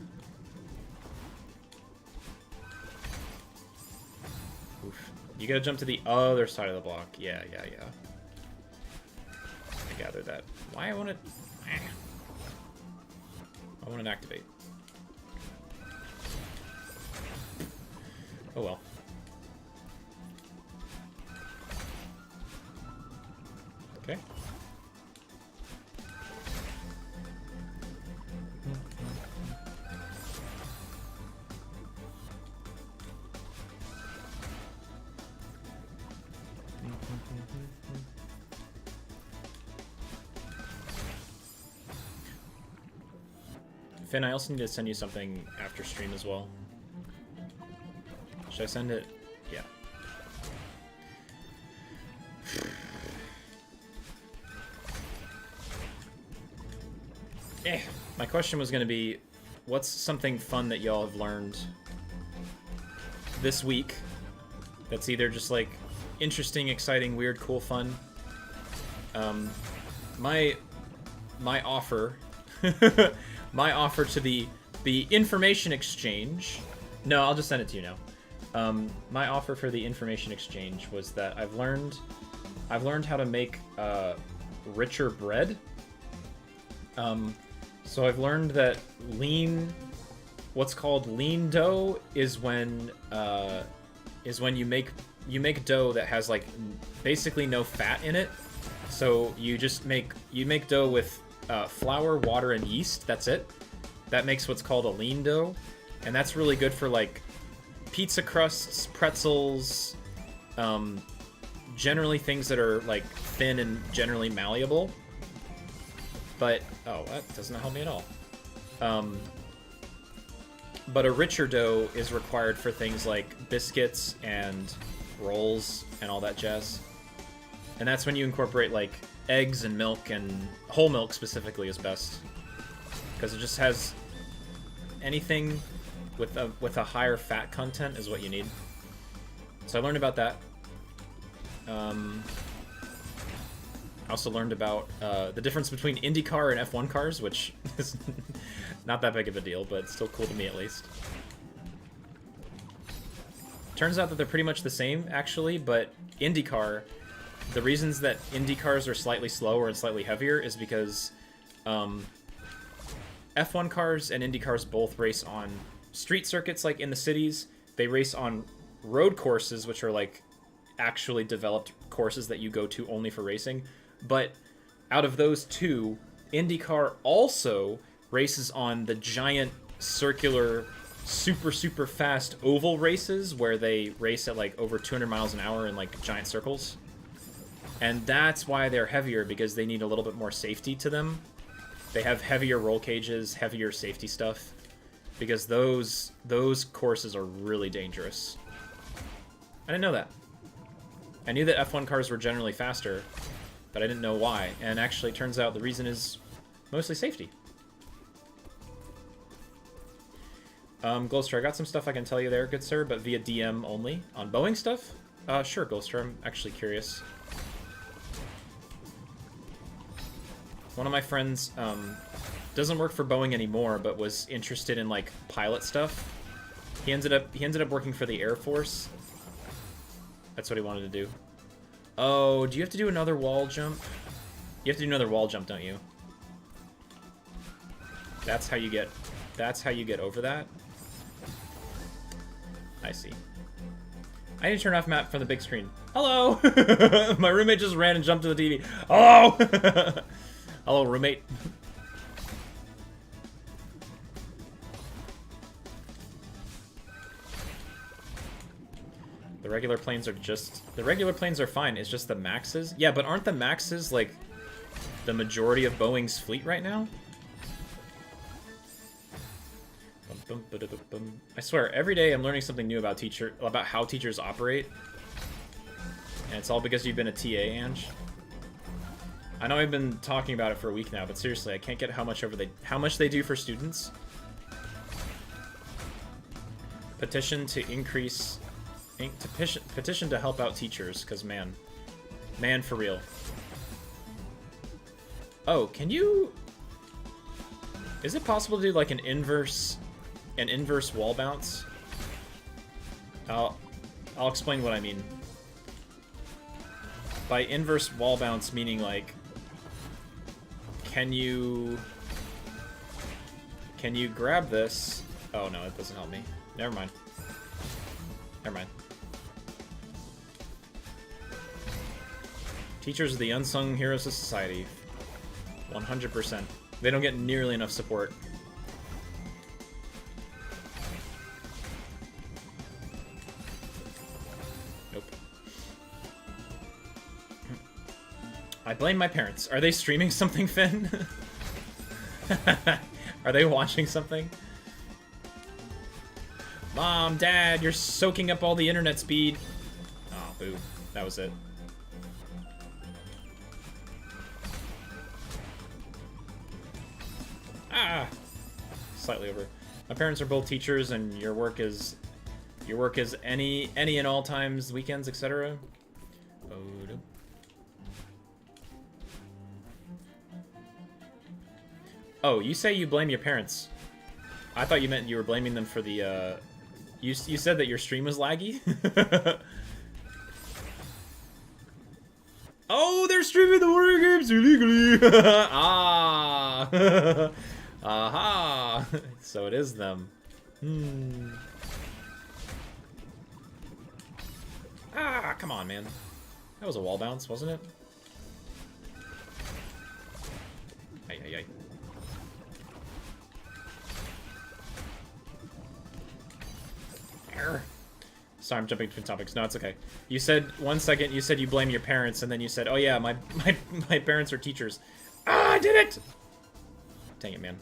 Oof. You gotta jump to the other side of the block. Yeah. I gathered that. Why won't it... I want it to activate. Oh well. Okay. Finn, I also need to send you something after stream as well. Should I send it? Yeah. My question was going to be, what's something fun that y'all have learned this week that's either just like interesting, exciting, weird, cool, fun? My offer my offer to the information exchange. No, I'll just send it to you now. My offer for the information exchange was that I've learned how to make richer bread. So I've learned that what's called lean dough is when you make dough that has like basically no fat in it. So you make dough with flour, water, and yeast. That's it. That makes what's called a lean dough, and that's really good for like pizza crusts, pretzels, generally things that are like thin and generally malleable. But oh, that doesn't help me at all. But a richer dough is required for things like biscuits and rolls and all that jazz. And that's when you incorporate like eggs and milk, and whole milk specifically is best, because it just has anything with a higher fat content is what you need. So I learned about that. I also learned about the difference between IndyCar and F1 cars, which is not that big of a deal, but it's still cool to me at least. Turns out that they're pretty much the same, actually, but IndyCar, the reasons that Indy cars are slightly slower and slightly heavier is because F1 cars and Indy cars both race on street circuits, like in the cities. They race on road courses, which are like actually developed courses that you go to only for racing. But Out of those two, IndyCar also races on the giant circular super fast oval races where they race at like over 200 miles an hour in like giant circles. And that's why they're heavier, because they need a little bit more safety to them. They have heavier roll cages, heavier safety stuff, because those courses are really dangerous. I didn't know that. I knew that F1 cars were generally faster, but I didn't know why. And actually, it turns out the reason is mostly safety. Glowster, I got some stuff I can tell you there, good sir, but via DM only. On Boeing stuff? Sure, Glowster, I'm actually curious. One of my friends doesn't work for Boeing anymore, but was interested in like pilot stuff. He ended up working for the Air Force. That's what he wanted to do. Oh, do you have to do another wall jump? You have to do another wall jump, don't you? That's how you get over that? I see. I need to turn off map from the big screen. Hello! My roommate just ran and jumped to the TV. Hello! Hello, roommate. The regular planes are fine. It's just the Maxes. Yeah, but aren't the Maxes like the majority of Boeing's fleet right now? I swear, every day I'm learning something new about how teachers operate. And it's all because you've been a TA, Ange. I know I've been talking about it for a week now, but seriously, I can't get how much they do for students. Petition to increase... Petition to help out teachers, because man, for real. Oh, can you... Is it possible to do like an inverse wall bounce? I'll explain what I mean. By inverse wall bounce, meaning like, can you grab this? Oh no, it doesn't help me. Never mind. Teachers are the unsung heroes of society. 100%. They don't get nearly enough support. Nope. I blame my parents. Are they streaming something, Finn? Are they watching something? Mom, Dad, you're soaking up all the internet speed. Oh, boo. That was it. Ah! Slightly over. My parents are both teachers, and your work is any and all times, weekends, etc. Oh, you say you blame your parents. I thought you meant you were blaming them for the, You said that your stream was laggy? Oh, they're streaming the Warrior games illegally! Ah! Aha! So it is them. Ah, come on, man. That was a wall bounce, wasn't it? Ay, ay, ay. Sorry, I'm jumping between topics. No, it's okay. You said, 1 second, you said you blame your parents, and then you said, oh yeah, my parents are teachers. Ah, I did it! Dang it, man.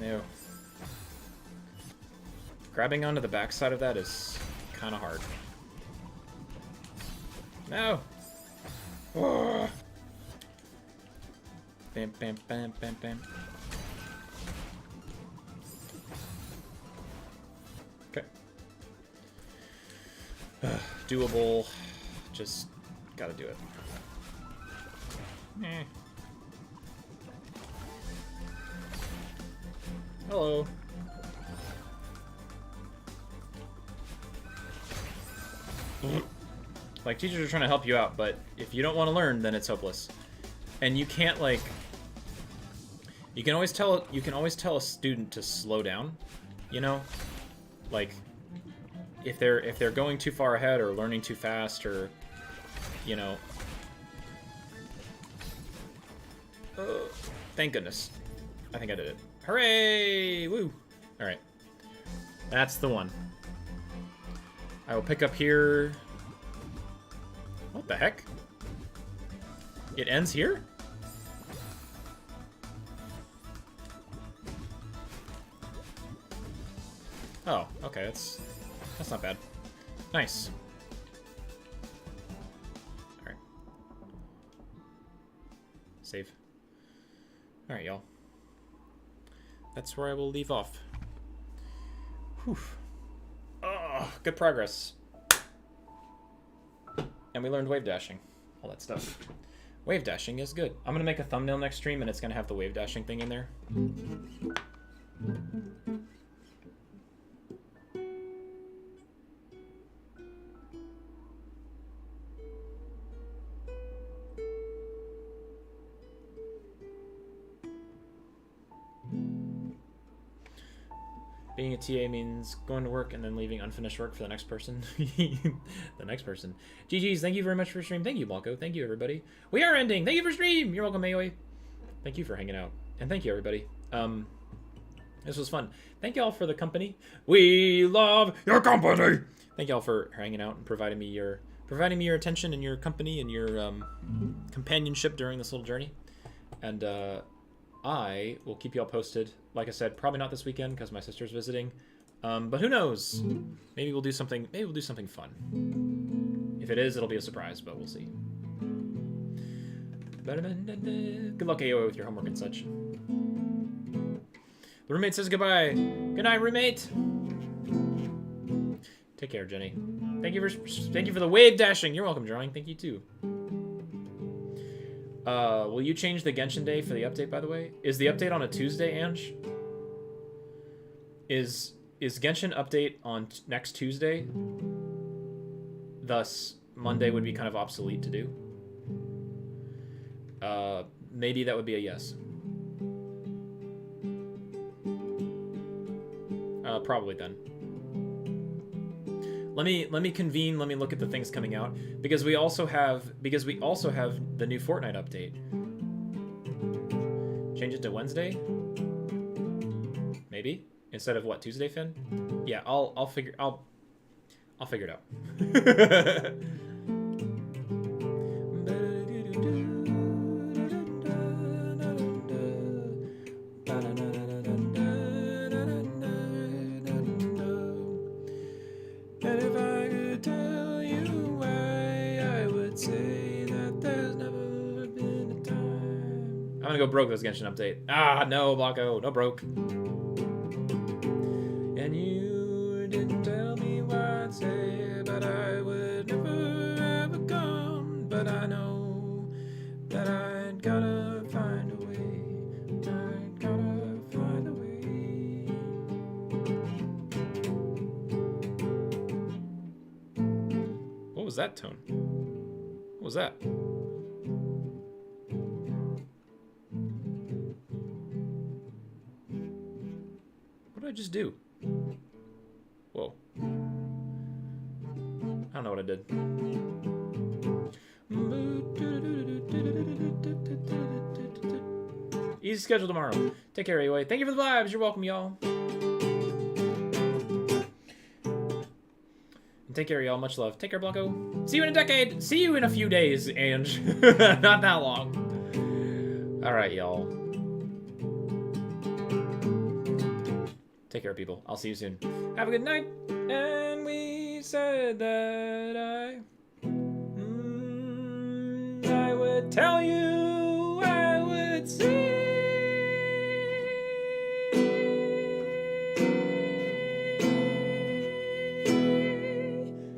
Ew. Grabbing onto the backside of that is kind of hard. No! Oh. Bam, bam, bam, bam, bam. Okay. Doable. Just gotta do it. Eh. Hello. Like, teachers are trying to help you out, but if you don't want to learn, then it's hopeless. And you can't You can always tell a student to slow down, you know? Like if they're going too far ahead or learning too fast or you know. Thank goodness. I think I did it. Hooray! Woo! All right. That's the one. I will pick up here. What the heck? It ends here? Oh, okay, that's not bad. Nice. Alright. Save. Alright, y'all. That's where I will leave off. Whew. Oh, good progress. And we learned wave dashing. All that stuff. Wave dashing is good. I'm gonna make a thumbnail next stream and it's gonna have the wave dashing thing in there. Being a TA means going to work and then leaving unfinished work for the next person. The next person. GG's, thank you very much for stream. Thank you, Blanco. Thank you, everybody. We are ending. Thank you for stream. You're welcome, Mayoy. Thank you for hanging out. And thank you, everybody. This was fun. Thank you all for the company. We love your company. Thank you all for hanging out and providing me your attention and your company and your companionship during this little journey. And I will keep you all posted. Like I said, probably not this weekend because my sister's visiting. But who knows? Maybe we'll do something. Maybe we'll do something fun. If it is, it'll be a surprise, but we'll see. Good luck, AOA, with your homework and such. The roommate says goodbye. Good night, roommate. Take care, Jenny. Thank you for the wave dashing. You're welcome, Drawing. Thank you too. Will you change the Genshin day for the update, by the way? Is the update on a Tuesday, Ange? Is Genshin update on next Tuesday? Thus, Monday would be kind of obsolete to do. Maybe that would be a yes. Probably then. Let me convene. Let me look at the things coming out because we also have the new Fortnite update. Change it to Wednesday, maybe instead of what, Tuesday, Finn? Yeah, I'll figure it out. I'm gonna go broke this Genshin update. Ah, no, Blanco, no broke. And you didn't tell me what I'd say, but I would never ever come. But I know that I'd gotta find a way. I'd gotta find a way. What was that tone? What was that? What did I just do? Whoa. I don't know what I did. Easy schedule tomorrow. Take care, anyway. Thank you for the vibes. You're welcome, y'all. And take care, y'all. Much love. Take care, Blanco. See you in a decade. See you in a few days, Ange. Not that long. All right, y'all. Take care, people. I'll see you soon. Have a good night. And we said that I would tell you, I would see.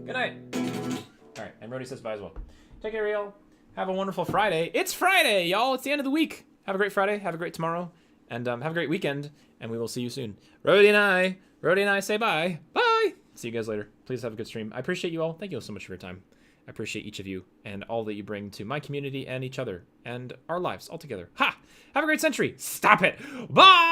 Good night. All right, and Rody says bye as well. Take care, y'all. Have a wonderful Friday. It's Friday, y'all. It's the end of the week. Have a great Friday. Have a great tomorrow. And have a great weekend, and we will see you soon. Rody and I say bye. Bye! See you guys later. Please have a good stream. I appreciate you all. Thank you all so much for your time. I appreciate each of you and all that you bring to my community and each other and our lives altogether. Ha! Have a great century. Stop it. Bye!